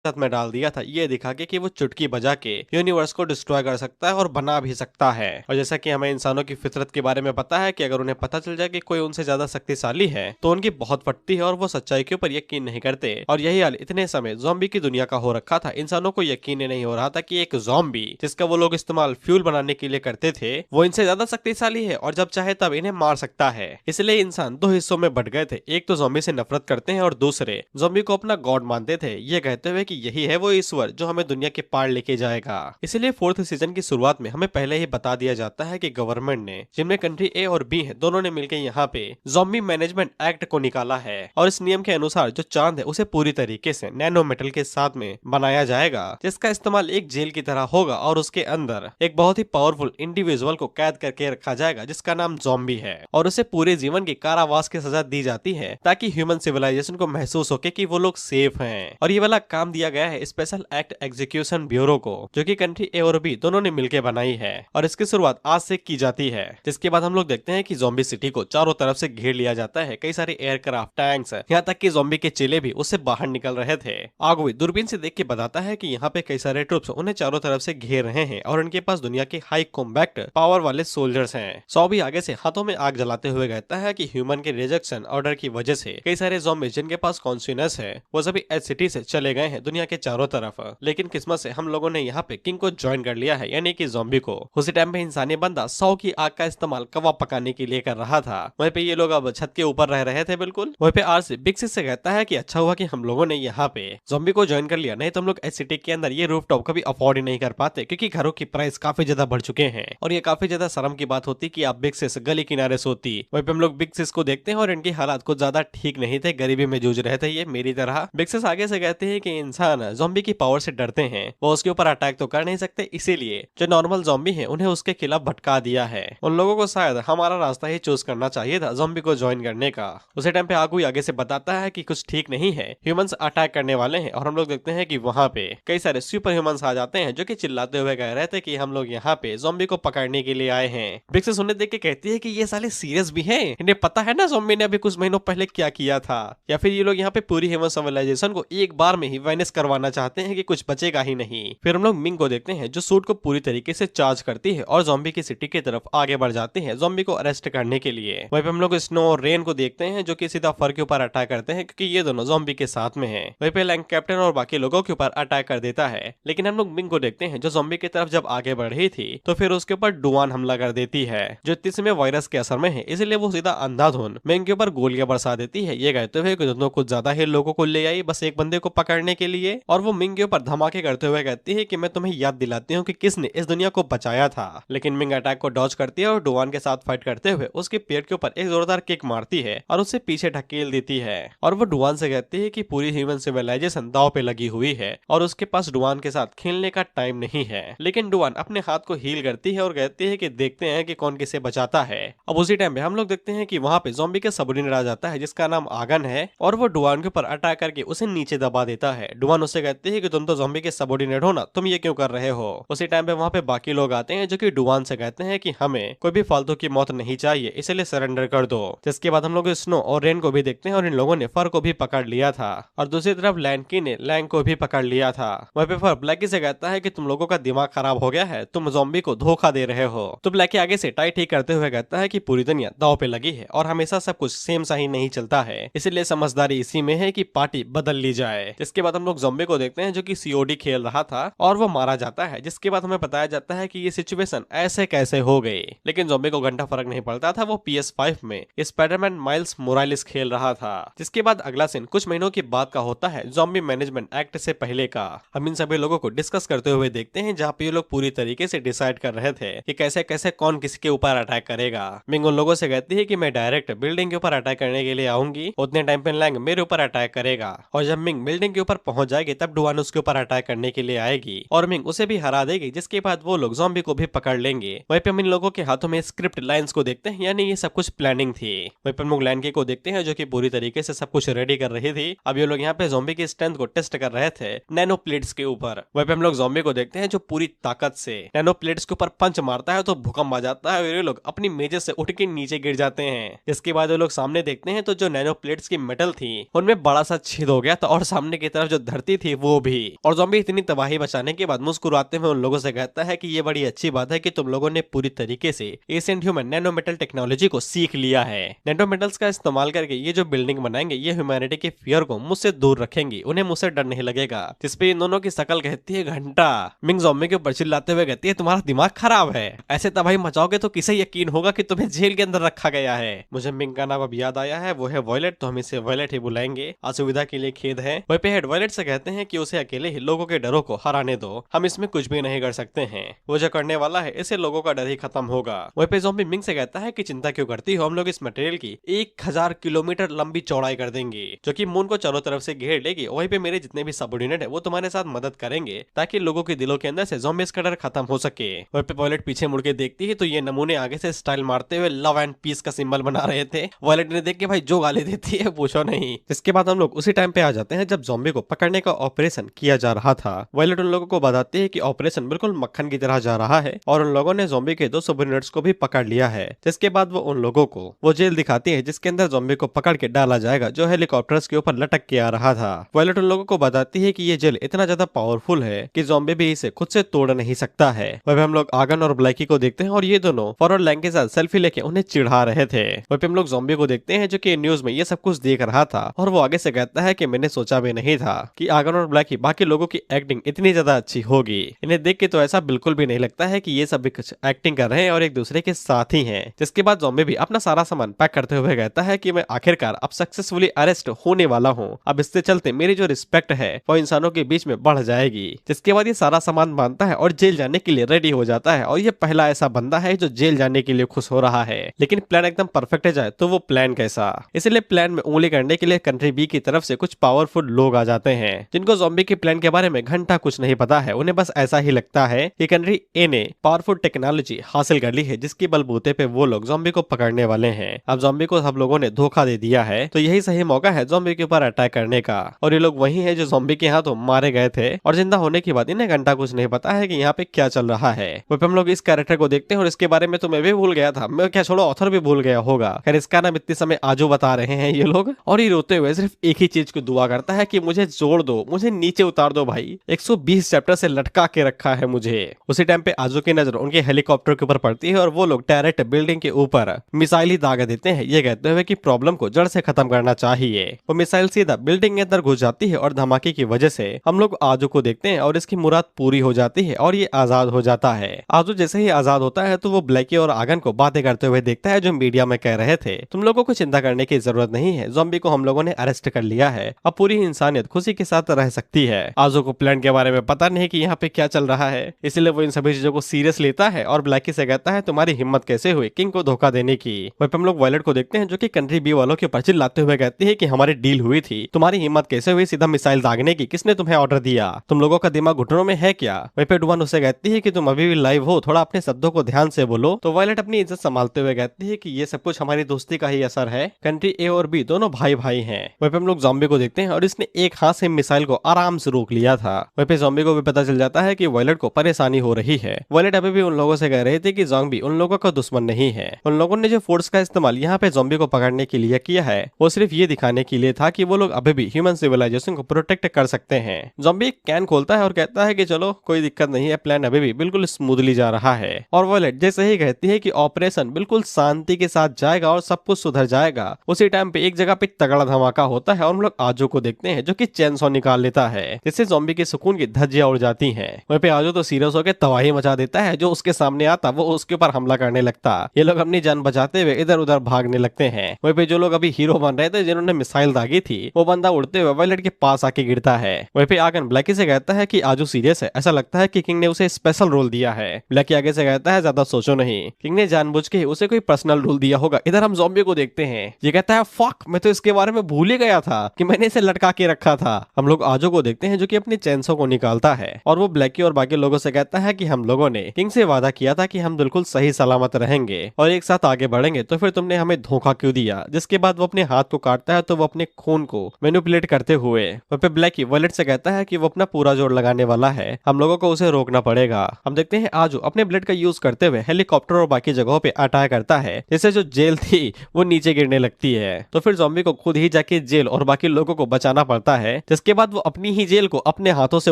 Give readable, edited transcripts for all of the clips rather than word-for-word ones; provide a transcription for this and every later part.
साथ में डाल दिया था, ये दिखा के कि वो चुटकी बजा के यूनिवर्स को डिस्ट्रॉय कर सकता है और बना भी सकता है। और जैसा कि हमें इंसानों की फितरत के बारे में पता है कि अगर उन्हें पता चल जाए कि कोई उनसे ज्यादा शक्तिशाली है तो उनकी बहुत फटती है और वो सच्चाई के ऊपर यकीन नहीं करते। और यही हाल इतने समय ज़ॉम्बी की दुनिया का हो रखा था। इंसानों को यकीन ही नहीं हो रहा था कि एक ज़ॉम्बी जिसका वो लोग इस्तेमाल फ्यूल बनाने के लिए करते थे वो इनसे ज्यादा शक्तिशाली है और जब चाहे तब इन्हें मार सकता है। इसलिए इंसान दो हिस्सों में बट गए थे, एक तो ज़ॉम्बी से नफरत करते हैं और दूसरे ज़ॉम्बी को अपना गॉड मानते थे, ये कहते हुए कि यही है वो ईश्वर जो हमें दुनिया के पार लेके जाएगा। इसलिए फोर्थ सीजन की शुरुआत में हमें पहले ही बता दिया जाता है कि गवर्नमेंट ने, जिनमें कंट्री ए और बी है, दोनों ने मिलकर यहाँ पे ज़ॉम्बी मैनेजमेंट एक्ट को निकाला है और इस नियम के अनुसार जो चांद है उसे पूरी तरीके से नैनो मेटल के साथ में बनाया जाएगा, जिसका इस्तेमाल एक जेल की तरह होगा और उसके अंदर एक बहुत ही पावरफुल इंडिविजुअल को कैद करके रखा जाएगा जिसका नाम ज़ॉम्बी है और उसे पूरे जीवन की कारावास की सजा दी जाती है ताकि ह्यूमन सिविलाइजेशन को महसूस होके कि वो लोग सेफ हैं। और ये वाला काम दिया गया है स्पेशल एक्ट एग्जीक्यूशन ब्यूरो को, जो कि कंट्री ए और बी दोनों ने मिलकर बनाई है और इसकी शुरुआत आज से की जाती है। जिसके बाद हम लोग देखते हैं कि ज़ॉम्बी सिटी को चारों तरफ से घेर लिया जाता है, कई सारे एयरक्राफ्ट, टैंक्स, यहाँ तक कि ज़ॉम्बी के चेले भी उससे बाहर निकल रहे थे। आगुई दूरबीन से देख के बताता है कि यहाँ पे कई सारे ट्रुप्स उन्हें चारों तरफ से घेर रहे हैं और उनके पास दुनिया के हाई कॉम्बैक्ट पावर वाले सोल्जर्स हैं। सौ भी आगे से हाथों में आग जलाते हुए कहता है कि ह्यूमन के रिजेक्शन ऑर्डर की वजह से कई सारे ज़ॉम्बी जिनके पास कॉन्शियसनेस है वो सभी एच सिटी से चले गए हैं दुनिया के चारों तरफ, लेकिन किस्मत से हम लोगों ने यहाँ पे किंग को ज्वाइन कर लिया है, यानी कि ज़ॉम्बी को। उसी टाइम पे इंसानी बंदा 100 की आग का इस्तेमाल कबाब पकाने के लिए कर रहा था। वहीं पे ये लोग अब छत के ऊपर रह रहे थे बिल्कुल। वहीं पे आर से बिग सिस से कहता है कि अच्छा हुआ कि हम लोगों ने यहाँ पे ज़ॉम्बी को ज्वाइन कर लिया, नहीं तो हम लोग एच सिटी के अंदर ये रूफटॉप कभी अफोर्ड ही नहीं कर पाते क्योंकि घरों की प्राइस काफी ज्यादा बढ़ चुके हैं और ये काफी ज्यादा शर्म की बात होती कि आप बिग सिस गली किनारे सोती। वहीं पे हम लोग बिग सिस को देखते हैं और इनके हालात कुछ ज्यादा ठीक नहीं थे, गरीबी में जूझ रहे थे ये मेरी तरह। बिग सिस आगे से कहते हैं कि इंसान ज़ॉम्बी की पावर से डरते हैं, वो उसके ऊपर अटैक तो कर नहीं सकते, इसीलिए जो नॉर्मल ज़ॉम्बी है उन्हें उसके खिलाफ भटका दिया है। उन लोगों को शायद हमारा रास्ता ही चूज करना चाहिए था ज़ॉम्बी को ज्वाइन करने का। उसी टाइम पे आगू आगे से बताता है कि कुछ ठीक नहीं है, ह्यूमंस अटैक करने वाले हैं और हम लोग देखते हैं कि वहाँ पे कई सारे सुपर ह्यूमंस आ जाते हैं जो कि चिल्लाते हुए कह रहे थे कि हम लोग यहाँ पे ज़ॉम्बी को पकड़ने के लिए आए हैं। बिग सिस उन्हें देख के कहती है कि ये साले सीरियस भी हैं, इन्हें पता है ना ज़ॉम्बी ने अभी कुछ महीनों पहले क्या किया था, या फिर ये लोग यहाँ पे पूरी ह्यूमन सिविलाइजेशन को एक बार में ही वाइनेस करवाना चाहते हैं कि कुछ बचेगा ही नहीं। फिर हम लोग मिंग को देखते हैं जो सूट को पूरी तरीके से चार्ज करती है और ज़ॉम्बी की सिटी की तरफ आगे बढ़ जाते हैं ज़ॉम्बी को अरेस्ट करने के लिए। वहीं पे हम लोग स्नो और रेन को देखते हैं जो कि सीधा फर के ऊपर अटैक करते हैं क्योंकि ये दोनों ज़ॉम्बी के साथ में हैं। वहीं पे लैंग कैप्टन और बाकी लोगों के ऊपर अटैक कर देता है, लेकिन हम लोग मिंग को देखते हैं जो ज़ॉम्बी की तरफ जब आगे बढ़ रही थी तो फिर उसके ऊपर डुआन हमला कर देती है जो इतने समय वायरस के असर में है, इसलिए वो सीधा अंधाधुन मिंग के ऊपर गोलियां बरसा देती है। ये कहते हुए कि दोनों कुछ ज्यादा ही लोगों को ले आई बस एक बंदे को पकड़ने के लिए, और वो मिंग के ऊपर धमाके करते हुए कहती है कि मैं तुम्हें याद दिलाती हूँ कि किसने इस दुनिया को बचाया था। लेकिन मिंग अटैक को डॉज करती है और डुआन के साथ फाइट करते हुए उसके पेट के ऊपर एक जोरदार किक मारती है और उसे पीछे ढकेल देती है। और वो डुआन से कहती है कि पूरी ह्यूमन सिविलाइजेशन दांव पे लगी हुई है और उसके पास डुआन के साथ खेलने का टाइम नहीं है। लेकिन डुआन अपने हाथ को हील करती है और कहती है कि देखते हैं कि कौन किसे बचाता है। अब उसी टाइम पे हम लोग देखते हैं कि वहाँ पे ज़ॉम्बी के सबऑर्डिनेट आ जाता है जिसका नाम आगन है और वो डुआन के ऊपर अटैक करके उसे नीचे दबा देता है। डुआन उससे कहती है कि तुम तो ज़ॉम्बी के सबऑर्डिनेट हो ना, तुम ये क्यों कर रहे हो। उसी टाइम पे वहाँ पे बाकी लोग आते हैं जो कि डुआन से कहते हैं कि हमें कोई भी फालतू की मौत नहीं चाहिए, इसलिए सरेंडर कर दो। जिसके बाद हम लोग स्नो और रेन को भी देखते हैं और इन लोगों ने फर को भी पकड़ लिया था और दूसरी तरफ लैंकी ने लैंग को भी पकड़ लिया था। वहीं पे फर ब्लैकी से कहता है कि तुम लोगों का दिमाग खराब हो गया है, तुम ज़ॉम्बी को धोखा दे रहे हो। तो ब्लैकी आगे से टाई ठीक करते हुए कहता है कि पूरी दुनिया दांव पे लगी है और हमेशा सब कुछ सेम सा ही नहीं चलता है, इसलिए समझदारी इसी में है कि पार्टी बदल ली जाए। जिसके बाद हम लोग ज़ॉम्बी को देखते हैं जो कि सीओडी खेल रहा था और वो मारा जाता है, जिसके बाद हमें बताया जाता है कि ये सिचुएशन ऐसे कैसे हो गई। लेकिन ज़ॉम्बी को घंटा फर्क नहीं पड़ता था, वो PS5 में स्पाइडरमैन माइल्स मोरालिस खेल रहा था। जिसके बाद अगला सीन कुछ महीनों के बाद का होता है, ज़ॉम्बी मैनेजमेंट एक्ट से पहले का। हम इन सभी लोगों को डिस्कस करते हुए देखते हैं जहाँ पे ये लोग पूरी तरीके से डिसाइड कर रहे थे कि कैसे कैसे कौन किसी के ऊपर अटैक करेगा। मिंग उन लोगों से कहती है कि मैं डायरेक्ट बिल्डिंग के ऊपर अटैक करने के लिए आऊंगी, उतने टाइम पे लैंग मेरे ऊपर अटैक करेगा और जब मिंग बिल्डिंग के ऊपर पहुंच जाएगी तब डुआन उसके ऊपर अटैक करने के लिए आएगी और मिंग उसे भी हरा देगी, जिसके बाद वो लोग ज़ॉम्बी को भी पकड़ लेंगे। वहीं पे हम इन लोगों के हाथों में स्क्रिप्ट लाइंस को देखते हैं, यानी ये सब कुछ प्लानिंग थी। वहीं पे हम लोग लैंकी को देखते हैं जो कि पूरी तरीके से सब कुछ रेडी कर रही थी। अब ये लोग यहाँ पे ज़ॉम्बी की स्ट्रेंथ को टेस्ट कर रहे थे नैनो प्लेट्स के ऊपर। वहीं पे हम लोग ज़ॉम्बी को देखते हैं जो पूरी ताकत से नैनो प्लेट्स के ऊपर पंच मारता है तो भूकंप आ जाता है और ये लोग अपनी मेजेस से उठ के नीचे गिर जाते हैं। इसके बाद वो लोग सामने देखते हैं तो जो नैनो प्लेट्स की मेटल थी उनमें बड़ा सा छेद हो गया था और सामने की तरफ जो धरती थी वो भी। और ज़ॉम्बी इतनी तबाही बचाने के बाद मुस्कुराते हुए उन लोगों से कहता है कि ये बड़ी अच्छी बात है कि तुम लोगों ने पूरी तरीके से ancient human nano metal technology को सीख लिया है। नैनो मेटल्स का इस्तेमाल करके ये जो बिल्डिंग बनाएंगे ये ह्यूमैनिटी के फियर को मुझसे दूर रखेंगी, उन्हें मुझसे डर नहीं लगेगा। जिसपे इन दोनों की शकल कहती है घंटा। मिंग ज़ॉम्बी के ऊपर चिल्लाते हुए कहती है तुम्हारा दिमाग खराब है, ऐसे तबाही मचाओगे तो किसे यकीन होगा कि तुम्हें जेल के अंदर रखा गया है। मुझे मिंग का नाम अब याद आया है, वो है वॉयलेट, तो हम इसे वॉयलेट ही बुलाएंगे। असुविधा के लिए खेद है। वहीं पे हेड वॉयलेट से कहते हैं कि उसे अकेले ही लोगों के डरों को हराने दो, हम इसमें कुछ भी नहीं कर सकते हैं। वो जो करने वाला है इससे लोगों का डर ही खत्म होगा। वहीं पे ज़ॉम्बी मिंग से कहता है कि चिंता क्यों करती हो, हम लोग इस मटेरियल की 1000 किलोमीटर लंबी चौड़ाई कर देंगे जो कि मून को चारों तरफ से घेर लेगी। वहीं पे मेरे जितने भी सबऑर्डिनेट है वो तुम्हारे साथ मदद करेंगे ताकि लोगों के दिलों के अंदर से ज़ॉम्बीज़ का डर खत्म हो सके। वहीं पे वॉयलेट पीछे मुड़ के देखती है तो ये नमूने आगे से स्टाइल मारते हुए लव एंड पीस का सिंबल बना रहे थे। वॉयलेट ने देख के भाई जो गाली देती है पूछो नहीं। इसके बाद हम लोग उसी टाइम पे आ जाते हैं जब ज़ॉम्बी को पकड़ने का ऑपरेशन किया जा रहा था। वॉयलेट उन लोगों को बताती है कि ऑपरेशन बिल्कुल मक्खन की तरह जा रहा है और उन लोगों ने ज़ॉम्बी के 2 सबऑर्डिनेट्स को भी पकड़ लिया है। जिसके बाद वो उन लोगों को वो जेल दिखाती है जिसके अंदर ज़ॉम्बी को पकड़ के डाला जाएगा जो हेलीकॉप्टर्स के ऊपर लटक के आ रहा था। वॉयलेट उन लोगों को बताती है कि ये जेल इतना ज्यादा पावरफुल है कि ज़ॉम्बी भी इसे खुद से तोड़ नहीं सकता है। वह हम लोग आगन और ब्लैकी को देखते हैं और ये दोनों फॉरवर्ड लैंग के साथ सेल्फी लेके उन्हें चिढ़ा रहे थे। वहीं पे हम लोग ज़ॉम्बी को देखते हैं जो कि न्यूज में ये सब कुछ देख रहा था और वो आगे से कहता है कि मैंने सोचा भी नहीं था कि आगन और ब्लैकी बाकी लोगों की एक्टिंग इतनी ज्यादा अच्छी होगी। इन्हें देख के तो ऐसा बिल्कुल भी नहीं लगता है कि ये सब भी कुछ एक्टिंग कर रहे हैं और एक दूसरे के साथ ही हैं। जिसके बाद ज़ॉम्बी भी अपना सारा सामान पैक करते हुए कहता है कि मैं आखिरकार अब सक्सेसफुली अरेस्ट होने वाला हूँ, अब इससे चलते मेरी जो रिस्पेक्ट है वो इंसानों के बीच में बढ़ जाएगी। जिसके बाद ये सारा सामान बांधता है और जेल जाने के लिए रेडी हो जाता है और ये पहला ऐसा बंदा है जो जेल जाने के लिए खुश हो रहा है। लेकिन प्लान एकदम परफेक्ट है जाए तो वो प्लान कैसा। इसलिए प्लान में उंगली करने के लिए कंट्री बी की तरफ से कुछ पावरफुल लोग आ जाते हैं जिनको ज़ॉम्बी के प्लान के बारे में घंटा कुछ नहीं पता है। उन्हें बस ऐसा ही लगता है कि कंट्री ए ने पावरफुल टेक्नोलॉजी हासिल कर ली है जिसकी बलबूते पे वो लोग ज़ॉम्बी को पकड़ने वाले हैं। अब ज़ॉम्बी को सब लोगों ने धोखा दे दिया है तो यही सही मौका है ज़ॉम्बी के ऊपर अटैक करने का। और ये लोग वही है जो ज़ॉम्बी के हाथों मारे गए थे और जिंदा होने के बाद इन्हें घंटा कुछ नहीं पता है कि यहाँ पे क्या चल रहा है। वहीं हम लोग इस कैरेक्टर को देखते हैं और इसके बारे में तो मैं भी भूल गया था, मैं क्या छोड़ो ऑथर भी भूल गया होगा। खैर इसका नाम इतने समय आजो बता रहे हैं ये लोग और ये रोते हुए सिर्फ एक ही चीज को दुआ करता है कि मुझे जोड़ दो, मुझे नीचे उतार दो भाई, 120 चैप्टर से लटका के रखा है मुझे। उसी टाइम पे आजो की नजर उनके हेलीकॉप्टर के ऊपर पड़ती है और वो लोग डायरेक्ट बिल्डिंग के ऊपर मिसाइल ही दाग देते हैं ये कहते हुए कि प्रॉब्लम को जड़ से खत्म करना चाहिए। वो मिसाइल सीधा बिल्डिंग के अंदर घुस जाती है और धमाके की वजह से हम लोग आजो को देखते हैं और इसकी मुराद पूरी हो जाती है और ये आजाद हो जाता है। आजो जैसे ही आजाद होता है तो वो ब्लैकी और आगन को बातें करते हुए देखता है जो मीडिया में कह रहे थे तुम लोगों को चिंता करने की जरूरत नहीं है, ज़ॉम्बी को हम लोगों ने अरेस्ट कर लिया है, अब पूरी इंसानियत खुशी के साथ रह सकती है। आजो को प्लान के बारे में पता नहीं कि यहाँ पे क्या चल रहा है इसलिए वो इन सभी चीजों को सीरियस लेता है और ब्लैकी से कहता है तुम्हारी हिम्मत कैसे हुई किंग को धोखा देने की। वहीं पे हम लोग वॉयलेट को देखते हैं जो कि कंट्री बी वालों के ऊपर चिल्लाते हुए कहती है कि हमारी डील हुई थी, तुम्हारी हिम्मत कैसे हुई सीधा मिसाइल दागने की, किसने तुम्हें ऑर्डर दिया, तुम लोगों का दिमाग घुटनों में है क्या। वहीं पे डुवान उसे कहती है कि तुम अभी भी लाइव हो, थोड़ा अपने शब्दों को ध्यान से बोलो। तो वॉयलेट अपनी इज्जत संभालते हुए कहती है कि ये सब कुछ हमारी दोस्ती का ही असर है, कंट्री ए और बी दोनों भाई भाई हैं। वहीं पे हम लोग ज़ॉम्बी को देखते हैं और इसने एक हाथ से मिसाइल को आराम से रोक लिया था। वहीं पे ज़ॉम्बी को भी पता चल जाता है कि वॉयलेट को परेशानी हो रही है। वॉयलेट अभी भी उन लोगों से कह रहे थे कि ज़ॉम्बी उन लोगों का दुश्मन नहीं है, उन लोगों ने जो फोर्स का इस्तेमाल यहाँ पे ज़ॉम्बी को पकड़ने के लिए किया है वो सिर्फ ये दिखाने के लिए था कि वो लोग अभी भी ह्यूमन सिविलाइजेशन को प्रोटेक्ट कर सकते हैं। ज़ॉम्बी एक कैन खोलता है और कहता है कि चलो कोई दिक्कत नहीं है, प्लान अभी भी बिल्कुल स्मूथली जा रहा है। और वॉयलेट जैसे ही कहती है कि ऑपरेशन बिल्कुल शांति के साथ जाएगा और सब कुछ सुधर जाएगा, उसी टाइम पे एक जगह पे तगड़ा धमाका होता है और हम लोग आजो को देखते हैं जो कि चेनसॉ निकाल लेता है जिससे ज़ॉम्बी के सुकून की धज्जियां उड़ जाती हैं। वहीं पे आजो तो सीरियस होकर तबाही मचा देता है, जो उसके सामने आता वो उसके ऊपर हमला करने लगता। ये लोग अपनी जान बचाते हुए इधर उधर भागने लगते हैं। वहीं पे जो लोग अभी हीरो बन रहे थे जिन्होंने मिसाइल दागी थी वो बंदा उड़ते हुए वॉयलेट के पास आके गिरता है। वहीं पे आगन ब्लैकी से कहता है कि आजो सीरियस है, ऐसा लगता है कि किंग ने उसे स्पेशल रोल दिया है। ब्लैकी आगे से कहता है ज्यादा सोचो नहीं, किंग ने जानबूझ के उसे कोई पर्सनल रोल दिया होगा। इधर हम ज़ॉम्बी को देखते हैं, ये कहता है फक, मैं तो इसके बारे में भूल ही गया था कि मैंने इसे लटका के रखा था। हम लोग आजो को देखते हैं जो कि अपनी चेनसो को निकालता है और वो ब्लैकी और बाकी लोगों से कहता है कि हम लोगों ने किंग से वादा किया था कि हम बिल्कुल सही सलामत रहेंगे और एक साथ आगे बढ़ेंगे, तो फिर तुमने हमें धोखा क्यों दिया। जिसके बाद वो अपने हाथ को काटता है तो वो अपने खून को मैनिपुलेट करते हुए वहाँ पे ब्लैकी वॉयलेट से कहता है कि वो अपना पूरा जोर लगाने वाला है, हम लोगों को उसे रोकना पड़ेगा। हम देखते हैं आजो अपने ब्लेड का यूज करते हुए हेलीकॉप्टर और बाकी जगहों पे अटैक करता है जिससे जो जेल थी वो नीचे गिरने लगती है। तो फिर ज़ॉम्बी को खुद ही जाके जेल और बाकी लोगों को बचाना पड़ता है, जिसके जिसके बाद वो अपनी ही जेल को अपने हाथों से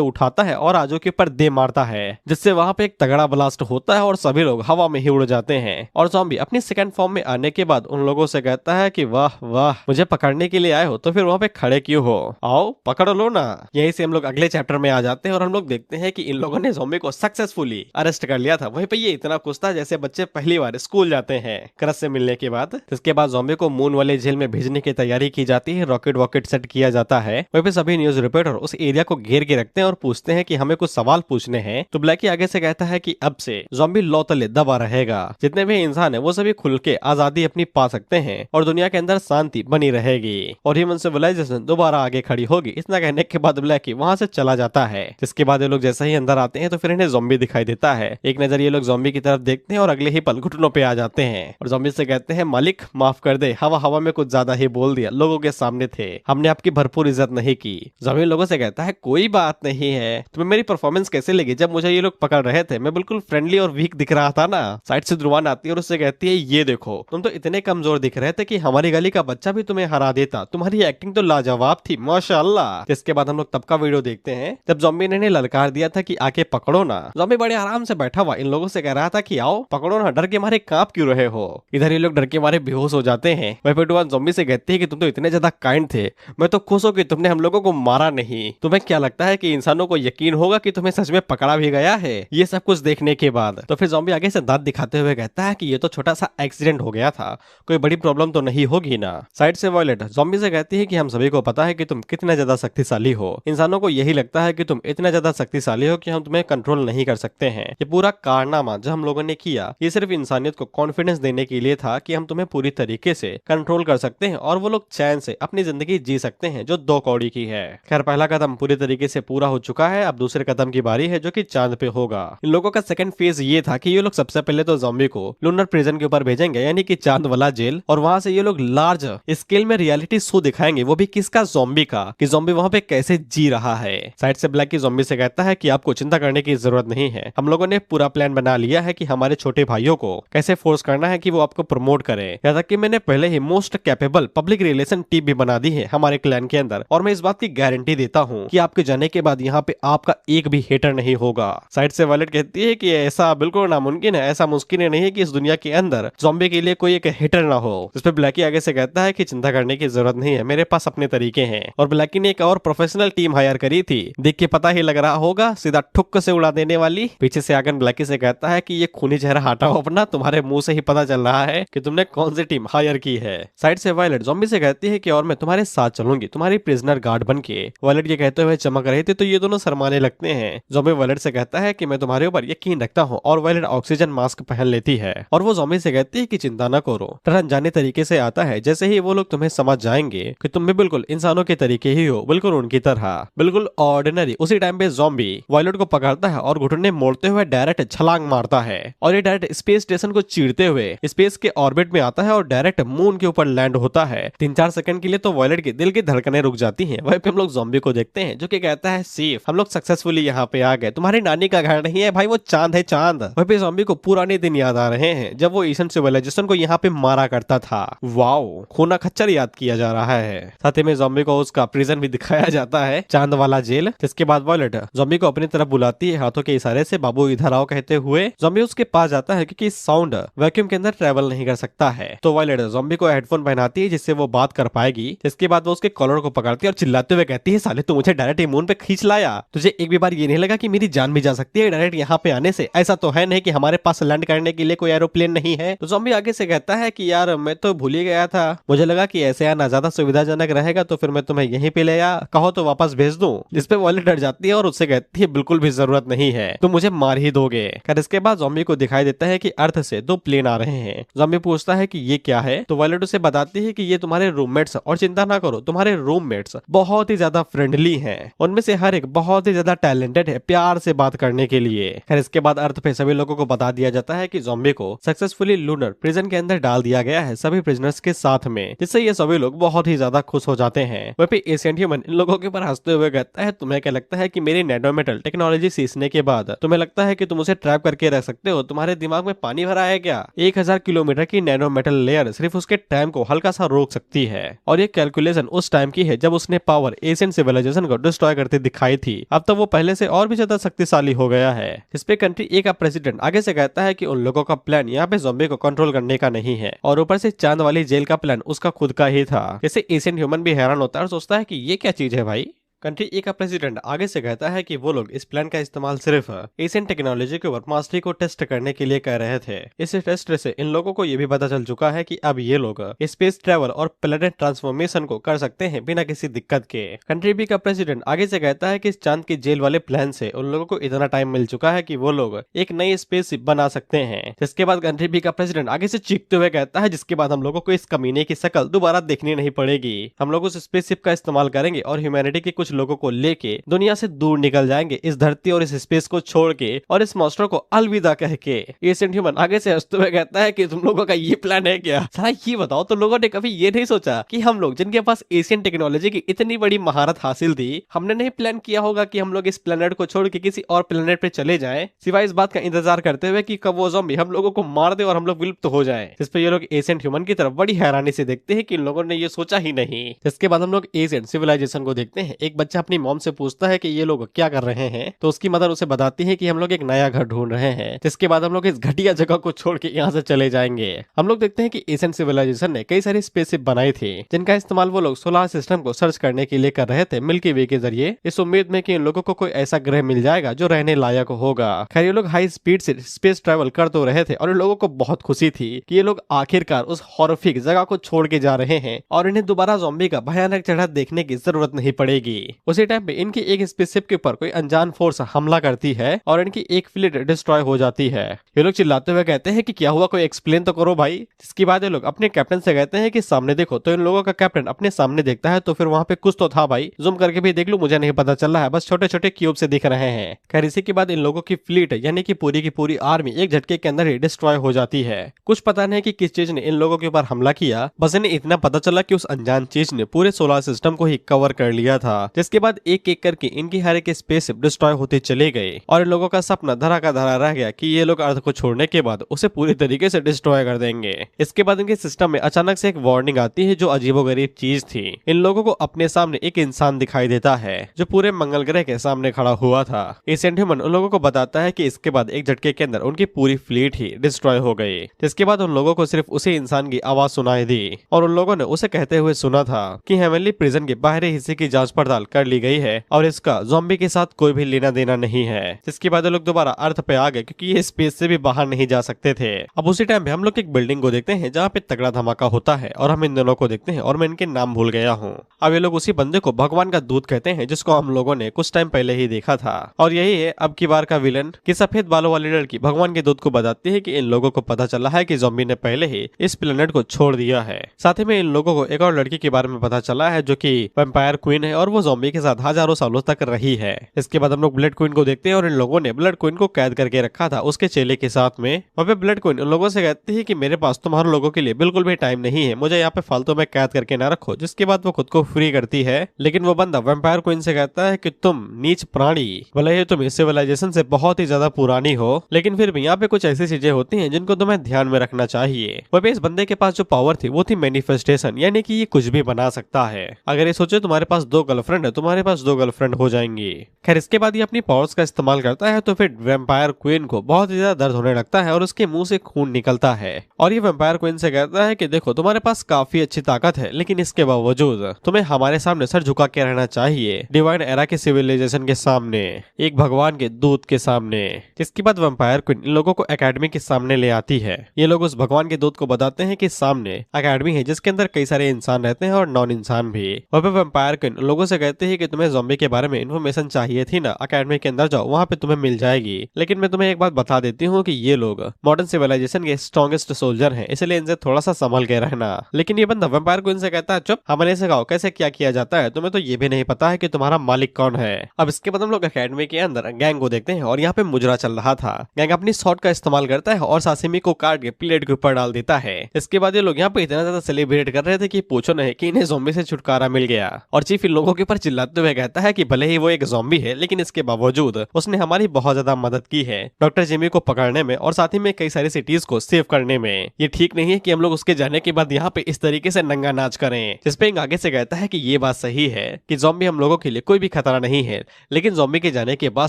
उठाता है और आजू के ऊपर दे मारता है, जिससे वहां पे एक तगड़ा ब्लास्ट होता है और सभी लोग हवा में ही उड़ जाते हैं। और ज़ॉम्बी अपनी सेकंड फॉर्म में आने के बाद उन लोगों से कहता है कि वाह वाह, मुझे पकड़ने के लिए आए हो तो फिर वहां पे खड़े क्यों हो, आओ पकड़ लो ना। यहीं से हम लोग अगले चैप्टर में आ जाते हैं और हम लोग देखते हैं कि इन लोगों ने ज़ॉम्बी को सक्सेसफुली अरेस्ट कर लिया था। वहीं पे ये इतना खुश था जैसे बच्चे पहली बार स्कूल जाते हैं क्रश से मिलने के बाद। इसके बाद ज़ॉम्बी को मून वाले जेल में भेजने की तैयारी की जाती है, रॉकेट वॉकेट सेट किया जाता है। वहीं पे सभी न्यूज रिपोर्टर उस एरिया को घेर के रखते हैं और पूछते हैं कि हमें कुछ सवाल पूछने हैं। तो ब्लैकी आगे से कहता है कि अब से ज़ॉम्बी लौ तले दबा रहेगा, जितने भी इंसान है वो सभी खुल के आजादी अपनी पा सकते हैं और दुनिया के अंदर शांति बनी रहेगी और ह्यूमन सिविलाइजेशन दोबारा आगे खड़ी होगी। इतना कहने के बाद ब्लैकी वहां से चला जाता है। जिसके बाद ये लोग जैसे ही अंदर आते हैं तो फिर इन्हें ज़ॉम्बी दिखाई देता है। एक नजर ये लोग ज़ॉम्बी की तरफ देखते हैं और अगले ही पल घुटनों पे आ जाते हैं और ज़ॉम्बी से कहते हैं मालिक माफ कर दे, हवा हवा में कुछ ज्यादा ही बोल दिया, लोगों के सामने थे, हमने आपकी भरपूर इज्जत नहीं की। ज़ॉम्बी लोगों से कहता है कोई बात नहीं है, तुम्हें मेरी परफॉर्मेंस कैसे लगी जब मुझे ये लोग पकड़ रहे थे, मैं बिल्कुल फ्रेंडली और वीक दिख रहा था ना। साइड से ध्रुवान आती है और उससे कहती है ये देखो तुम तो इतने कमजोर दिख रहे थे कि हमारी गली का बच्चा भी तुम्हें हरा देता, तुम्हारी एक्टिंग तो लाजवाब थी माशाअल्लाह। जिसके बाद हम लोग तब का वीडियो देखते हैं जब ज़ॉम्बी ने ललकार दिया था कि आके पकड़ो ना। ज़ॉम्बी बड़े आराम से बैठा हुआ इन लोगों से कह रहा था कि आओ पकड़ो ना, डर के मारे कांप क्यों रहे हो। इधर ये लोग डर के मारे बेहोश हो जाते हैं। वहीं पे ध्रुवान ज़ॉम्बी से कहती है कि तुम तो इतने ज्यादा काइंड थे, मैं तो खुश हूं कि तुमने हम लोगों को मारा नहीं। तुम्हें क्या लगता है कि इंसानों को यकीन होगा कि तुम्हें सच में पकड़ा भी गया है ये सब कुछ देखने के बाद। तो फिर ज़ॉम्बी आगे से दांत दिखाते हुए कहता है कि ये तो छोटा सा एक्सीडेंट हो गया था, कोई बड़ी प्रॉब्लम तो नहीं होगी ना। साइड से वॉयलेट ज़ॉम्बी से कहती है कि हम सभी को पता है कि तुम कितने ज्यादा शक्तिशाली हो, इंसानों को यही लगता है कि तुम इतने ज्यादा शक्तिशाली हो कि हम तुम्हें कंट्रोल नहीं कर सकते हैं। ये पूरा कारनामा जो हम लोगों ने किया ये सिर्फ इंसानियत को कॉन्फिडेंस देने के लिए था कि हम तुम्हें पूरी तरीके से कंट्रोल कर सकते हैं और वो लोग चैन से अपनी जिंदगी जी सकते हैं जो 2 कौड़ी की है। खैर पहला कदम पूरी तरीके से पूरा हो चुका है, अब दूसरे कदम की बारी है जो कि चांद पे होगा। इन लोगों का सेकंड फेज ये था कि ये लोग सबसे पहले तो ज़ॉम्बी को लूनर प्रिजन के ऊपर भेजेंगे, यानी कि चांद वाला जेल, और वहां से ये लोग लार्ज स्केल में रियलिटी शो दिखाएंगे, वो भी किसका, ज़ॉम्बी का, कि ज़ॉम्बी वहां पे कैसे जी रहा है। साइड से ब्लैक की ज़ॉम्बी से कहता है कि आपको चिंता करने की जरूरत नहीं है, हम लोगों ने पूरा प्लान बना लिया है कि हमारे छोटे भाइयों को कैसे फोर्स करना है कि वो आपको प्रमोट करें। यहाँ तक कि मैंने पहले ही most capable public relation team भी बना दी है हमारे क्लैन के अंदर, और मैं इस बात की गारंटी देता हूँ कि आपके जाने के बाद यहाँ पे आपका एक भी हेटर नहीं होगा। साइड से वॉयलेट कहती है कि ऐसा बिल्कुल नामुमकिन है, ऐसा मुमकिन नहीं है कि इस दुनिया के अंदर ज़ॉम्बी के लिए कोई एक हेटर ना हो। इस पे ब्लैकी आगे से कहता है कि चिंता करने की जरूरत नहीं है, मेरे पास अपने तरीके हैं। और ब्लैकी ने एक और प्रोफेशनल टीम हायर करी थी, देख के पता ही लग रहा होगा, सीधा ठुक से उड़ा देने वाली। पीछे से आकर ब्लैकी से कहता है कि ये खूनी चेहरा हटाओ अपना, तुम्हारे मुंह से ही पता चल रहा है कि तुमने कौन सी टीम हायर की है। साइड से वॉयलेट ज़ॉम्बी से कहती है कि और मैं तुम्हारे साथ चलूंगी, तुम्हारी प्रिजनर गार्ड बन के। वॉयलेट ये कहते हुए चमक रहे थे तो ये दोनों शर्माने लगते हैं। ज़ॉम्बी वॉयलेट से कहता है कि मैं तुम्हारे ऊपर यकीन रखता हूँ, और वॉयलेट ऑक्सीजन मास्क पहन लेती है और वो ज़ॉम्बी से कहती है कि चिंता न करो, डर अनजाने तरीके से आता है, जैसे ही वो लोग तुम्हें समझ जाएंगे कि तुम भी बिल्कुल इंसानों के तरीके ही हो, बिल्कुल उनकी तरह, बिल्कुल ऑर्डिनरी। उसी टाइम पे ज़ॉम्बी वॉयलेट को पकड़ता है और घुटने मोड़ते हुए डायरेक्ट छलांग मारता है और ये डायरेक्ट स्पेस स्टेशन को चीरते हुए स्पेस के ऑर्बिट में आता है और डायरेक्ट मून के ऊपर लैंड होता है। 3-4 सेकंड के लिए तो वॉयलेट के दिल की धड़कनें रुक जाती हैं। वहीं पे हम लोग ज़ॉम्बी को देखते हैं जो कि कहता है सेफ, हम लोग सक्सेसफुली यहाँ पे आ गए, तुम्हारी नानी का घर नहीं है भाई, वो चांद है चांद। वहीं पे ज़ॉम्बी को पुराने दिन याद आ रहे हैं जब वो ईसन सिविलाइजेशन को यहाँ पे मारा करता था। वाओ, खूना खच्चर याद किया जा रहा है। साथ ही में ज़ॉम्बी को उसका प्रिजन भी दिखाया जाता है, चांद वाला जेल। जिसके बाद वॉयलेट ज़ॉम्बी को अपनी तरफ बुलाती है हाथों के इशारे से, बाबू इधर आओ कहते हुए। ज़ॉम्बी उसके पास जाता है क्योंकि साउंड वैक्यूम के अंदर ट्रेवल नहीं कर सकता है, तो वॉयलेट ज़ॉम्बी को हेडफोन पहनाती है जिससे वो बात कर पाएगी। जिसके बाद वो उसके कॉलर को पकड़ती है और चिल्लाते हुए कहती है साले तू मुझे डायरेक्ट मून पे खींच लाया, तुझे एक भी बार ये नहीं लगा कि मेरी जान भी जा सकती है डायरेक्ट यहाँ पे आने से, ऐसा तो है नहीं कि हमारे पास लैंड करने के लिए कोई एरोप्लेन नहीं है। तो ज़ॉम्बी आगे से कहता है कि यार मैं तो भूल ही गया था, मुझे लगा कि ऐसे आना ज्यादा सुविधाजनक रहेगा तो फिर मैं तुम्हें यहीं पे ले आया, कहो तो वापस भेज दूं। जिसपे वॉयलेट डर जाती है और उससे कहती है बिल्कुल भी जरूरत नहीं है, तुम मुझे मार ही दोगे। खैर इसके बाद ज़ॉम्बी को दिखाई देता है कि अर्थ से 2 प्लेन आ रहे हैं। ज़ॉम्बी पूछता है कि ये क्या है, तो वॉयलेट उसे बताती है कि ये तुम्हारे रूममेट्स, और चिंता ना करो तुम्हारे रूममेट्स बहुत ही ज्यादा फ्रेंडली हैं, उनमें से हर एक बहुत ही ज्यादा टैलेंटेड है प्यार से बात करने के लिए। खैर इसके बाद अर्थ पे सभी लोगों को बता दिया जाता है कि ज़ॉम्बी को सक्सेसफुली लूनर प्रिजन के अंदर डाल दिया गया है सभी प्रिजनर्स के साथ में, जिससे ये सभी लोग बहुत ही ज्यादा खुश हो जाते हैं। वहीं पे एशियन ह्यूमन इन लोगों के ऊपर हंसते हुए कहता है तुम्हें क्या लगता है कि मेरी नैनोमेटल टेक्नोलॉजी सीखने के बाद तुम्हें लगता है कि तुम उसे ट्रैप करके रख सकते हो, तुम्हारे दिमाग में पानी भरा है क्या? 1000 किलोमीटर की नैनोमेटल लेयर सिर्फ उसके टाइम को हल्का सा रोक सकती है, और ये कैलकुलेशन उस टाइम की है जब उसने पावर एशियन सिविलाइजेशन को डिस्ट्रॉय करते दिखाई थी, अब तो वो पहले से और भी ज्यादा शक्तिशाली हो गया है। इस पे कंट्री ए का प्रेसिडेंट आगे से कहता है कि उन लोगों का प्लान यहाँ पे ज़ॉम्बी को कंट्रोल करने का नहीं है, और ऊपर से चांद वाली जेल का प्लान उसका खुद का ही था। जैसे एशियन ह्यूमन भी हैरान होता है और सोचता है कि ये क्या चीज है भाई। कंट्री ए का प्रेसिडेंट आगे से कहता है कि वो लोग इस प्लान का इस्तेमाल सिर्फ एशियन टेक्नोलॉजी के ऊपर मास्टरी को टेस्ट करने के लिए कर रहे थे। इस टेस्ट से इन लोगों को ये भी पता चल चुका है कि अब ये लोग स्पेस ट्रेवल और प्लेनेट ट्रांसफॉर्मेशन को कर सकते हैं बिना किसी दिक्कत के। कंट्री बी का प्रेसिडेंट आगे से कहता है कि इस चांद की जेल वाले प्लान से उन लोगों को इतना टाइम मिल चुका है कि वो लोग एक नई स्पेसशिप बना सकते हैं। जिसके बाद कंट्री बी का प्रेसिडेंट आगे से चीखते हुए कहता है जिसके बाद हम लोगों को इस कमीने की शक्ल दोबारा देखनी नहीं पड़ेगी, हम लोग उस स्पेसशिप का इस्तेमाल करेंगे और ह्यूमैनिटी के कुछ लोगों को लेके दुनिया से दूर निकल जाएंगे, इस धरती और इस स्पेस को छोड़ के और इस मॉन्स्टर को अलविदा कह के। एशियन ह्यूमन आगे से हंसते हुए कहता है कि तुम लोगों का ये प्लान है क्या? साला ये बताओ, तो लोगों ने कभी ये नहीं सोचा कि हम लोग जिनके पास एशियन टेक्नोलॉजी की इतनी बड़ी महारत हासिल थी, हमने नहीं प्लान किया होगा कि हम लोग इस प्लेनेट को छोड़ के किसी और प्लेनेट पे चले जाएं, सिवाय इस बात का इंतजार करते हुए कि कब वो ज़ॉम्बी हम लोगों को मार दे और हम लोग विलुप्त हो जाएं। जिस पे ये लोग एशियन ह्यूमन की तरफ बड़ी हैरानी से देखते हैं कि इन लोगों ने ये सोचा ही नहीं। जिसके बाद हम लोग एशियन सिविलाइजेशन को देखते हैं। एक बच्चा अपनी मॉम से पूछता है कि ये लोग क्या कर रहे हैं, तो उसकी मदर उसे बताती है कि हम लोग एक नया घर ढूंढ रहे हैं, जिसके बाद हम लोग इस घटिया जगह को छोड़ के यहाँ से चले जाएंगे। हम लोग देखते हैं कि एशियन सिविलाइजेशन ने कई सारी स्पेसशिप बनाई थी, जिनका इस्तेमाल वो लोग सोलर सिस्टम को सर्च करने के लिए कर रहे थे मिल्की वे के जरिए, इस उम्मीद में कि इन लोगों को कोई ऐसा ग्रह मिल जाएगा जो रहने लायक होगा। खैर ये लोग हाई स्पीड से स्पेस ट्रेवल कर तो रहे थे और इन लोगों को बहुत खुशी थी कि ये लोग आखिरकार उस हॉरिफिक जगह को छोड़ के जा रहे हैं और इन्हें दोबारा ज़ॉम्बी का भयानक चेहरा देखने की जरूरत नहीं पड़ेगी। उसी टाइम पे इनकी एक स्पेसशिप के ऊपर कोई अनजान फोर्स हमला करती है और इनकी एक फ्लीट डिस्ट्रॉय हो जाती है। ये लोग चिल्लाते हुए कहते हैं कि क्या हुआ, कोई एक्सप्लेन तो करो भाई। इसके बाद ये लोग अपने कैप्टन से कहते हैं कि सामने देखो, तो इन लोगों का कैप्टन अपने सामने देखता है तो फिर वहां पे कुछ तो था भाई, जूम करके भी देख लूं, मुझे नहीं पता चल रहा है, बस छोटे छोटे क्यूब से दिख रहे हैं। खैर इसी के बाद इन लोगों की फ्लीट यानी कि पूरी की पूरी आर्मी एक झटके के अंदर ही डिस्ट्रॉय हो जाती है। कुछ पता नहीं कि किस चीज ने इन लोगों के ऊपर हमला किया, बस इन्हें इतना पता चला कि उस अनजान चीज ने पूरे सोलर सिस्टम को ही कवर कर लिया था। जिसके बाद एक एक करके इनकी हर एक स्पेसशिप डिस्ट्रॉय होते चले गए और इन लोगों का सपना धरा का धरा रह गया कि ये लोग अर्थ को छोड़ने के बाद उसे पूरी तरीके से डिस्ट्रॉय कर देंगे। इसके बाद इनके सिस्टम में अचानक से एक वार्निंग आती है जो अजीबोगरीब चीज थी। इन लोगों को अपने सामने एक इंसान दिखाई देता है जो पूरे मंगल ग्रह के सामने खड़ा हुआ था। एशियन ह्यूमन उन लोगों को बताता है कि इसके बाद एक झटके के अंदर उनकी पूरी फ्लीट ही डिस्ट्रॉय हो गई। जिसके बाद उन लोगों को सिर्फ उसी इंसान की आवाज सुनाई दी और उन लोगों ने उसे कहते हुए सुना था कि हेवनली प्रिजन के बाहरी हिस्से की जांच पड़ताल कर ली गई है और इसका ज़ॉम्बी के साथ कोई भी लेना देना नहीं है। जिसके बाद लोग दोबारा अर्थ पे आ गए क्योंकि ये स्पेस से भी बाहर नहीं जा सकते थे। अब उसी टाइम पे हम लोग एक बिल्डिंग को देखते हैं जहाँ पे तगड़ा धमाका होता है और हम इन दोनों को देखते हैं और मैं इनके नाम भूल गया हूँ। अब ये लोग उसी बंदे को भगवान का दूत कहते हैं जिसको हम लोगों ने कुछ टाइम पहले ही देखा था और यही है अब की बार का विलन कि सफेद बालों वाली लड़की भगवान के दूत को बताती है कि इन लोगों को पता चला है कि ज़ॉम्बी ने पहले ही इस प्लेनेट को छोड़ दिया है। साथ ही में इन लोगों को एक और लड़की के बारे में पता चला है जो कि वैम्पायर क्वीन है और वो ज़ॉम्बी के साथ हजारों सालों तक रही है। इसके बाद हम लोग ब्लड क्वीन को देखते हैं और इन लोगों ने ब्लड क्वीन को कैद करके रखा था उसके चेले के साथ में। वहाँ पे ब्लड क्वीन उन लोगों से कहती है कि मेरे पास तुम्हारे लोगों के लिए बिल्कुल भी टाइम नहीं है, मुझे यहाँ पे फालतू में कैद करके ना रखो। जिसके बाद वो खुद को फ्री करती है, लेकिन वो बंदा वैम्पायर क्वीन से कहता है कि तुम नीच प्राणी, भले ही तुम इस सिविलाइजेशन से बहुत ही ज्यादा पुरानी हो, लेकिन फिर भी यहाँ पे कुछ ऐसी चीजें होती हैं जिनको तुम्हें ध्यान में रखना चाहिए। वह इस बंदे के पास जो पावर थी वो थी मैनिफेस्टेशन, यानी कि ये कुछ भी बना सकता है। अगर ये सोचे तुम्हारे पास 2 गर्लफ्रेंड है, तुम्हारे पास 2 गर्लफ्रेंड हो जाएंगी। खैर इसके बाद ये अपनी पावर्स का इस्तेमाल करता है तो फिर वैम्पायर क्वीन को बहुत ही ज्यादा दर्द होने लगता है और उसके मुंह से खून निकलता है और ये वैम्पायर क्वीन से कहता है कि देखो तुम्हारे पास काफी अच्छी ताकत है, लेकिन इसके बावजूद तुम्हें हमारे सामने सर झुका के रहना चाहिए, डिवाइन एरा के सिविलाइजेशन के सामने, एक भगवान के दूत के सामने। जिसके बाद वैम्पायर क्वीन इन लोगों को एकेडमी के सामने ले आती है। ये लोग उस भगवान के दूत को बताते हैं कि सामने एकेडमी है जिसके अंदर कई सारे इंसान रहते हैं और नॉन इंसान भी। वहाँ पे वैम्पायर क्वीन उन लोगों से कहते हैं कि तुम्हें ज़ॉम्बी के बारे में इन्फॉर्मेशन चाहिए थी ना, एकेडमी के अंदर जाओ, वहाँ पे तुम्हें मिल जाएगी। लेकिन मैं तुम्हें एक बात बता देती हूँ कि ये लोग मॉडर्न सिविलाइजेशन के स्ट्रॉन्गेस्ट सोल्जर हैं, इसलिए इनसे थोड़ा सा संभल के रहना। लेकिन ये बंदा वैम्पायर क्वीन से कहता है चुप, हमें सिखाओ कैसे क्या किया जाता है, तुम्हें तो ये भी नहीं पता है कि तुम्हारा मालिक कौन है। अब इसके बाद हम लोग एकेडमी के अंदर गैंग को देखते हैं और यहाँ पे मुजरा चल रहा था। गैंग अपनी शॉट का इस्तेमाल करता है और सासिमी को काट के प्लेट के ऊपर डाल देता है। इसके बाद ये लोग यहाँ पे इतना ज्यादा सेलिब्रेट कर रहे थे कि पूछो नहीं कि इन्हें ज़ॉम्बी से छुटकारा मिल गया और चीफ इन लोगों के ऊपर चिल्लाते हुए कहता है कि भले ही वो एक ज़ॉम्बी है लेकिन इसके बावजूद उसने हमारी बहुत ज्यादा मदद की है डॉक्टर जिमी को पकड़ने में और साथ ही में कई सारी सिटीज को सेव करने में। ये ठीक नहीं है कि हम लोग उसके जाने के बाद यहाँ पे इस तरीके से नंगा नाच करें। जिसपे इंग आगे से कहता है कि ये बात सही है कि ज़ॉम्बी हम लोगों के लिए कोई भी खतरा नहीं है, लेकिन ज़ॉम्बी के जाने के बाद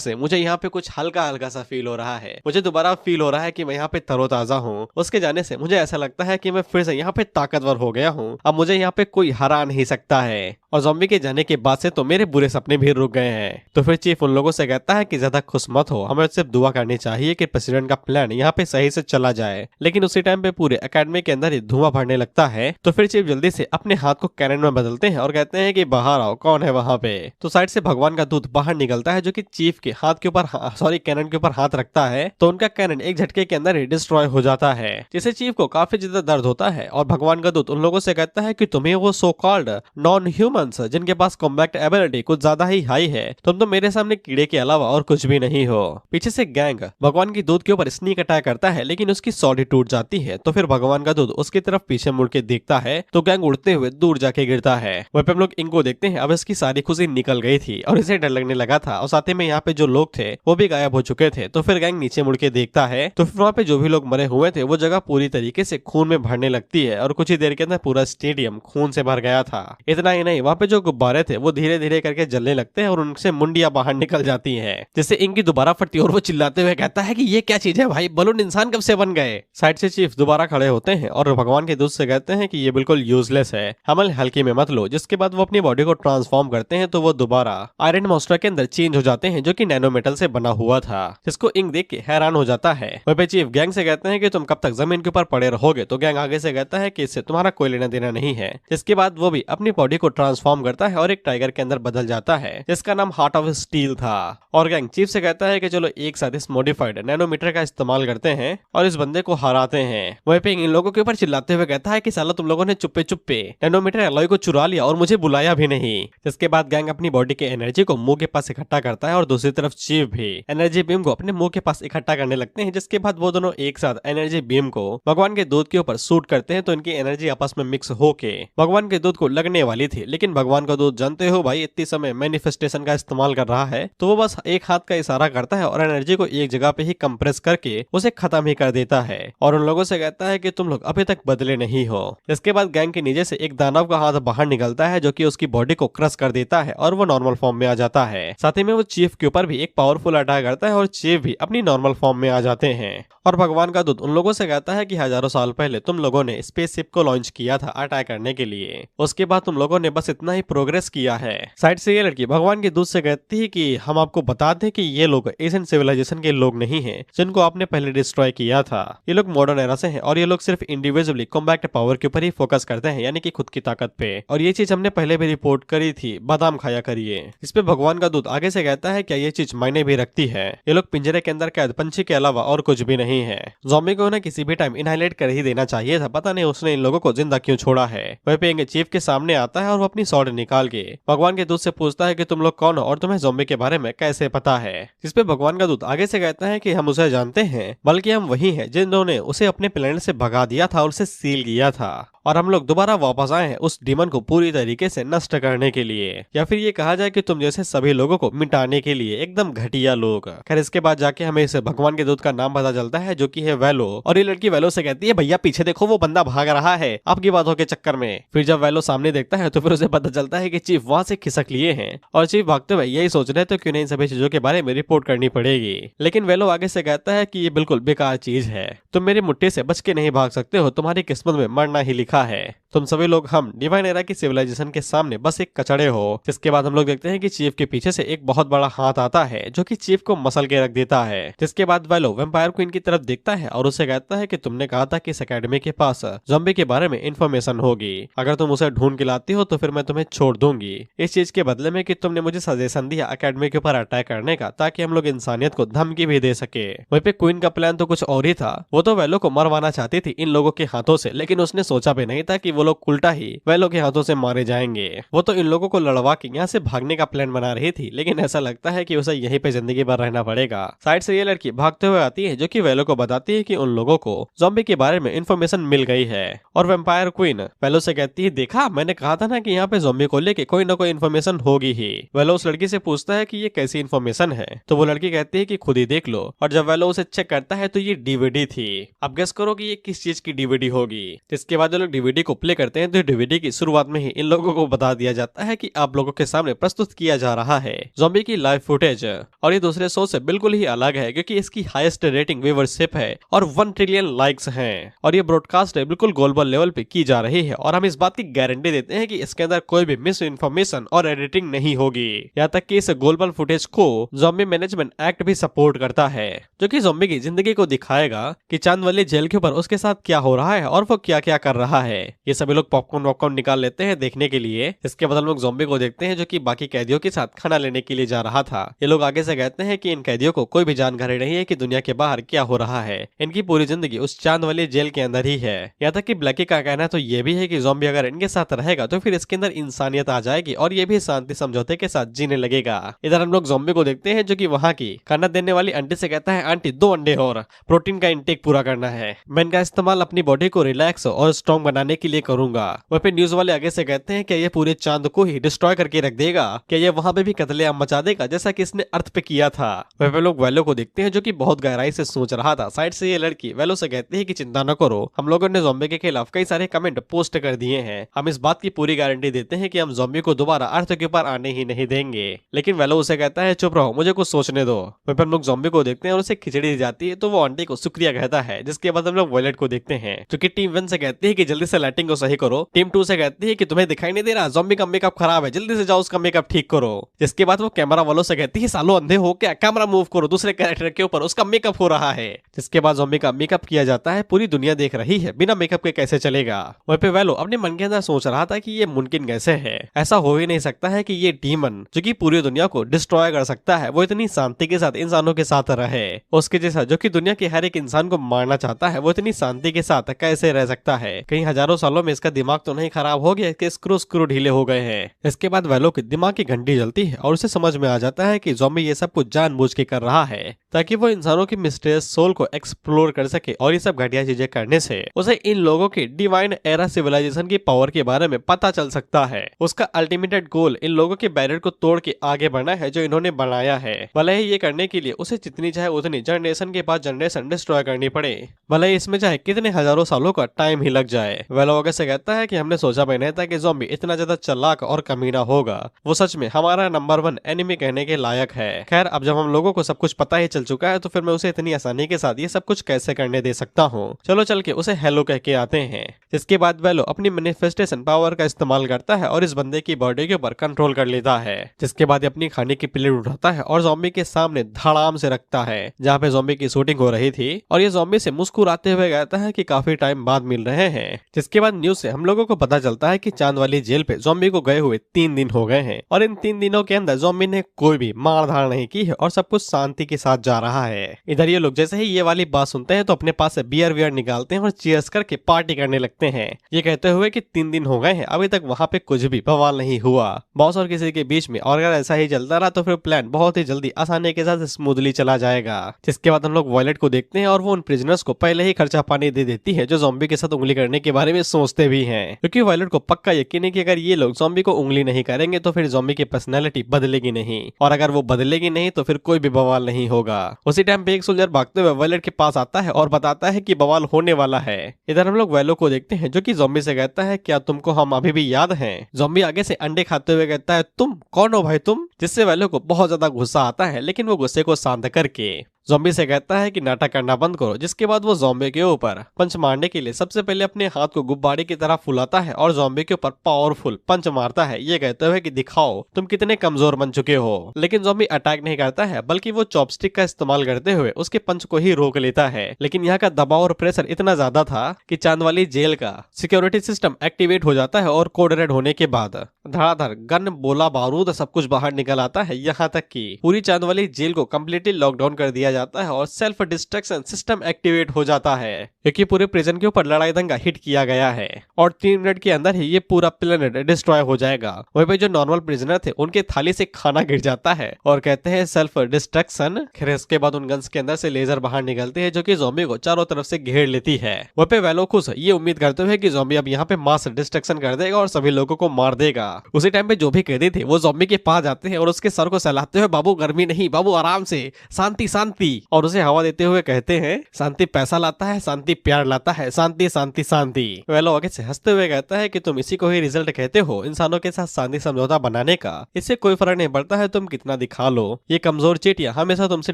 से मुझे यहाँ पे कुछ हल्का हल्का सा फील हो रहा है। मुझे दोबारा फील हो रहा है कि मैं यहाँ पे तरोताजा हूँ। उसके जाने से मुझे ऐसा लगता है कि मैं फिर से यहाँ पे ताकतवर हो गया हूँ। अब मुझे यहाँ पे कोई हरा नहीं सकता है। और ज़ॉम्बी के जाने के बाद से तो मेरे बुरे सपने भी रुक गए हैं। तो फिर चीफ उन लोगों से कहता है कि ज्यादा खुश मत हो, हमें सिर्फ दुआ करनी चाहिए कि प्रेसिडेंट का प्लान यहाँ पे सही से चला जाए। लेकिन उसी टाइम पे पूरे एकेडमी के अंदर ही धुआं भरने लगता है। तो फिर चीफ जल्दी से अपने हाथ को कैनन में बदलते हैं और कहते हैं कि बाहर आओ, कौन है वहाँ पे। तो साइड से भगवान का दूत बाहर निकलता है जो कि चीफ के हाथ के ऊपर कैनन के ऊपर हाथ रखता है। तो उनका कैनन एक झटके के अंदर ही डिस्ट्रॉय हो जाता है, जिससे चीफ को काफी ज्यादा दर्द होता है। और भगवान का दूत उन लोगों से कहता है कि तुम्हें वो सो कॉल्ड नॉन ह्यूमंस जिनके पास कॉम्बैक्ट एबिलिटी कुछ ज्यादा ही हाई है, तुम तो मेरे सामने कीड़े के अलावा और कुछ भी नहीं हो। पीछे से गैंग भगवान की दूध के ऊपर स्नीक अटैक करता है लेकिन उसकी सॉडी टूट जाती है। तो फिर भगवान का दूध उसकी तरफ पीछे मुड़ के देखता है तो गैंग उड़ते हुए दूर जाके गिरता है। वहीं पे हम लोग इंग को देखते हैं। अब इसकी सारी खुशी निकल गई थी और इसे डर लगने लगा था और साथ ही में यहाँ पे जो लोग थे वो भी गायब हो चुके थे। तो फिर गैंग नीचे मुड़ के देखता है तो फिर वहाँ पे जो भी लोग मरे हुए थे वो जगह पूरी तरीके से खून में भरने लगती है और कुछ ही देर के अंदर पूरा स्टेडियम खून से भर गया था। इतना ही नहीं, वहाँ पे जो गुब्बारे थे वो धीरे धीरे करके जलने लगते हैं और उनसे मुंडियां बाहर निकल जाती हैं, जिससे इनकी दोबारा फटती और वो चिल्लाते हुए कहता है कि ये क्या चीज है भाई, बलून इंसान कब से बन गए। साइड से चीफ दोबारा खड़े होते हैं और भगवान के दूत से कहते हैं कि ये बिल्कुल यूजलेस है, हमें हल्के में मत लो। जिसके बाद वो अपनी बॉडी को ट्रांसफॉर्म करते हैं तो वो दोबारा आयरन मॉन्स्टर के अंदर चेंज हो जाते हैं जो कि नैनो मेटल से बना हुआ था, जिसको इंग देख के हैरान हो जाता है। वहीं पे चीफ गैंग से कहते हैं कि तुम कब तक जमीन के ऊपर पड़े रहोगे। तो गैंग आगे से कहता है कि इससे तुम्हारा कोई लेना देना नहीं है। जिसके बाद वो भी अपनी बॉडी को ट्रांसफॉर्म करता है और एक टाइगर के अंदर बदल जाता है जिसका नाम हार्ट ऑफ स्टील था। और गैंग चीफ से कहता है कि चलो एक साथ इस मॉडिफाइड नैनोमीटर का इस्तेमाल करते हैं और इस बंदे को हराते हैं। वहीं पे इन लोगों के ऊपर चिल्लाते हुए कहता है कि साला तुम लोगों ने चुप्पे चुप्पे नैनोमीटर एलॉय को चुरा लिया और मुझे बुलाया भी नहीं। जिसके बाद गैंग अपनी बॉडी के एनर्जी को मुंह के पास इकट्ठा करता है और दूसरी तरफ चीफ भी एनर्जी बीम को अपने मुंह के पास इकट्ठा करने लगते हैं। जिसके बाद वो दोनों एक साथ एनर्जी बीम को भगवान के दूध के ऊपर शूट करते हैं तो इनकी एनर्जी आपस में मिक्स होके भगवान के दूध को लगने वाली थी। लेकिन भगवान का दूध जानते हो भाई इतनी समय मैनिफेस्टेशन का इस्तेमाल कर रहा है तो वो बस एक हाथ का इशारा करता है और एनर्जी को एक जगह पे ही कंप्रेस करके उसे खत्म ही कर देता है। और उन लोगों से कहता है कि तुम लोग अभी तक बदले नहीं हो। इसके बाद गैंग के नीचे से एक दानव का हाथ बाहर निकलता है जो कि उसकी बॉडी को क्रश कर देता है और वो नॉर्मल फॉर्म में आ जाता है। साथ ही में वो चीफ के ऊपर भी एक पावरफुल अटैक करता है और चीफ भी अपनी नॉर्मल फॉर्म में आ जाते हैं। और भगवान का दूत उन लोगों से कहता है कि हजारों साल पहले तुम लोगों ने स्पेसशिप को लॉन्च किया था अटैक करने के लिए, उसके बाद तुम लोगों ने बस इतना ही प्रोग्रेस किया है। साइड से ये लड़की भगवान के दूत से कहती है कि हम आपको बता दें कि ये लोग एशियन सिविलाइजेशन के लोग नहीं हैं जिनको आपने पहले डिस्ट्रॉय किया था। ये लोग मॉडर्न एरा से हैं और ये लोग सिर्फ इंडिविजुअली कॉम्बैक्ट पावर के ऊपर ही फोकस करते हैं, यानी कि खुद की ताकत पे। और ये चीज हमने पहले भी रिपोर्ट करी थी, बादाम खाया करिए। इस पे भगवान का दूत आगे से कहता है क्या ये चीज मायने भी रखती है। ये लोग पिंजरे के अंदर कैद पंछी के अलावा और कुछ भी नहीं है। ज़ॉम्बी को उन्हें किसी भी टाइम इनहाइलेट कर ही देना चाहिए था, पता नहीं उसने इन लोगों को जिंदा क्यों छोड़ा है। वहीं पे चीफ के सामने आता है और वो अपनी सॉर्ड निकाल के भगवान के दूत से पूछता है कि तुम लोग कौन हो और तुम्हें ज़ॉम्बी के बारे में कैसे पता है। जिसपे भगवान का दूत आगे से कहता है कि हम उसे जानते हैं, बल्कि हम वही हैं जिन्होंने उसे अपने प्लेनेट से भगा दिया था और उसे सील किया था और हम लोग दोबारा वापस आए हैं उस डीमन को पूरी तरीके से नष्ट करने के लिए, या फिर ये कहा जाए कि तुम जैसे सभी लोगों को मिटाने के लिए, एकदम घटिया लोग। खैर इसके बाद जाके हमें इस भगवान के दूत का नाम पता चलता है जो कि है वेलो। और ये लड़की वेलो से कहती है भैया पीछे देखो वो बंदा भाग रहा है आपकी बातों के चक्कर में। फिर जब वेलो सामने देखता है तो फिर उसे पता चलता है कि चीफ वहां से खिसक लिए हैं और चीफ भागते हुए यही सोच रहे तो क्यों नहीं सभी चीजों के बारे में रिपोर्ट करनी पड़ेगी। लेकिन वेलो आगे से कहता है कि ये बिल्कुल बेकार चीज है, तुम मेरी मुट्ठी से बच के नहीं भाग सकते हो, तुम्हारी किस्मत में मरना ही लिखा है। तुम सभी लोग हम डिवाइन एरा की सिविलाइजेशन के सामने बस एक कचड़े हो। जिसके बाद हम लोग देखते हैं कि चीफ के पीछे से एक बहुत बड़ा हाथ आता है जो कि चीफ को मसल के रख देता है। जिसके बाद वेलो वैम्पायर क्वीन की तरफ देखता है और उसे कहता है कि तुमने कहा था कि इस एकेडमी के पास ज़ॉम्बी के बारे में इंफॉर्मेशन होगी, अगर तुम उसे ढूंढ के लाती हो तो फिर मैं तुम्हें छोड़ दूंगी इस चीज के बदले में कि तुमने मुझे सजेशन दिया एकेडमी के ऊपर अटैक करने का, ताकि हम लोग इंसानियत को धमकी भी दे सके। वहीं पे क्वीन का प्लान तो कुछ और ही था, वो तो वेलो को मरवाना चाहती थी इन लोगों के हाथों से, लेकिन उसने सोचा पे नहीं था कि वो लोग उल्टा ही वेलो के हाथों से मारे जाएंगे। वो तो इन लोगों को लड़वा के यहाँ से भागने का प्लान बना रही थी, लेकिन ऐसा लगता है कि उसे यहीं पे जिंदगी भर रहना पड़ेगा। साइड से ये लड़की भागते हुए आती है जो कि वेलो को बताती है कि उन लोगों को ज़ॉम्बी के बारे में इंफॉर्मेशन मिल गई है। और वैम्पायर क्वीन वेलो से कहती है, देखा मैंने कहा था ना कि यहाँ पे ज़ॉम्बी को लेके कोई ना कोई इन्फॉर्मेशन होगी ही। वेलो उस लड़की से पूछता है कि ये कैसी इन्फॉर्मेशन है, तो वो लड़की कहती है कि खुद ही देख लो। और जब वेलो उसे चेक करता है तो ये डीवीडी थी। अब गेस करो कि ये किस चीज की डीवीडी होगी। इसके बाद वो लोग डीवीडी को प्ले करते हैं तो डीवीडी की शुरुआत में ही इन लोगों को बता दिया जाता है कि आप लोगों के सामने प्रस्तुत किया जा रहा है ज़ॉम्बी की लाइव फुटेज। और ये दूसरे शो से बिल्कुल ही अलग है क्योंकि इसकी हाईएस्ट रेटिंग व्यूअरशिप है और 1 ट्रिलियन लाइक्स हैं। और ये ब्रॉडकास्ट बिल्कुल ग्लोबल लेवल पे की जा रही है और हम इस बात की गारंटी देते हैं कि इसके अंदर कोई भी मिस इन्फॉर्मेशन और एडिटिंग नहीं होगी। यहाँ तक कि इस ग्लोबल फुटेज को ज़ॉम्बी मैनेजमेंट एक्ट भी सपोर्ट करता है, जो कि ज़ॉम्बी की जिंदगी को दिखाएगा कि चांद वाली जेल के ऊपर उसके साथ क्या हो रहा है और वो क्या क्या कर रहा है। ये सभी लोग पॉपकॉर्न वॉपकॉर्न निकाल लेते हैं देखने के लिए। इसके बाद हम लोग ज़ॉम्बी को देखते हैं जो कि बाकी कैदियों के साथ खाना लेने के लिए जा रहा था। ये लोग आगे से कहते हैं कि इन कैदियों को कोई भी जानकारी नहीं है कि दुनिया के बाहर क्या हो रहा है। इनकी पूरी जिंदगी उस चांद वाली जेल के अंदर ही है। यहाँ तक कि ब्लैकी का कहना तो ये भी है कि ज़ॉम्बी अगर इनके साथ रहेगा तो फिर इसके अंदर इंसानियत आ जाएगी और ये भी शांति समझौते के साथ जीने लगेगा। इधर हम लोग ज़ॉम्बी को देखते हैं जो कि वहाँ की खाना देने वाली आंटी से कहता है, आंटी 2 अंडे और प्रोटीन का इंटेक पूरा करना है। मैं इनका इस्तेमाल अपनी बॉडी को रिलैक्स और स्ट्रॉन्ग बनाने के लिए करूंगा। वह पे न्यूज वाले आगे से कहते हैं कि ये पूरे चांद को ही डिस्ट्रॉय करके रख देगा, कि ये वहां पे भी कत्लेआम मचा देगा जैसा कि इसने अर्थ पे किया था। वह पे लोग वेलो को देखते हैं जो कि बहुत गहराई से सोच रहा था। साइड से ये लड़की वेलो से कहती है कि चिंता न करो, हम लोगों ने ज़ॉम्बी के खिलाफ कई सारे कमेंट पोस्ट कर दिए हैं। हम इस बात की पूरी गारंटी देते हैं कि हम ज़ॉम्बी को दोबारा अर्थ के ऊपर आने ही नहीं देंगे। लेकिन वेलो उसे कहता है, चुप रहो, मुझे कुछ सोचने दो। वह पे हम लोग ज़ॉम्बी को देखते हैं और उसे खिचड़ी दी जाती है तो वो आंटी को शुक्रिया कहता है। जिसके बाद हम लोग वॉयलेट को देखते हैं जो कि टीम 1 से कहती है कि जल्दी से लाइटिंग को सही करो। टीम 2 से कहती है कि तुम्हें दिखाई नहीं दे रहा, ज़ॉम्बी का मेकअप खराब है, जल्दी से जाओ उसका मेकअप ठीक करो। जिसके बाद वो कैमरा वालों से कहती है, सालो अंधे हो क्या, कैमरा मूव करो, दूसरे कैरेक्टर के ऊपर उसका मेकअप हो रहा है। जिसके बाद ज़ॉम्बी का मेकअप किया जाता है। पूरी दुनिया देख रही है, बिना मेकअप के कैसे चलेगा। वहीं पे वेलो अपने मन के अंदर सोच रहा था कि ये मुमकिन कैसे है, ऐसा हो ही नहीं सकता है कि ये डीमन जो कि पूरी दुनिया को डिस्ट्रॉय कर सकता है वो इतनी शांति के साथ इंसानों के साथ रहे। उसके जैसा जो कि दुनिया के हर एक इंसान को मारना चाहता है वो इतनी शांति के साथ कैसे रह सकता है। कहीं हजारों सालों में इसका दिमाग तो नहीं खराब हो गया कि स्क्रू ढीले हो गए हैं। इसके बाद वेलो के दिमाग की घंटी जलती है और उसे समझ में आ जाता है कि ज़ॉम्बी ये सब कुछ जानबूझ के कर रहा है ताकि वो इंसानों की मिस्टीरियस सोल को एक्सप्लोर कर सके। और ये सब घटिया चीजें करने से उसे इन लोगों की डिवाइन एरा सिविलाइजेशन की पावर के बारे में पता चल सकता है। उसका अल्टीमेट गोल इन लोगों के बैरियर को तोड़ के आगे बढ़ना है जो इन्होंने बनाया है। भले ही ये करने के लिए उसे जितनी चाहे उतनी जनरेशन के बाद जनरेशन डिस्ट्रॉय करनी पड़े, भले ही इसमें चाहे कितने हजारों सालों का टाइम ही लग जाए। वेलो आगे से कहता है कि हमने सोचा भी नहीं था कि ज़ॉम्बी इतना ज्यादा चालाक और कमीना होगा। वो सच में हमारा नंबर 1 एनिमी कहने के लायक है। खैर अब जब हम लोगों को सब कुछ पता ही चल चुका है तो फिर मैं उसे इतनी आसानी के साथ ये सब कुछ कैसे करने दे सकता हूँ। चलो चल के उसे हेलो कह के आते हैं। जिसके बाद वेलो अपनी मैनिफेस्टेशन पावर का इस्तेमाल करता है और इस बंदे की बॉडी के ऊपर कंट्रोल कर लेता है। जिसके बाद अपनी खाने की प्लेट उठाता है और ज़ॉम्बी के सामने धड़ाम से रखता है जहाँ पे ज़ॉम्बी की शूटिंग हो रही थी। और ये ज़ॉम्बी से मुस्कुराते हुए कहता है कि काफी टाइम बाद मिल रहे हैं। जिसके बाद न्यूज से हम लोगों को पता चलता है कि चांद वाली जेल पे ज़ॉम्बी को गए हुए 3 दिन हो गए हैं और इन 3 दिनों के अंदर ज़ॉम्बी ने कोई भी मारधाड़ नहीं की है और सब कुछ शांति के साथ जा रहा है। इधर ये लोग जैसे ही ये वाली बात सुनते हैं तो अपने पास से बियर वियर निकालते हैं और चीयर्स करके पार्टी करने लगते हैं, ये कहते हुए कि 3 दिन हो गए हैं अभी तक वहाँ पे कुछ भी बवाल नहीं हुआ बॉस और किसी के बीच में, और अगर ऐसा ही चलता रहा तो फिर प्लान बहुत ही जल्दी आसानी के साथ स्मूथली चला जाएगा। जिसके बाद हम लोग वॉयलेट को देखते हैं और वो उन प्रिजनर्स को पहले ही खर्चा पानी दे देती है जो ज़ॉम्बी के साथ उंगली करने के बारे में सोचते भी हैं, क्योंकि वॉयलेट को पक्का यकीन है कि अगर ये लोग ज़ॉम्बी को उंगली नहीं करेंगे तो फिर ज़ॉम्बी की पर्सनैलिटी बदलेगी नहीं, और अगर वो बदलेगी नहीं तो फिर कोई भी बवाल नहीं होगा। उसी टाइम पे एक सोल्जर भागते हुए वॉयलेट के पास आता है और बताता है कि बवाल होने वाला है। इधर हम लोग वेलो को देखते हैं जो कि ज़ॉम्बी से कहता है, क्या तुमको हम अभी भी याद हैं? ज़ॉम्बी आगे से अंडे खाते हुए कहता है, तुम कौन हो भाई तुम? जिससे वेलो को बहुत ज्यादा गुस्सा आता है, लेकिन वो गुस्से को शांत करके ज़ॉम्बी से कहता है कि नाटक करना बंद करो। जिसके बाद वो ज़ॉम्बी के ऊपर पंच मारने के लिए सबसे पहले अपने हाथ को गुब्बारे की तरह फुलाता है और ज़ॉम्बी के ऊपर पावरफुल पंच मारता है, ये कहते हुए कि दिखाओ तुम कितने कमजोर बन चुके हो। लेकिन ज़ॉम्बी अटैक नहीं करता है, बल्कि वो चॉपस्टिक का इस्तेमाल करते हुए उसके पंच को ही रोक लेता है। लेकिन यहाँ का दबाव और प्रेशर इतना ज्यादा था कि चांद वाली जेल का सिक्योरिटी सिस्टम एक्टिवेट हो जाता है और कोड रेड होने के बाद धड़ाधड़ गन, बोला, बारूद सब कुछ बाहर निकल आता है। यहाँ तक कि पूरी चांद वाली जेल को कम्प्लीटली लॉकडाउन कर दिया किया जाता है और सेल्फ डिस्ट्रक्शन सिस्टम एक्टिवेट हो जाता है, क्योंकि पूरे प्रिजन के ऊपर लड़ाई दंगा हिट किया गया है और 3 मिनट के अंदर ही ये पूरा प्लेनेट डिस्ट्रॉय हो जाएगा। वहीं पे जो नॉर्मल प्रिजनर थे उनके थाली से खाना गिर जाता है और कहते हैं सेल्फ डिस्ट्रक्शन। फिर इसके बाद उन गन्स के अंदर से लेजर बाहर निकलते हैं जो कि ज़ॉम्बी को चारों तरफ से घेर लेती है। वहीं पे वेलो खुश ये उम्मीद करते हुए कि ज़ॉम्बी अब यहाँ पे मास डिस्ट्रक्शन कर देगा और सभी लोगों को मार देगा। उसी टाइम पे जो भी कैदी थे वो ज़ॉम्बी के पास जाते हैं और उसके सर को सहलाते हुए बाबू गर्मी नहीं, बाबू आराम से, शांति शांति, और उसे हवा देते हुए कहते हैं शांति पैसा लाता है, शांति प्यार लाता है, शांति शांति शांति। वेलो आगे से हंसते हुए कहता है कि तुम इसी को ही रिजल्ट कहते हो इंसानों के साथ शांति समझौता बनाने का। इससे कोई फर्क नहीं पड़ता है तुम कितना दिखा लो, ये कमजोर चीटियां हमेशा तुमसे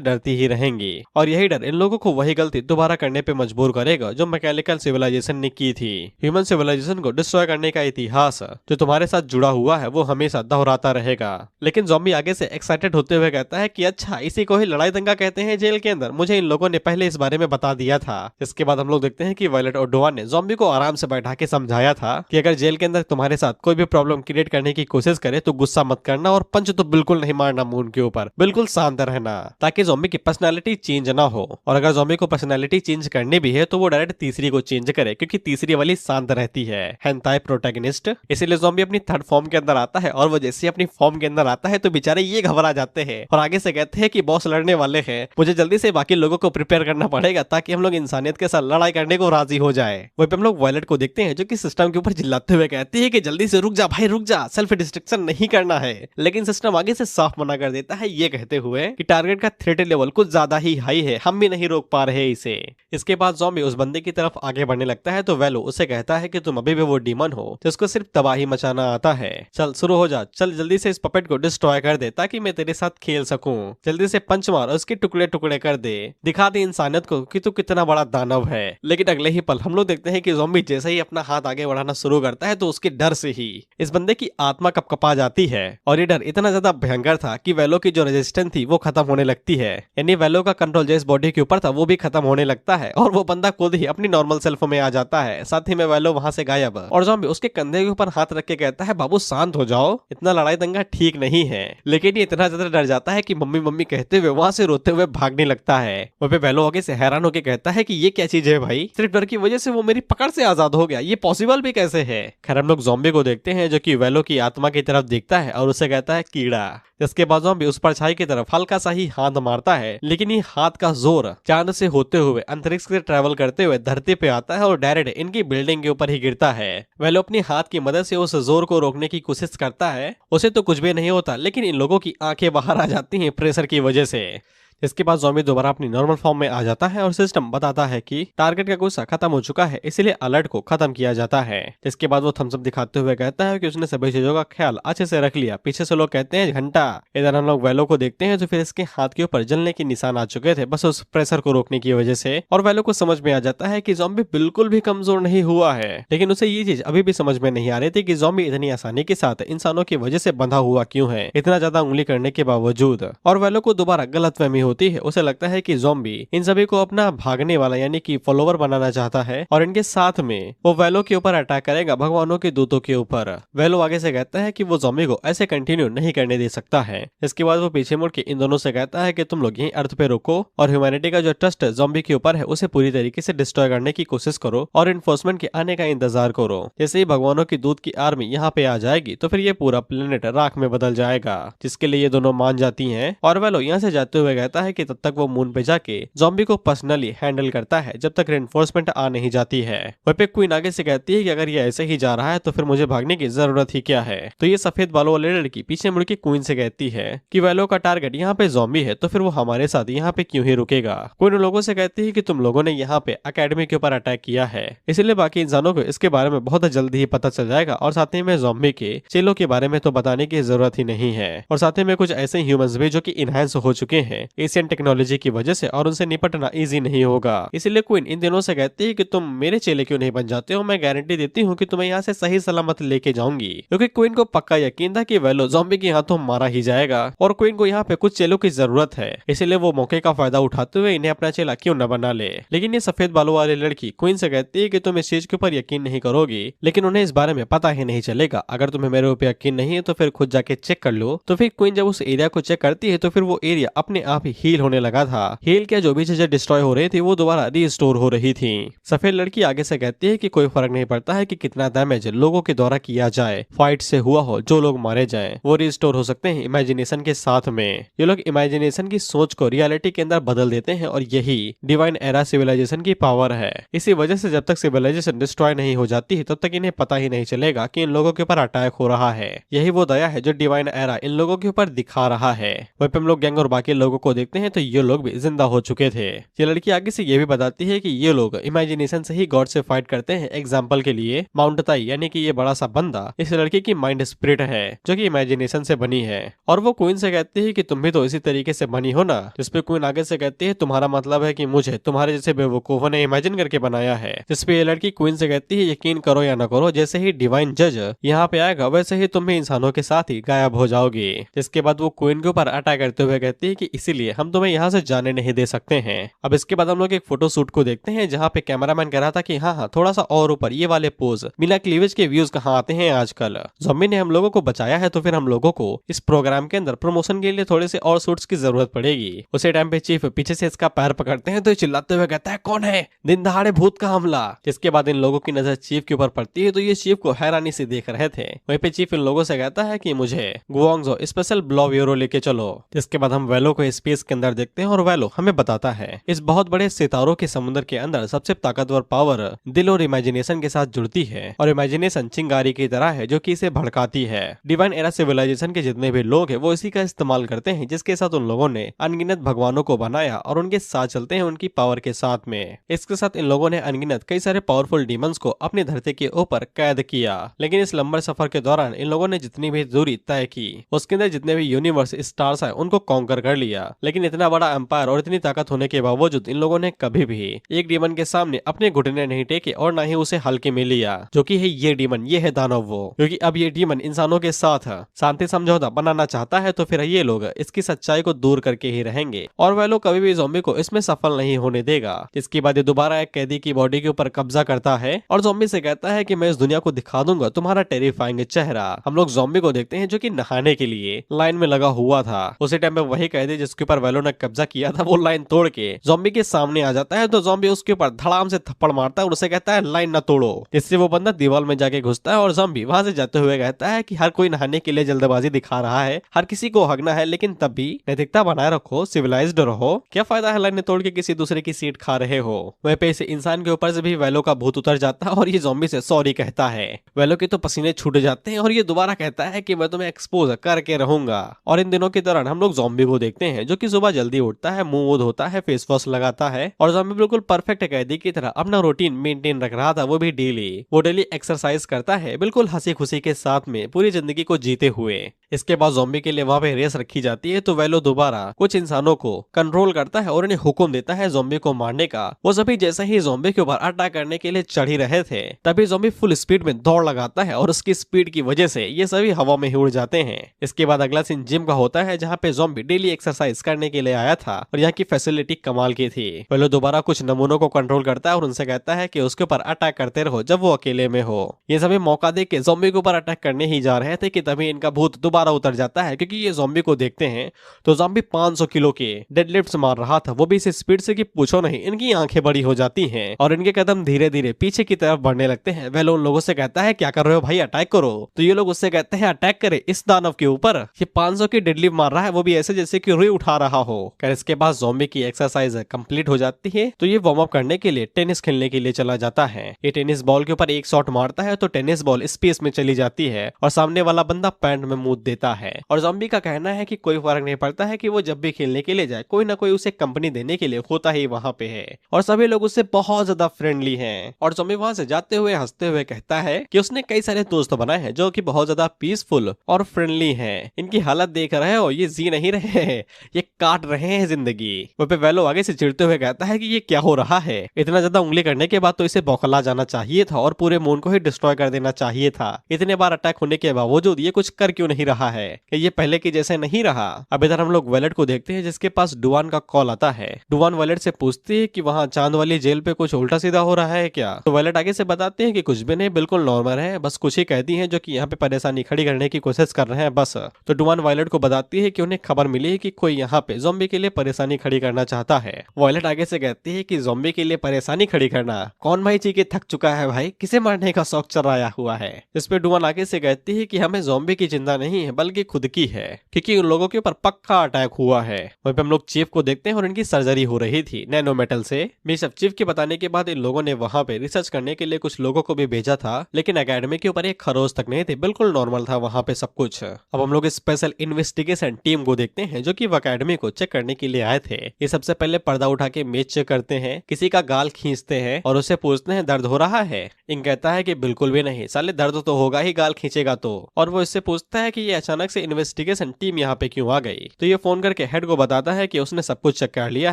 डरती ही रहेंगी और यही डर इन लोगों को वही गलती दोबारा करने पे मजबूर करेगा जो मैकेनिकल सिविलाइजेशन ने की थी। ह्यूमन सिविलाइजेशन को डिस्ट्रॉय करने का इतिहास जो तुम्हारे साथ जुड़ा हुआ है वो हमेशा दोहराता रहेगा। लेकिन ज़ॉम्बी आगे से एक्साइटेड होते हुए कहता है कि अच्छा इसी को ही लड़ाई दंगा कहते हैं जेल के अंदर, मुझे इन लोगों ने पहले इस बारे में बता दिया था। इसके बाद हम लोग देखते हैं कि वायलेट और डोवान ने ज़ॉम्बी को आराम से बैठा के समझाया था कि अगर जेल के अंदर तुम्हारे साथ कोई भी प्रॉब्लम क्रिएट करने की कोशिश करे तो गुस्सा मत करना और पंच तो बिल्कुल नहीं मारना मून के ऊपर, बिल्कुल शांत रहना ताकि ज़ॉम्बी की पर्सनालिटी चेंज ना हो। और अगर ज़ॉम्बी को पर्सनालिटी चेंज करनी भी है तो वो डायरेक्ट तीसरी को चेंज करे क्योंकि तीसरी वाली शांत रहती है, हेंताई प्रोटैगनिस्ट। इसीलिए ज़ॉम्बी अपनी थर्ड फॉर्म के अंदर आता है और वो जैसे अपनी फॉर्म के अंदर आता है तो बेचारे ये घबरा जाते हैं और आगे से कहते हैं कि बॉस लड़ने वाले हैं, मुझे जल्दी से बाकी लोगों को प्रिपेयर करना पड़ेगा ताकि हम लोग इंसानियत के साथ लड़ाई करने को राजी हो जाए। वहीं पे हम लोग वायलेट को देखते हैं जो कि सिस्टम के ऊपर चिल्लाते हुए कहती है कि जल्दी से रुक जा भाई रुक जा, सेल्फ डिस्ट्रक्शन नहीं करना है। लेकिन सिस्टम आगे से साफ मना कर देता है ये कहते हुए कि टारगेट का थ्रेट लेवल कुछ ज्यादा ही हाई है, हम भी नहीं रोक पा रहे इसे। इसके बाद ज़ॉम्बी उस बंदे की तरफ आगे बढ़ने लगता है तो वेलो उसे कहता है कि तुम अभी भी वो डीमन हो जिसको सिर्फ तबाही मचाना आता है, चल शुरू हो जा, चल जल्दी से इस पपेट को डिस्ट्रॉय कर दे ताकि मैं तेरे साथ खेल सकूं, जल्दी से पंच मार और उसके टुकड़े टुकड़े कर दे, दिखा दे इंसानियत को कि तू कितना बड़ा दानव है। लेकिन अगले ही पल हम लोग देखते हैं कि ज़ॉम्बी जैसे ही अपना हाथ आगे बढ़ाना शुरू करता है तो उसके डर से ही इस बंदे की आत्मा कपकपा जाती है और ये डर इतना ज्यादा भयंकर था कि वेलो की जो रेजिस्टेंस थी वो खत्म होने लगती है, यानी वेलो का कंट्रोल जो इस बॉडी के ऊपर था वो भी खत्म होने लगता है और वो बंदा खुद ही अपनी नॉर्मल सेल्फ में आ जाता है। साथ ही में वेलो वहां से गायब और ज़ॉम्बी उसके कंधे के ऊपर हाथ रख के कहता है बाबू शांत हो जाओ, इतना लड़ाई दंगा ठीक नहीं है। लेकिन ये इतना ज्यादा डर जाता है कि मम्मी मम्मी कहते हुए वहां से रोते हुए भागने लगता है। वहीं पे वेलो आगे से हैरान होकर कहता है कि ये क्या चीज है भाई, सिर्फ डर की वजह से वो मेरी पकड़ से आजाद हो गया, ये पॉसिबल भी कैसे है। खैर हम लोग ज़ॉम्बी को देखते हैं जो कि वेलो की आत्मा की तरफ देखता है और उसे कहता है कीड़ा। इसके बाद ज़ॉम्बी उस परछाई की तरफ हल्का सा ही हाथ मारता है लेकिन ये हाथ का जोर चांद से होते हुए अंतरिक्ष से ट्रेवल करते हुए धरती पे आता है और डायरेक्ट इनकी बिल्डिंग के ऊपर ही गिरता है। वेलो अपनी हाथ की मदद से उस जोर को रोकने की कोशिश करता है, उसे तो कुछ भी नहीं होता लेकिन इन लोगों की आंखें बाहर आ जाती हैं प्रेशर की वजह से। इसके बाद ज़ॉम्बी दोबारा अपनी नॉर्मल फॉर्म में आ जाता है और सिस्टम बताता है कि टारगेट का गुस्सा खत्म हो चुका है इसीलिए अलर्ट को खत्म किया जाता है। इसके बाद वो थम्स अप दिखाते हुए कहता है कि उसने सभी चीजों का ख्याल अच्छे से रख लिया। पीछे से लोग कहते हैं घंटा। इधर हम लोग वेलो को देखते हैं तो फिर इसके हाथ के ऊपर जलने के निशान आ चुके थे बस उस प्रेशर को रोकने की वजह से, और वेलो को समझ में आ जाता है कि ज़ॉम्बी बिल्कुल भी कमजोर नहीं हुआ है। लेकिन उसे ये चीज अभी भी समझ में नहीं आ रही थी कि ज़ॉम्बी इतनी आसानी के साथ इंसानों की वजह से बंधा हुआ क्यों है इतना ज्यादा उंगली करने के बावजूद। और वेलो को दोबारा गलतफहमी होती है, उसे लगता है कि ज़ॉम्बी इन सभी को अपना भागने वाला यानी कि फॉलोवर बनाना चाहता है और इनके साथ में वो वेलो के ऊपर अटैक करेगा, भगवानों के दूतों के ऊपर। वेलो आगे से कहता है कि वो ज़ॉम्बी को ऐसे कंटिन्यू नहीं करने दे सकता है। इसके बाद वो पीछे मुड़ के इन दोनों से कहता है कि तुम लोग यहीं अर्थ पे रुको और ह्यूमैनिटी का जो ट्रस्ट ज़ॉम्बी के ऊपर है उसे पूरी तरीके से डिस्ट्रॉय करने की कोशिश करो और इन्फोर्समेंट के आने का इंतजार करो। जैसे ही भगवानों की दूत की आर्मी यहाँ पे आ जाएगी तो फिर ये पूरा प्लेनेट राख में बदल जाएगा, जिसके लिए ये दोनों मान जाती हैं। और वेलो यहाँ से जाते हुए कहता है कि तब तक वो मून पे जाके ज़ॉम्बी को पर्सनली हैंडल करता है जब तक रेनफोर्समेंट आ नहीं जाती है। वहीं पे क्वीन आगे से कहती है कि अगर ये ऐसे ही जा रहा है तो फिर मुझे भागने की जरूरत ही क्या है। तो ये सफेद बालों वाली लड़की पीछे मुड़ के क्वीन से कहती है कि वेलो का टारगेट यहाँ पे ज़ॉम्बी है तो फिर वो हमारे साथ यहाँ पे क्यों ही रुकेगा। क्वीन लोगों से कहती है कि तुम लोगों ने यहाँ पे अकेडमी के ऊपर अटैक किया है इसलिए बाकी इंसानों को इसके बारे में बहुत जल्दी ही पता चल जाएगा और साथ ही में ज़ॉम्बी के चेलों के बारे में तो बताने की जरूरत ही नहीं है। और साथ ही में कुछ ऐसे ह्यूमंस भी जो कि इनहैंस हो चुके हैं एशियन टेक्नोलॉजी की वजह से और उनसे निपटना इजी नहीं होगा। इसलिए क्वीन इन दिनों से कहती है कि तुम मेरे चेले क्यों नहीं बन जाते हो, मैं गारंटी देती हूँ कि तुम्हें यहाँ से सही सलामत लेके जाऊंगी। क्योंकि क्वीन को पक्का यकीन था कि वेलो ज़ॉम्बी के हाथों मारा ही जाएगा और क्वीन को यहाँ पे कुछ चेलों की जरूरत है, इसलिए वो मौके का फायदा उठाते हुए इन्हें अपना चेला क्यों न बना ले। लेकिन ये सफेद बालों वाली लड़की क्वीन से कहती है कि तुम इस चीज के ऊपर यकीन नहीं करोगी, लेकिन उन्हें इस बारे में पता ही नहीं चलेगा। अगर तुम्हें मेरे ऊपर यकीन नहीं है तो फिर खुद जाके चेक कर लो। तो फिर क्वीन जब उस एरिया को चेक करती है तो फिर वो एरिया अपने आप ही हील होने लगा था। हील क्या, जो भी चीजें डिस्ट्रॉय हो रही थी वो दोबारा रीस्टोर हो रही थी। सफेद लड़की आगे से कहती है कि कोई फर्क नहीं पड़ता है कि कितना डैमेज लोगों के द्वारा किया जाए, फाइट से हुआ हो, जो लोग मारे जाएं वो रिस्टोर हो सकते हैं इमेजिनेशन के साथ में। ये लोग इमेजिनेशन की सोच को रियलिटी के अंदर बदल देते हैं और यही डिवाइन एरा सिविलाइजेशन की पावर है। इसी वजह से जब तक सिविलाइजेशन डिस्ट्रॉय नहीं हो जाती है तब तक इन्हें पता ही नहीं चलेगा कि इन लोगों के ऊपर अटैक हो रहा है। यही वो दया है जो डिवाइन एरा इन लोगों के ऊपर दिखा रहा है। वहीं पे हम लोग गैंग और बाकी लोगों को देखते हैं तो ये लोग भी जिंदा हो चुके थे। ये लड़की आगे से ये भी बताती है कि ये लोग इमेजिनेशन से ही गॉड से फाइट करते हैं। एग्जाम्पल के लिए माउंट ताई यानी कि ये बड़ा सा बंदा इस लड़की की माइंड स्पिरिट है जो कि इमेजिनेशन से बनी है। और वो क्वीन से कहती है कि तुम भी तो इसी तरीके से बनी हो ना। जिसपे क्वीन आगे से कहती है तुम्हारा मतलब है कि मुझे तुम्हारे जैसे बेवकूफों ने इमेजिन करके बनाया है। जिसपे ये लड़की क्वीन से कहती है यकीन करो या ना करो, जैसे ही डिवाइन जज यहाँ पे आएगा वैसे ही तुम भी इंसानों के साथ ही गायब हो जाओगी। जिसके बाद वो क्वीन के ऊपर अटैक करते हुए कहती है कि इसीलिए हम तुम्हें यहाँ से जाने नहीं दे सकते हैं। अब इसके बाद हम लोग एक फोटो शूट को देखते हैं जहाँ पे कैमरामैन कह रहा था कि हाँ थोड़ा सा और ऊपर ये वाले पोज, बिना क्लीवेज के व्यूज कहाँ आते हैं आजकल। ज़ॉम्बी ने हम लोगों को बचाया है तो फिर हम लोगों को इस प्रोग्राम के अंदर प्रमोशन के लिए थोड़े से और सूट्स की जरूरत पड़ेगी। उसी टाइम पे चीफ पीछे से इसका पैर पकड़ते हैं तो ये चिल्लाते हुए कहता है कौन है, दिन दहाड़े भूत का हमला। जिसके बाद इन लोगों की नजर चीफ के ऊपर पड़ती है तो ये चीफ को हैरानी से देख रहे थे। वहीं पे चीफ इन लोगों से कहता है कि मुझे गुआंगझो स्पेशल ब्लो ब्यूरो लेके चलो। जिसके बाद हम वैलो को स्पेस के अंदर देखते हैं और वैलो हमें बताता है इस बहुत बड़े सितारों के समुद्र के अंदर सबसे ताकतवर पावर दिल और इमेजिनेशन के साथ जुड़ती है और इमेजिनेशन चिंगारी की तरह है जो कि इसे भड़काती है। डिवाइन एरा सिविलाइजेशन के जितने भी लोग हैं वो इसी का इस्तेमाल करते हैं जिसके साथ उन लोगों ने अनगिनत भगवानों को बनाया और उनके साथ चलते हैं उनकी पावर के साथ में। इसके साथ इन लोगों ने अनगिनत कई सारे पावरफुल डीमंस को अपनी धरती के ऊपर कैद किया। लेकिन इस लंबे सफर के दौरान इन लोगों ने जितनी भी दूरी तय की उसके अंदर जितने भी यूनिवर्स स्टार्स है उनको कॉन्कर कर लिया। लेकिन इतना बड़ा एम्पायर और इतनी ताकत होने के बावजूद इन लोगों ने कभी भी एक डीमन के सामने अपने घुटने नहीं टेके और ना ही उसे हल्के में लिया, जो कि है ये डीमन, ये है दानव वो। क्योंकि अब ये डीमन इंसानों के साथ शांति समझौता बनाना चाहता है तो फिर ये लोग इसकी सच्चाई को दूर करके ही रहेंगे और वह लोग कभी भी ज़ॉम्बी को इसमें सफल नहीं होने देगा। इसके बाद ये दोबारा एक कैदी की बॉडी के ऊपर कब्जा करता है और ज़ॉम्बी से कहता है कि मैं इस दुनिया को दिखा दूंगा तुम्हारा टेरिफाइंग चेहरा। हम लोग ज़ॉम्बी को देखते हैं जो कि नहाने के लिए लाइन में लगा हुआ था। उसी टाइम पे वही कैदी जिसके ऊपर वैलो ने कब्जा किया था वो लाइन तोड़ के ज़ॉम्बी के सामने आ जाता है तो ज़ॉम्बी उसके ऊपर धड़ाम से थप्पड़ मारता है और उसे कहता है लाइन ना तोड़ो। इससे वो बंदा दीवार में जाके घुसता है और ज़ॉम्बी वहां से जाते हुए कहता है कि हर कोई नहाने के लिए जल्दबाजी दिखा रहा है, हर किसी को हगना है, लेकिन तब भी नैतिकता बनाए रखो, सिविलाइज्ड रहो। क्या फायदा है लाइन तोड़ के किसी दूसरे की सीट खा रहे हो। वहीं पे इस इंसान के ऊपर से भी वैलो का भूत उतर जाता है और ये ज़ॉम्बी से सॉरी कहता है। वैलो के तो पसीने छूट जाते हैं और ये दोबारा कहता है कि मैं तुम्हें एक्सपोज करके रहूंगा। और इन दिनों के दौरान हम लोग ज़ॉम्बी को देखते हैं जो कि सुबह जल्दी उठता है, मुंह वूह धोता है, फेस वॉश लगाता है और ज़ॉम्बी बिल्कुल परफेक्ट कैदी की तरह अपना रूटीन मेंटेन रख रहा था, वो भी डेली। वो डेली एक्सरसाइज करता है बिल्कुल हंसी खुशी के साथ में पूरी जिंदगी को जीते हुए। इसके बाद ज़ॉम्बी के लिए वहां पे रेस रखी जाती है तो वैलो दोबारा कुछ इंसानों को कंट्रोल करता है और उन्हें हुक्म देता है ज़ॉम्बी को मारने का। वो सभी जैसे ही ज़ॉम्बी के ऊपर अटैक करने के लिए चढ़ ही रहे थे तभी ज़ॉम्बी फुल स्पीड में दौड़ लगाता है और उसकी स्पीड की वजह से ये सभी हवा में ही उड़ जाते हैं। इसके बाद अगला सीन जिम का होता है जहाँ पे ज़ॉम्बी डेली एक्सरसाइज करने के लिए आया था और यहाँ की फैसिलिटी कमाल की थी। वैलो दोबारा कुछ नमूनों को कंट्रोल करता है और उनसे कहता है कि उसके ऊपर अटैक करते रहो जब वो अकेले में हो। ये सभी मौका देख के ज़ॉम्बी के ऊपर अटैक करने ही जा रहे थे कि तभी इनका भूत दोबारा उतर जाता है। क्योंकि ये ज़ॉम्बी को देखते हैं तो ज़ॉम्बी 500 किलो के डेडलिफ्ट्स मार रहा था, वो भी इस स्पीड से कि पूछो नहीं। इनकी आंखें बड़ी हो जाती हैं और इनके कदम धीरे धीरे पीछे की तरफ बढ़ने लगते हैं। वह उन लोगों से कहता है क्या कर रहे हो भाई, अटैक करो। तो ये लोग उससे कहते हैं अटैक करे इस दानव के ऊपर, ये 500 की डेडलिफ्ट मार रहा है, वो भी ऐसे जैसे कि रुई उठा रहा हो। खैर इसके बाद ज़ॉम्बी की एक्सरसाइज कंप्लीट हो जाती है तो ये वार्म अप करने के लिए टेनिस खेलने के लिए चला जाता है। ये टेनिस बॉल के ऊपर एक शॉट मारता है तो टेनिस बॉल स्पेस में चली जाती है और सामने वाला बंदा पैंट में मुंह देता है। और ज़ॉम्बी का कहना है कि कोई फर्क नहीं पड़ता है कि वो जब भी खेलने के लिए जाए कोई ना कोई उसे कंपनी देने के लिए होता ही वहां पे है और सभी लोग उससे बहुत ज्यादा फ्रेंडली हैं। और ज़ॉम्बी वहां से जाते हुए हंसते हुए कहता है कि उसने कई सारे दोस्त बनाए हैं जो कि बहुत ज्यादा पीसफुल और फ्रेंडली हैं। इनकी हालत देख रहे हो, ये जी नहीं रहे हैं, ये काट रहे हैं जिंदगी। वह पे वैलो आगे से चिढ़ते हुए कहता है कि ये क्या हो रहा है, इतना ज्यादा उंगली करने के बाद तो इसे बौखला जाना चाहिए था और पूरे मून को ही डिस्ट्रॉय कर देना चाहिए था। इतने बार अटैक होने के बावजूद ये कुछ कर क्यों नहीं रहा है, कि ये पहले की जैसे नहीं रहा। अब इधर हम लोग वैलेट को देखते हैं जिसके पास डुवान का कॉल आता है। डुवान वैलेट से पूछती है कि वहाँ चांद वाली जेल पे कुछ उल्टा सीधा हो रहा है क्या। तो वैलेट आगे से बताते हैं कि कुछ भी नहीं, बिल्कुल नॉर्मल है, बस कुछ ही कैदी हैं जो कि यहाँ पे परेशानी खड़ी करने की कोशिश कर रहे हैं बस। तो डुवान वैलेट को बताती है कि उन्हें खबर मिली है कि कोई यहाँ पे ज़ॉम्बी के लिए परेशानी खड़ी करना चाहता है। वॉयलेट आगे से कहती है कि ज़ॉम्बी के लिए परेशानी खड़ी करना, कौन भाई जी के थक चुका है भाई, किसे मारने का शौक चढ़ाया हुआ है। इस पे डुआन आगे से कहती है कि हमें ज़ॉम्बी की चिंता नहीं है बल्कि खुद की है, क्योंकि उन लोगों के ऊपर पक्का अटैक हुआ है। वहीं पे हम लोग चीफ को देखते हैं और इनकी सर्जरी हो रही थी नैनो मेटल से। बेशक चीफ के बताने के बाद इन लोगों ने वहां पे रिसर्च करने के लिए कुछ लोगों को भी भेजा था, लेकिन एकेडमी के ऊपर एक खरोच तक नहीं थे, बिल्कुल नॉर्मल था वहां पे सब कुछ। अब हम लोग स्पेशल इन्वेस्टिगेशन टीम को देखते हैं जो कि अकेडमी को चेक करने के लिए आए थे। ये सबसे पहले पर्दा उठा के मेज चेक करते हैं, किसी का गाल खींचते हैं और उसे पूछते हैं दर्द हो रहा है। इंग कहता है कि बिल्कुल भी नहीं, साले दर्द तो होगा ही गाल खींचेगा तो। और वो इससे पूछता है कि ये अचानक से इन्वेस्टिगेशन टीम यहाँ पे क्यों आ गई। तो ये फोन करके हेड को बताता है कि उसने सब कुछ चेक कर लिया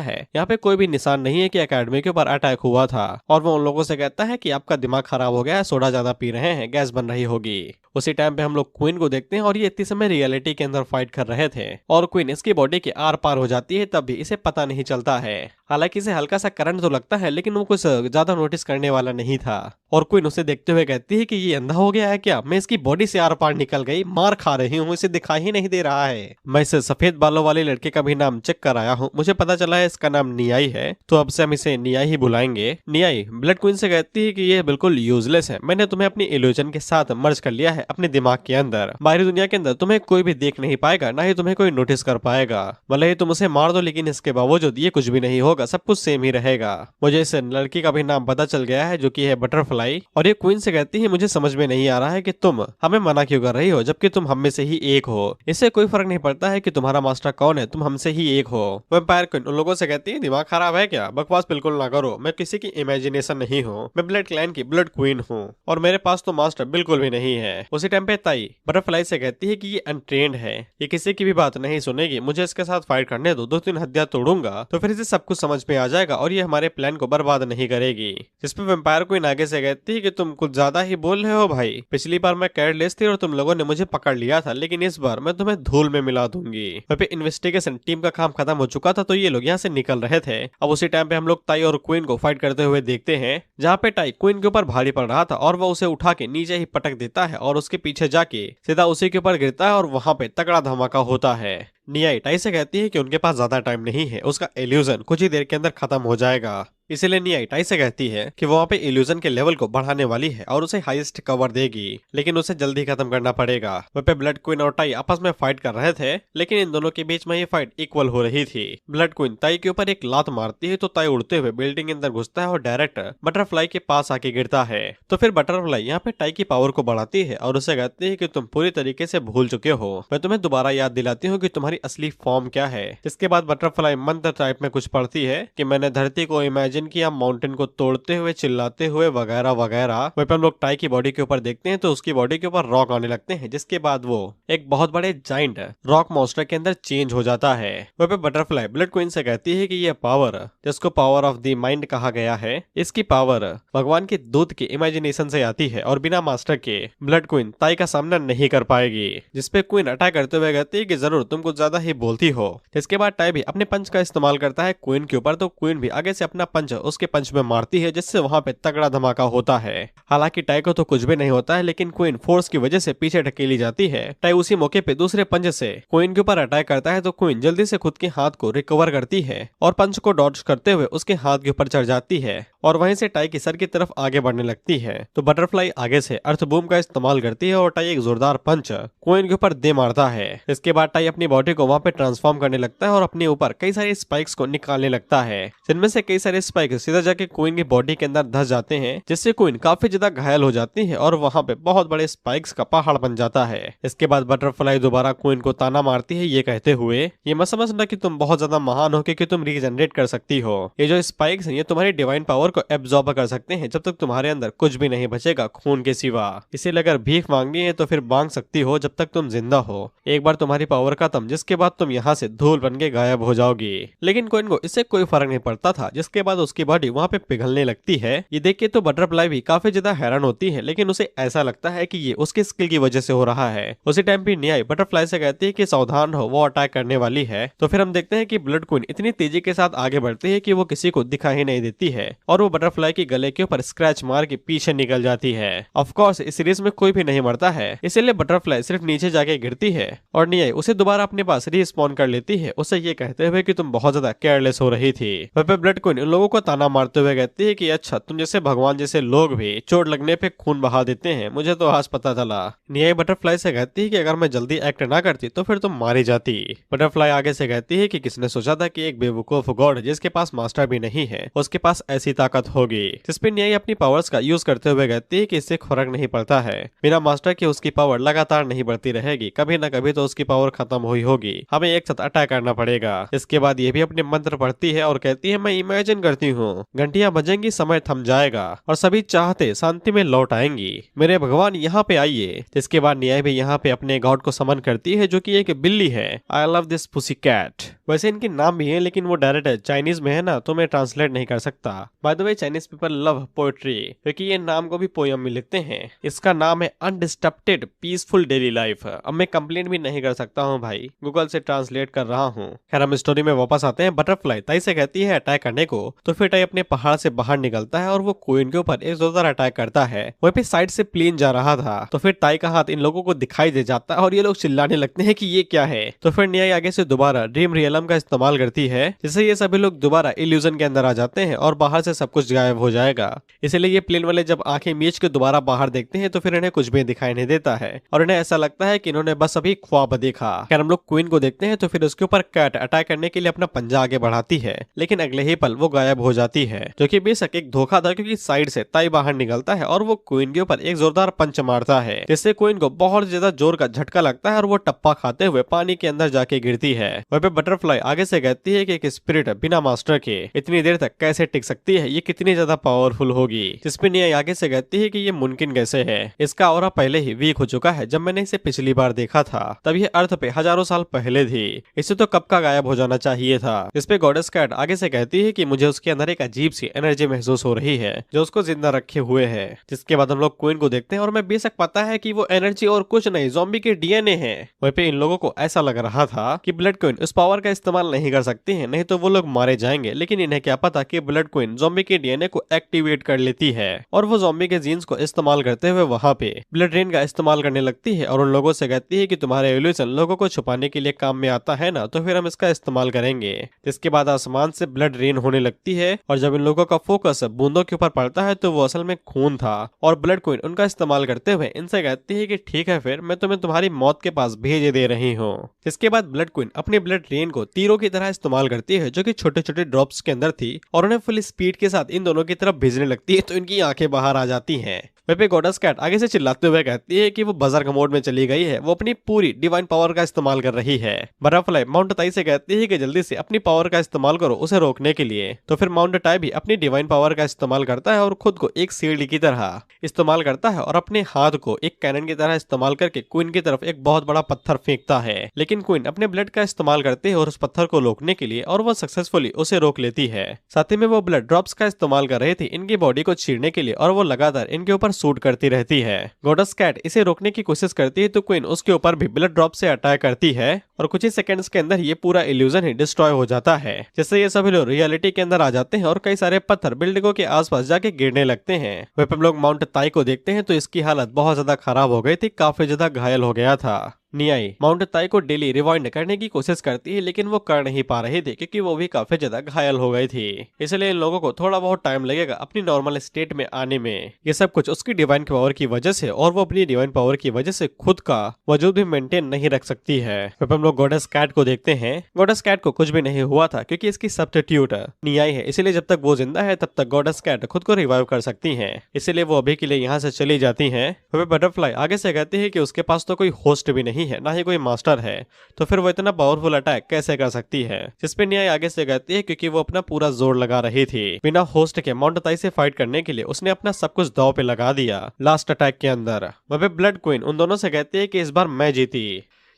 है, यहाँ पे कोई भी निशान नहीं है कि एकेडमी के ऊपर अटैक हुआ था। और वो उन लोगों से कहता है कि आपका दिमाग खराब हो गया है, सोडा ज्यादा पी रहे हैं, गैस बन रही होगी। उसी टाइम पे हम लोग क्वीन को देखते हैं और ये इतने समय रियलिटी के अंदर फाइट कर रहे थे और क्वीन इसकी बॉडी के आर पार हो जाती है, तब भी इसे पता नहीं चलता है। हालांकि इसे हल्का सा करंट तो लगता है, लेकिन वो कुछ ज्यादा नोटिस करने वाला नहीं था। और क्वीन उसे देखते हुए कहती है कि ये अंधा हो गया है क्या, मैं इसकी बॉडी से आर पार निकल गई, मार खा रही हूँ, इसे दिखाई ही नहीं दे रहा है। मैं इस सफेद बालों वाले लड़के का भी नाम चेक कर आया हूँ, मुझे पता चला है इसका नाम नियाई है, तो अब से हम इसे नियाई ही बुलाएंगे। नियाई ब्लड क्वीन से कहती है कि ये बिल्कुल यूजलेस है, मैंने तुम्हें अपनी इल्यूजन के साथ मर्ज कर लिया है अपने दिमाग के अंदर। बाहरी दुनिया के अंदर तुम्हें कोई भी देख नहीं पाएगा, ना ही तुम्हें कोई नोटिस कर पाएगा। भले ही तुम उसे मार दो, लेकिन इसके बावजूद ये कुछ भी नहीं होगा, सब कुछ सेम ही रहेगा। मुझे इस लड़की का भी नाम पता चल गया है जो कि है बटरफ्लाई। और ये क्वीन से कहती है मुझे समझ में नहीं आ रहा है कि तुम हमें मना क्यों कर रही हो, जबकि तुम हम में से ही एक हो। इससे कोई फर्क नहीं पड़ता है कि तुम्हारा मास्टर कौन है, तुम हमसे ही एक हो। वैम्पायर क्वीन उन लोगों से कहती है दिमाग खराब है क्या, बकवास बिल्कुल ना करो, मैं किसी की इमेजिनेशन नहीं हूँ, मैं ब्लड क्लैन की ब्लड क्वीन हूँ और मेरे पास तो मास्टर बिल्कुल भी नहीं है। उसी टाइम पे ताई बटरफ्लाई से कहती है कि ये अनट्रेंड है, ये किसी की भी बात नहीं सुनेगी, मुझे इसके साथ फाइट करने दो, 2-3 हड्डियां तोड़ूंगा तो फिर इसे सब कुछ समझ में आ जाएगा और ये हमारे प्लान को बर्बाद नहीं करेगी। जिसपे वैम्पायर क्वीन आगे से कहती है कि तुम कुछ ज्यादा ही बोल रहे हो भाई, पिछली बार मैं केयरलेस थी और तुम लोगों ने मुझे पकड़ लिया था, लेकिन इस बार मैं तुम्हें धूल में मिला दूंगी। वहाँ पे इन्वेस्टिगेशन टीम का काम खत्म हो चुका था, तो ये लोग यहाँ से निकल रहे थे। अब उसी टाइम पे हम लोग ताई और क्वीन को फाइट करते हुए देखते हैं, जहाँ पे टाई क्वीन के ऊपर भारी पड़ रहा था और वह उसे उठा के नीचे ही पटक देता है और उसके पीछे जाके सीधा उसी के ऊपर गिरता है और वहां पे तगड़ा धमाका होता है। नियाई टाई से कहती है कि उनके पास ज्यादा टाइम नहीं है, उसका इल्यूजन कुछ ही देर के अंदर खत्म हो जाएगा। इसीलिए नियाई टाई से कहती है कि वो वहाँ पे इल्यूजन के लेवल को बढ़ाने वाली है और उसे हाईएस्ट कवर देगी, लेकिन उसे जल्दी खत्म करना पड़ेगा। वहाँ पे ब्लड क्वीन और टाई आपस में फाइट कर रहे थे, लेकिन इन दोनों के बीच में ये फाइट इक्वल हो रही थी। ब्लड क्वीन ताई के ऊपर एक लात मारती है तो ताई उड़ते हुए बिल्डिंग के अंदर घुसता है और डायरेक्ट बटरफ्लाई के पास आके गिरता है। तो फिर बटरफ्लाई यहाँ पे टाई की पावर को बढ़ाती है और उसे कहती है कि तुम पूरी तरीके से भूल चुके हो, मैं तुम्हें दोबारा याद दिलाती हूँ कि तुम्हारी असली फॉर्म क्या है। इसके बाद बटरफ्लाई मंत्र टाइप में कुछ पढ़ती है कि मैंने धरती को इमेजिन किया माउंटेन को तोड़ते हुए, चिल्लाते हुए, वगैरह वगैरह। वहीं पे हम लोग टाई की बॉडी के ऊपर देखते हैं तो उसकी बॉडी के ऊपर रॉक आने लगते हैं, जिसके बाद वो एक बहुत बड़े जाइंट रॉक मॉन्स्टर के अंदर चेंज हो जाता है। वहीं पे बटरफ्लाई ब्लड क्वीन से कहती है कि यह पावर, जिसको पावर ऑफ द माइंड कहा गया है, इसकी पावर भगवान के दूत की इमेजिनेशन से आती है और बिना मास्टर के ब्लड क्वीन ताई का सामना नहीं कर पाएगी। जिसपे क्वीन अटैक करते हुए कहती है कि जरूर तुम कुछ ज्यादा ही बोलती हो। इसके बाद टाई भी अपने पंच का इस्तेमाल करता है क्वीन के ऊपर, तो क्वीन भी आगे से अपना पंच उसके पंच में मारती है, जिससे वहां पे तगड़ा धमाका होता है। हालांकि टाई को तो कुछ भी नहीं होता है, लेकिन क्वीन फोर्स की वजह से पीछे ढकेली जाती है। टाई उसी मौके पे दूसरे पंच से क्वीन के ऊपर अटैक करता है, तो क्वीन जल्दी से खुद के हाथ को रिकवर करती है और पंच को डॉज करते हुए उसके हाथ के ऊपर चढ़ जाती है और वहीं से टाई की सर की तरफ आगे बढ़ने लगती है। तो बटरफ्लाई आगे से अर्थ बूम का इस्तेमाल करती है और टाई एक जोरदार पंच क्वीन के ऊपर दे मारता है। इसके बाद टाई अपनी बॉडी को वहां पे ट्रांसफॉर्म करने लगता है और अपने ऊपर कई सारे स्पाइक्स को निकालने लगता है, जिनमें से कई सारे स्पाइक्स सीधा जाके क्वीन की बॉडी के अंदर धस जाते हैं, जिससे क्वीन काफी ज्यादा घायल हो जाती है और वहां पे बहुत बड़े स्पाइक्स का पहाड़ बन जाता है। इसके बाद बटरफ्लाई दोबारा क्वीन को ताना मारती है, ये कहते हुए ये मत समझना कि तुम बहुत ज्यादा महान हो क्योंकि तुम रीजनरेट कर सकती हो। ये जो स्पाइक्स हैं ये तुम्हारी डिवाइन पावर को एब्जॉर्ब कर सकते हैं जब तक तुम्हारे अंदर कुछ भी नहीं बचेगा खून के सिवा। इसीलिए अगर भीख मांगनी है तो फिर मांग सकती हो जब तक तुम जिंदा हो। एक बार तुम्हारी पावर खत्म, जिसके बाद तुम यहाँ से धूल बन के गायब हो जाओगी। लेकिन क्वीन को इससे कोई फर्क नहीं पड़ता था, जिसके बाद उसकी बॉडी वहाँ पे पिघलने लगती है। ये देख के तो बटरफ्लाई भी काफी ज्यादा हैरान होती है, लेकिन उसे ऐसा लगता है कि ये उसके स्किल की वजह से हो रहा है। उसी टाइम पे न्याय बटरफ्लाई से कहती है कि सावधान हो, वो अटैक करने वाली है। तो फिर हम देखते हैं कि ब्लड क्वीन इतनी तेजी के साथ आगे बढ़ती है कि वो किसी को दिखाई नहीं देती है और वो बटरफ्लाई के गले के ऊपर स्क्रैच मार के पीछे निकल जाती है। ऑफ कोर्स इस सीरीज में कोई भी नहीं मरता है, इसीलिए बटरफ्लाई सिर्फ नीचे जाके गिरती है और न्याय उसे दोबारा अपने पास रिस्पॉन कर लेती है, उसे ये कहते हुए कि तुम बहुत ज्यादा केयरलेस हो रही थी। वह पे ब्लड क्वीन उन लोगों को ताना मारते हुए कहती है कि अच्छा, तुम जैसे भगवान जैसे लोग भी चोट लगने पे खून बहा देते हैं, मुझे तो आज पता चला। न्याय बटरफ्लाई से कहती है कि अगर मैं जल्दी एक्ट ना करती तो फिर तुम मारी जाती। बटरफ्लाई आगे से कहती है कि किसने सोचा था कि एक बेवकूफ गॉड जिसके पास मास्टर भी नहीं है उसके पास ऐसी ताकत होगी। जिसपे न्याय अपनी पावर्स का यूज करते हुए कहती है कि इससे फर्क नहीं पड़ता है, बिना मास्टर के उसकी पावर लगातार नहीं बढ़ती रहेगी, कभी ना कभी तो उसकी पावर खत्म हुई होगी, हमें एक साथ अटैक करना पड़ेगा। इसके बाद ये भी अपने मंत्र पढ़ती है और कहती है मैं इमेजिन करती हूँ घंटियां बजेंगी, समय थम जाएगा और सभी चाहते शांति में लौट आएंगी, मेरे भगवान यहाँ पे आइए। जिसके बाद न्याय भी यहाँ पे अपने गॉड को समन करती है जो कि एक बिल्ली है। I love this pussy cat. वैसे इनके नाम भी है लेकिन वो डायरेक्ट चाइनीज में है ना, तो मैं ट्रांसलेट नहीं कर सकता। By the way Chinese people love poetry, क्योंकि ये नाम को भी पोयम में लिखते हैं। इसका नाम है अनडिस्टर्ब्ड पीसफुल डेली लाइफ। अब मैं कंप्लेंट भी नहीं कर सकता हूँ भाई, गूगल से ट्रांसलेट कर रहा हूँ। खैर हम स्टोरी में वापस आते हैं। बटरफ्लाई ताई से कहती है अटैक करने को, तो फिर ताई अपने पहाड़ से बाहर निकलता है और वो क्वीन के ऊपर एक जोरदार अटैक करता है। वहीं पे साइड से प्लेन जा रहा था, तो फिर ताई का हाथ इन लोगों को दिखाई दे जाता है और ये लोग चिल्लाने लगते हैं कि ये क्या है। तो फिर न्याय आगे से दोबारा ड्रीम रियलम का इस्तेमाल करती है, जिससे ये सभी लोग दोबारा इल्यूजन के अंदर आ जाते हैं और बाहर से सब कुछ गायब हो जाएगा। इसलिए ये प्लेन वाले जब आंखें मीच के दोबारा बाहर देखते हैं तो फिर इन्हें कुछ भी दिखाई नहीं देता है और इन्हें ऐसा लगता है कि इन्होंने बस अभी ख्वाब देखा। खैर हम लोग क्वीन को देखते हैं, तो फिर उसके ऊपर कैट अटैक करने के लिए अपना पंजा आगे बढ़ाती है, लेकिन अगले ही पल वो गायब हो जाती है, जो कि बेशक एक धोखा था, क्योंकि साइड से ताई बाहर निकलता है और वो क्वीन के ऊपर एक जोरदार पंच मारता है, जिससे क्वीन को बहुत ज्यादा जोर का झटका लगता है और वो टप्पा खाते हुए पानी के अंदर जाके गिरती है। वहीं पे बटरफ्लाई आगे से कहती है कि एक स्पिरिट बिना मास्टर के इतनी देर तक कैसे टिक सकती है, ये कितनी ज्यादा पावरफुल होगी। जिसपे न्याय आगे से कहती है कि ये मुमकिन कैसे है, इसका ऑरा पहले ही वीक हो चुका है, जब मैंने इसे पिछली बार देखा था तब ये अर्थ पे हजारों साल पहले थी, इसे तो कब का गायब हो जाना चाहिए था। इस पे गॉडेस कैट आगे से कहती है कि मुझे उसके अंदर एक अजीब सी एनर्जी महसूस हो रही है जो उसको जिंदा रखे हुए है। जिसके बाद हम लोग क्वीन को देखते हैं और मैं बेशक पता है कि वो एनर्जी और कुछ नहीं, ज़ॉम्बी के डीएनए है। वहीं पे इन लोगों को ऐसा लग रहा था कि ब्लड क्वीन उस पावर का इस्तेमाल नहीं कर सकती है, नहीं तो वो लोग मारे जाएंगे, लेकिन इन्हें क्या पता कि ब्लड क्वीन ज़ॉम्बी के डीएनए को एक्टिवेट कर लेती है और वो ज़ॉम्बी के जीन्स को इस्तेमाल करते हुए वहां पे ब्लड रेन का इस्तेमाल करने लगती है और उन लोगों से कहती है कि तुम्हारे एवोल्यूशन लोगों को छुपाने के लिए काम में आता है ना, तो फिर हम इसका इस्तेमाल करेंगे। जिसके बाद आसमान से ब्लड रेन होने लगती है और जब इन लोगों का फोकस बूंदों के ऊपर पड़ता है तो वो असल में खून था और ब्लड क्वीन उनका इस्तेमाल करते हुए इनसे कहती है कि ठीक है, फिर मैं तुम्हें तुम्हारी मौत के पास भेज दे रही हूँ। जिसके बाद ब्लड क्वीन अपने ब्लड रेन को तीरों की तरह इस्तेमाल करती है, जो कि छोटे छोटे ड्रॉप्स के अंदर थी, और उन्हें फुल स्पीड के साथ इन दोनों की तरफ भेजने लगती है, तो इनकी आंखें बाहर आ जाती हैं। वहीं पे गॉडेस कैट आगे से चिल्लाते हुए कहती है कि वो बजर्ग मोड में चली गई है, वो अपनी पूरी डिवाइन पावर का इस्तेमाल कर रही है। बटरफ्लाई माउंट ताई से कहती है कि जल्दी से अपनी पावर का इस्तेमाल करो उसे रोकने के लिए। तो फिर माउंट ताई भी अपनी डिवाइन पावर का इस्तेमाल करता है और खुद को एक सीढ़ी की तरह इस्तेमाल करता है और अपने हाथ को एक कैनन की तरह इस्तेमाल करके क्वीन की तरफ एक बहुत बड़ा पत्थर फेंकता है, लेकिन क्वीन अपने ब्लड का इस्तेमाल करती है और उस पत्थर को रोकने के लिए, और वो सक्सेसफुली उसे रोक लेती है। साथ ही में वो ब्लड ड्रॉप्स का इस्तेमाल कर रही थी इनकी बॉडी को चीरने के लिए और वो लगातार इनके ऊपर शूट करती रहती है। गॉडेस कैट इसे रोकने की कोशिश करती है तो क्वीन उसके ऊपर भी ब्लड ड्रॉप से अटैक करती है और कुछ ही सेकंड्स के अंदर ये पूरा इल्यूजन ही डिस्ट्रॉय हो जाता है, जिससे ये सभी लोग रियलिटी के अंदर आ जाते हैं और कई सारे पत्थर बिल्डिंगों के आसपास जाके गिरने लगते हैं। वहीं पर हम लोग माउंट ताई को देखते हैं तो इसकी हालत बहुत ज्यादा खराब हो गई थी, काफी ज्यादा घायल हो गया था। न्याय माउंट ताई को डेली रिवाइंड करने की कोशिश करती है, लेकिन वो कर नहीं पा रही थी क्योंकि वो भी काफी ज्यादा घायल हो गई थी, इसलिए इन लोगों को थोड़ा बहुत टाइम लगेगा अपनी नॉर्मल स्टेट में आने में। ये सब कुछ उसकी डिवाइन पावर की वजह से, और वो अपनी डिवाइन पावर की वजह से खुद का वजूद भी मेंटेन नहीं रख सकती है। फिर हम लोग गॉडेस कैट को देखते हैं। गॉडेस कैट को कुछ भी नहीं हुआ था क्योंकि इसकी सब्स्टिट्यूट न्याय है, इसलिए जब तक वो जिंदा है तब तक गॉडेस कैट खुद को रिवाइव कर सकती है, इसलिए वो अभी के लिए यहाँ से चली जाती है। बटरफ्लाई आगे से कहती है कि उसके पास तो कोई होस्ट भी नहीं है, ना ही कोई मास्टर है, तो फिर वो इतना पावरफुल अटैक कैसे कर सकती है। जिसपे न्याय आगे से कहती है क्योंकि वो अपना पूरा जोर लगा रही थी बिना होस्ट के माउंट ताई से फाइट करने के लिए, उसने अपना सब कुछ दांव पे लगा दिया लास्ट अटैक के अंदर। वह ब्लड क्वीन उन दोनों से कहती है कि इस बार मैं जीती।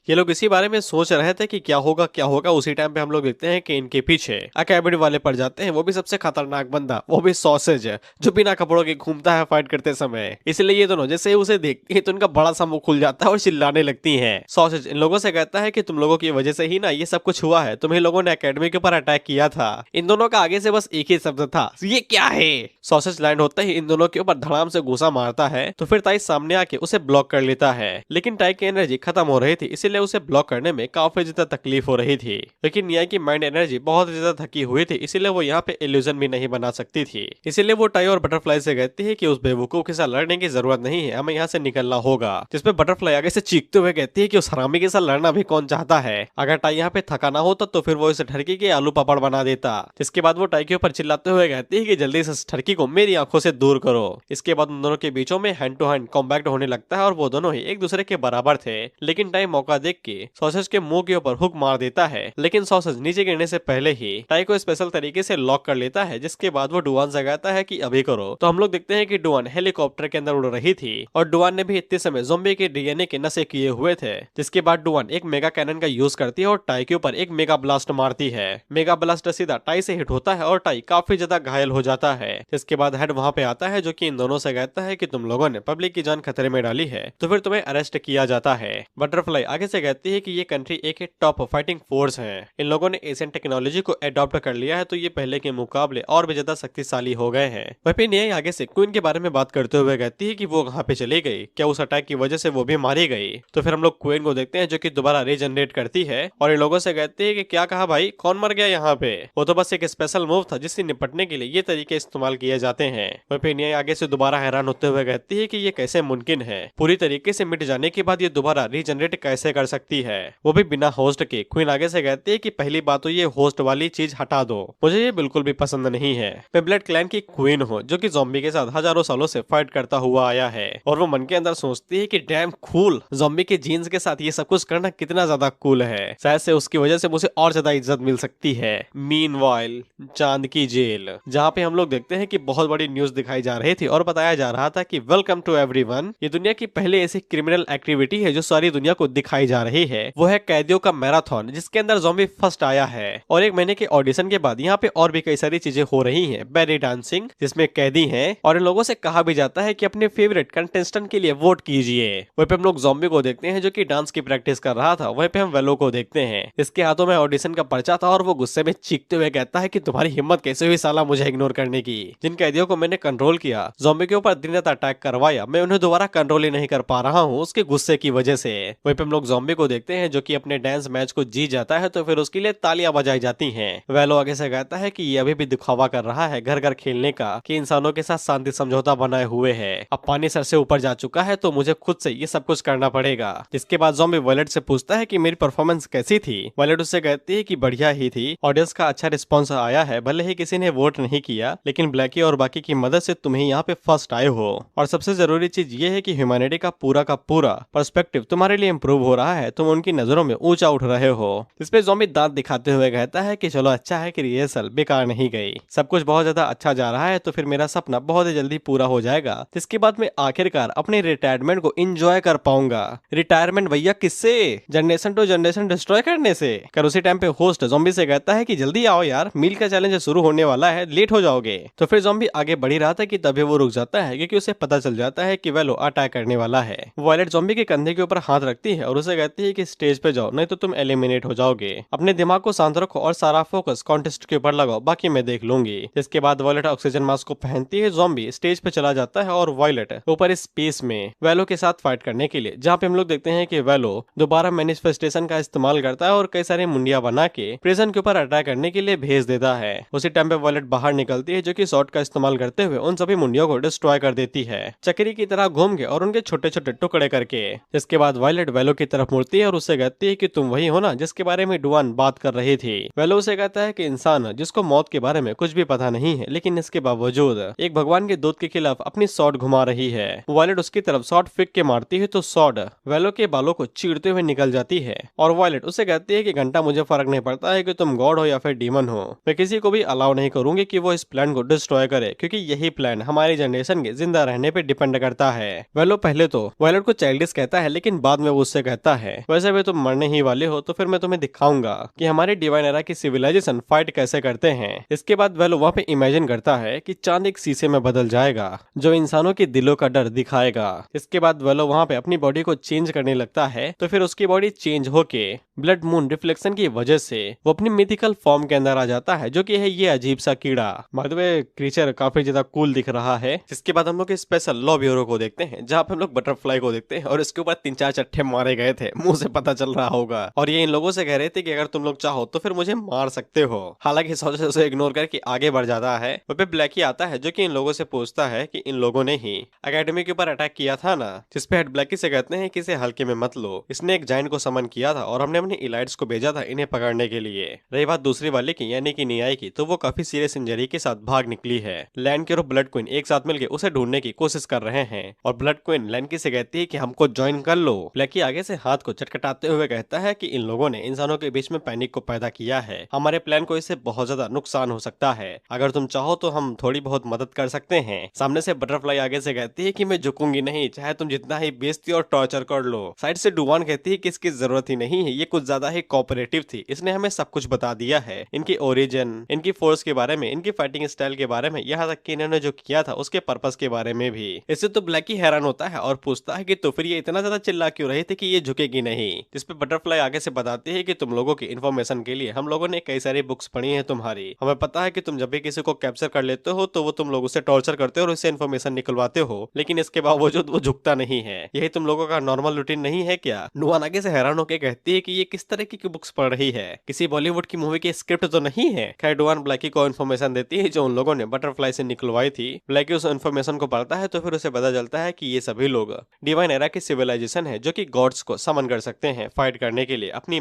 ये लोग इसी बारे में सोच रहे थे कि क्या होगा। उसी टाइम पे हम लोग देखते हैं कि इनके पीछे अकेडमी वाले पड़ जाते हैं, वो भी सबसे खतरनाक बंदा, वो भी सॉसेज जो बिना कपड़ों के घूमता है फाइट करते समय। इसलिए ये दोनों जैसे ही उसे देखती है तो इनका बड़ा सा मुंह खुल जाता है और चिल्लाने लगती है। सॉसेज इन लोगों से कहता है कि तुम लोगों की वजह से ही ना ये सब कुछ हुआ है, तुम्ही लोगों ने अकेडमी के ऊपर अटैक किया था। इन दोनों का आगे से बस एक ही शब्द था, ये क्या है। सॉसेज लैंड होता ही इन दोनों के ऊपर धड़ाम से घुसा मारता है तो फिर ताई सामने आके उसे ब्लॉक कर लेता है, लेकिन टाई की एनर्जी खत्म हो रही थी, इसीलिए उसे ब्लॉक करने में काफी ज्यादा तकलीफ हो रही थी। लेकिन निया की माइंड एनर्जी बहुत ज्यादा थकी हुई थी, इसीलिए वो यहाँ पे इल्यूजन भी नहीं बना सकती थी। इसीलिए वो टाई और बटरफ्लाई से कहती है कि उस बेवकूफ के साथ लड़ने की जरूरत नहीं है, हमें यहाँ से निकलना होगा। जिसपे बटरफ्लाई आगे से चीखते हुए कहती है कि उस हरामी के साथ लड़ना भी कौन चाहता है। अगर टाई यहाँ पे थका ना होता तो फिर वो इसे ठरकी के आलू पापड़ बना देता। जिसके बाद वो टाई के ऊपर चिल्लाते हुए कहती है कि जल्दी से इस ठरकी को मेरी आंखों से दूर करो। इसके बाद उन दोनों के बीचों में हैंड टू हैंड कॉम्बैक्ट होने लगता है और वो दोनों ही एक दूसरे के बराबर थे। लेकिन टाई मौका देख के सॉसेज के मुंह के ऊपर हुक मार देता है, लेकिन सॉसेज नीचे गिरने से पहले ही टाई को स्पेशल तरीके से लॉक कर लेता है। जिसके बाद वो डुआन से कहता है कि अभी करो। तो हम लोग देखते हैं कि डुआन हेलीकॉप्टर के अंदर उड़ रही थी और डुआन ने भी इतने समय ज़ॉम्बी के डीएनए के नशे किए हुए थे। जिसके बाद डुआन एक मेगा कैनन का यूज करती है और टाई के ऊपर एक मेगा ब्लास्ट मारती है। मेगा ब्लास्ट सीधा टाई से हिट होता है और टाई काफी ज्यादा घायल हो जाता है। जिसके बाद हेड वहां पे आता है जो कि इन दोनों से कहता है कि तुम लोगों ने पब्लिक की जान खतरे में डाली है तो फिर तुम्हें अरेस्ट किया जाता है। बटरफ्लाई आगे से कहती है कि ये कंट्री एक टॉप फाइटिंग फोर्स है, इन लोगों ने एशियन टेक्नोलॉजी को अडॉप्ट कर लिया है तो ये पहले के मुकाबले और भी ज्यादा शक्तिशाली हो गए हैं। वहीं निया आगे से क्वीन के बारे में बात करते हुए कहती है कि वो कहाँ पे चली गई, क्या उस अटैक की वजह से वो भी मारी गई। तो फिर हम लोग क्वीन को देखते हैं जो कि दोबारा रीजनरेट करती है और इन लोगों से कहती है कि क्या कहा भाई, कौन मर गया यहाँ पे। वो तो बस एक स्पेशल मूव था जिससे निपटने के लिए ये तरीके इस्तेमाल किए जाते हैं। वहीं पे निया आगे से दोबारा हैरान होते हुए कहती है कि ये कैसे मुमकिन है, पूरी तरीके से मिट जाने के बाद ये दोबारा रीजनरेट कैसे कर सकती है, वो भी बिना होस्ट के। क्वीन आगे से कहती है कि पहली बात तो ये होस्ट वाली चीज हटा दो, मुझे ये बिल्कुल भी पसंद नहीं है। मैं ब्लड क्लैन की क्वीन हूँ जो कि ज़ॉम्बी के साथ हजारों सालों से फाइट करता हुआ आया है। और वो मन के अंदर सोचती है कि डैम कूल, ज़ॉम्बी के जीन्स के साथ ये सब कुछ करना कितना ज्यादा कूल है, शायद से उसकी वजह से मुझे और ज्यादा इज्जत मिल सकती है। मीनवाइल चांद की जेल, जहाँ पे हम लोग देखते हैं कि बहुत बड़ी न्यूज दिखाई जा रही थी और बताया जा रहा था कि वेलकम टू एवरीवन, ये दुनिया की पहले ऐसी क्रिमिनल एक्टिविटी है जो सारी दुनिया को दिखाई जा रही है। वो है कैदियों का मैराथन जिसके अंदर ज़ॉम्बी फर्स्ट आया है। और एक महीने के ऑडिशन के बाद यहाँ पे और भी कई सारी चीजें हो रही हैं। बेली डांसिंग जिसमें कैदी हैं और इन लोगों से कहा भी जाता है कि अपने फेवरेट कंटेस्टेंट के लिए वोट कीजिए। वहीं पे हम लोग ज़ॉम्बी को देखते हैं जो कि डांस की प्रैक्टिस कर रहा था। वहीं पे हम वेलो को देखते हैं, इसके हाथों में ऑडिशन का पर्चा था और वो गुस्से में चीखते हुए कहता है कि तुम्हारी हिम्मत कैसे हुई साला मुझे इग्नोर करने की। जिन कैदियों को मैंने कंट्रोल किया, ज़ॉम्बी के ऊपर दिन रात अटैक करवाया, मैं उन्हें दोबारा कंट्रोल ही नहीं कर पा रहा हूँ उसके गुस्से की वजह से। वहीं पे हम लोग ज़ॉम्बी को देखते हैं जो कि अपने डांस मैच को जीत जाता है तो फिर उसके लिए तालियां बजाई जाती हैं। वेलो आगे से कहता है कि ये अभी भी दिखावा कर रहा है घर घर खेलने का, कि इंसानों के साथ शांति समझौता बनाए हुए है। अब पानी सर से ऊपर जा चुका है तो मुझे खुद से ये सब कुछ करना पड़ेगा। जिसके बाद ज़ॉम्बी वायलेट से पूछता है कि मेरी परफॉर्मेंस कैसी थी। वायलेट उससे कहती है कि बढ़िया ही थी, ऑडियंस का अच्छा रिस्पॉन्स आया है, भले ही किसी ने वोट नहीं किया लेकिन ब्लैकी और बाकी की मदद से तुम ही यहाँ पे फर्स्ट आए हो। और सबसे जरूरी चीज ये है कि ह्यूमैनिटी का पूरा पर्सपेक्टिव तुम्हारे लिए इम्प्रूव हो रहा है, तुम उनकी नजरों में ऊंचा उठ रहे हो। इसपे ज़ॉम्बी दांत दिखाते हुए कहता है कि चलो अच्छा है कि रिहर्सल बेकार नहीं गई, सब कुछ बहुत ज्यादा अच्छा जा रहा है तो फिर मेरा सपना बहुत ही जल्दी पूरा हो जाएगा, जिसके बाद मैं आखिरकार अपने रिटायरमेंट को एंजॉय कर पाऊंगा। रिटायरमेंट भैया किससे, जनरेशन टू जनरेशन डिस्ट्रॉय करने से। कर उसी टाइम पे होस्ट ज़ॉम्बी से कहता है कि जल्दी आओ यार, मील का चैलेंज शुरू होने वाला है, लेट हो जाओगे। तो फिर ज़ॉम्बी आगे बढ़ ही रहा था कि तभी वो रुक जाता है क्योंकि उसे पता चल जाता है कि वेलो अटैक करने वाला है। वायलेट ज़ॉम्बी के कंधे के ऊपर हाथ रखती है और उसे कहती है कि स्टेज पे जाओ नहीं तो तुम एलिमिनेट हो जाओगे, अपने दिमाग को शांत रखो और सारा फोकस कॉन्टेस्ट के ऊपर लगाओ, बाकी मैं देख लूंगी। जिसके बाद वायलेट ऑक्सीजन मास्क को पहनती है, ज़ॉम्बी स्टेज पे चला जाता है और वायलेट ऊपर स्पेस में वेलो के साथ फाइट करने के लिए, जहाँ पे हम लोग देखते हैं कि वेलो दोबारा मैनिफेस्टेशन का इस्तेमाल करता है और कई सारे मुंडिया बना के प्रिजन के ऊपर अटैक करने के लिए भेज देता है। उसी टाइम पे वायलेट बाहर निकलती है जो कि शॉट का इस्तेमाल करते हुए उन सभी मुंडियों को डिस्ट्रॉय कर देती है, चक्री की तरह घूम के और उनके छोटे छोटे टुकड़े करके। जिसके बाद वायलेट वेलो की तरफ मुड़ती है और उससे कहती है कि तुम वही हो ना जिसके बारे में डुआन बात कर रही थी। वेलो उसे कहता है कि इंसान जिसको मौत के बारे में कुछ भी पता नहीं है लेकिन इसके बावजूद एक भगवान के दूत के खिलाफ अपनी शॉट घुमा रही है। वायलेट उसकी तरफ शॉट फेंक के मारती है तो शॉट वेलो के बालों को चीरते हुए निकल जाती है और वायलेट उसे कहती है कि घंटा मुझे फर्क नहीं पड़ता है कि तुम गॉड हो या फिर डीमन हो, मैं किसी को भी अलाउ नहीं करूंगी कि वो इस प्लान को डिस्ट्रॉय करे क्योंकि यही प्लान हमारी जनरेशन के जिंदा रहने पे डिपेंड करता है। वेलो पहले तो वायलेट को चाइल्डिश कहता है लेकिन बाद में वो उससे कहता है, वैसे भी तुम मरने ही वाले हो, तो फिर मैं तुम्हें दिखाऊंगा कि हमारे डिवाइन एरा की सिविलाइजेशन फाइट कैसे करते हैं। इसके बाद वेलो वहाँ पे इमेजिन करता है कि चांद एक शीशे में बदल जाएगा जो इंसानों के दिलों का डर दिखाएगा। इसके बाद वेलो वहाँ पे अपनी बॉडी को चेंज करने लगता है, तो फिर उसकी बॉडी चेंज होके ब्लड मून रिफ्लेक्शन की वजह से वो अपनी मिथिकल फॉर्म के अंदर आ जाता है, जो कि है ये अजीब सा कीड़ा। बाय द वे क्रीचर काफी ज्यादा कूल दिख रहा है। जिसके बाद हम लोग स्पेशल लॉ ब्यूरो को देखते हैं, जहाँ पे हम लोग बटरफ्लाई को देखते हैं और इसके ऊपर 3-4 चट्टे मारे गए थे, मुंह से पता चल रहा होगा। और ये इन लोगों से कह रहे थे कि अगर तुम लोग चाहो तो फिर मुझे मार सकते हो। हालांकि सोचे उसे इग्नोर करके आगे बढ़ जाता है। वहाँ पे ब्लैकी आता है जो कि इन लोगों से पूछता है कि इन लोगों ने ही एकेडमी के ऊपर अटैक किया था ना, जिसपे हेड ब्लैकी से कहते हैं कि इसे हल्के में मत लो, इसने एक जायंट को समन किया था और हमने अपने इलाइट्स को भेजा था इन्हें पकड़ने के लिए। रही बात दूसरी वाले की यानी कि नियाई की, तो वो काफी सीरियस इंजरी के साथ भाग निकली है। लैंड और ब्लड क्वीन एक साथ मिलकर उसे ढूंढने की कोशिश कर रहे हैं और ब्लड क्वीन लैंकी से कहती है कि हमको ज्वाइन कर लो। ब्लैकी आगे से हाथ को चटकटाते हुए कहता है कि इन लोगों ने इंसानों के बीच में पैनिक को पैदा किया है, हमारे प्लान को इससे बहुत ज्यादा नुकसान हो सकता है, अगर तुम चाहो तो हम थोड़ी बहुत मदद कर सकते हैं। सामने से बटरफ्लाई आगे से कहती है कि मैं झुकूंगी नहीं, चाहे तुम जितना ही बेइज्जती और टॉर्चर कर लो। साइड से डुवान कहती है कि इसकी जरूरत ही नहीं है, ये कुछ ज्यादा ही कोऑपरेटिव थी, इसने हमें सब कुछ बता दिया है, इनकी ओरिजिन, इनकी फोर्स के बारे में, इनकी फाइटिंग स्टाइल के बारे में, यहाँ तक कि इन्होंने जो किया था उसके पर्पस के बारे में भी। इससे तो ब्लैकी हैरान होता है और पूछता है कि तो फिर ये इतना ज्यादा चिल्ला क्यों रही थी कि ये झुकेगी नहीं। जिसपे बटरफ्लाई आगे से बताती है कि तुम लोगों की इन्फॉर्मेशन के लिए हम लोगों ने कई सारी बुक्स पढ़ी है तुम्हारी, हमें पता है कि तुम जब भी किसी को कैप्चर कर लेते हो तो वो तुम लोगों से टॉर्चर करते हो और उससे इन्फॉर्मेशन निकलवाते हो, लेकिन इसके बावजूद वो झुकता नहीं है। यही तुम लोगों का नॉर्मल रूटीन नहीं है क्या? नुआन आगे से हैरान होकर कहती है कि ये किस तरह की बुक्स पढ़ रही है, किसी बॉलीवुड की मूवी की स्क्रिप्ट तो नहीं है। खैर डुआन ब्लैकी को इन्फॉर्मेशन देती है जो उन लोगों ने बटरफ्लाई से निकलवाई थी। ब्लैकी उस इन्फॉर्मेशन को पढ़ता है तो फिर उसे पता चलता है कि ये सभी लोग डिवाइन एरा की सिविलाइजेशन है जो कि गॉड्स को समन कर सकते हैं फाइट करने के लिए अपनी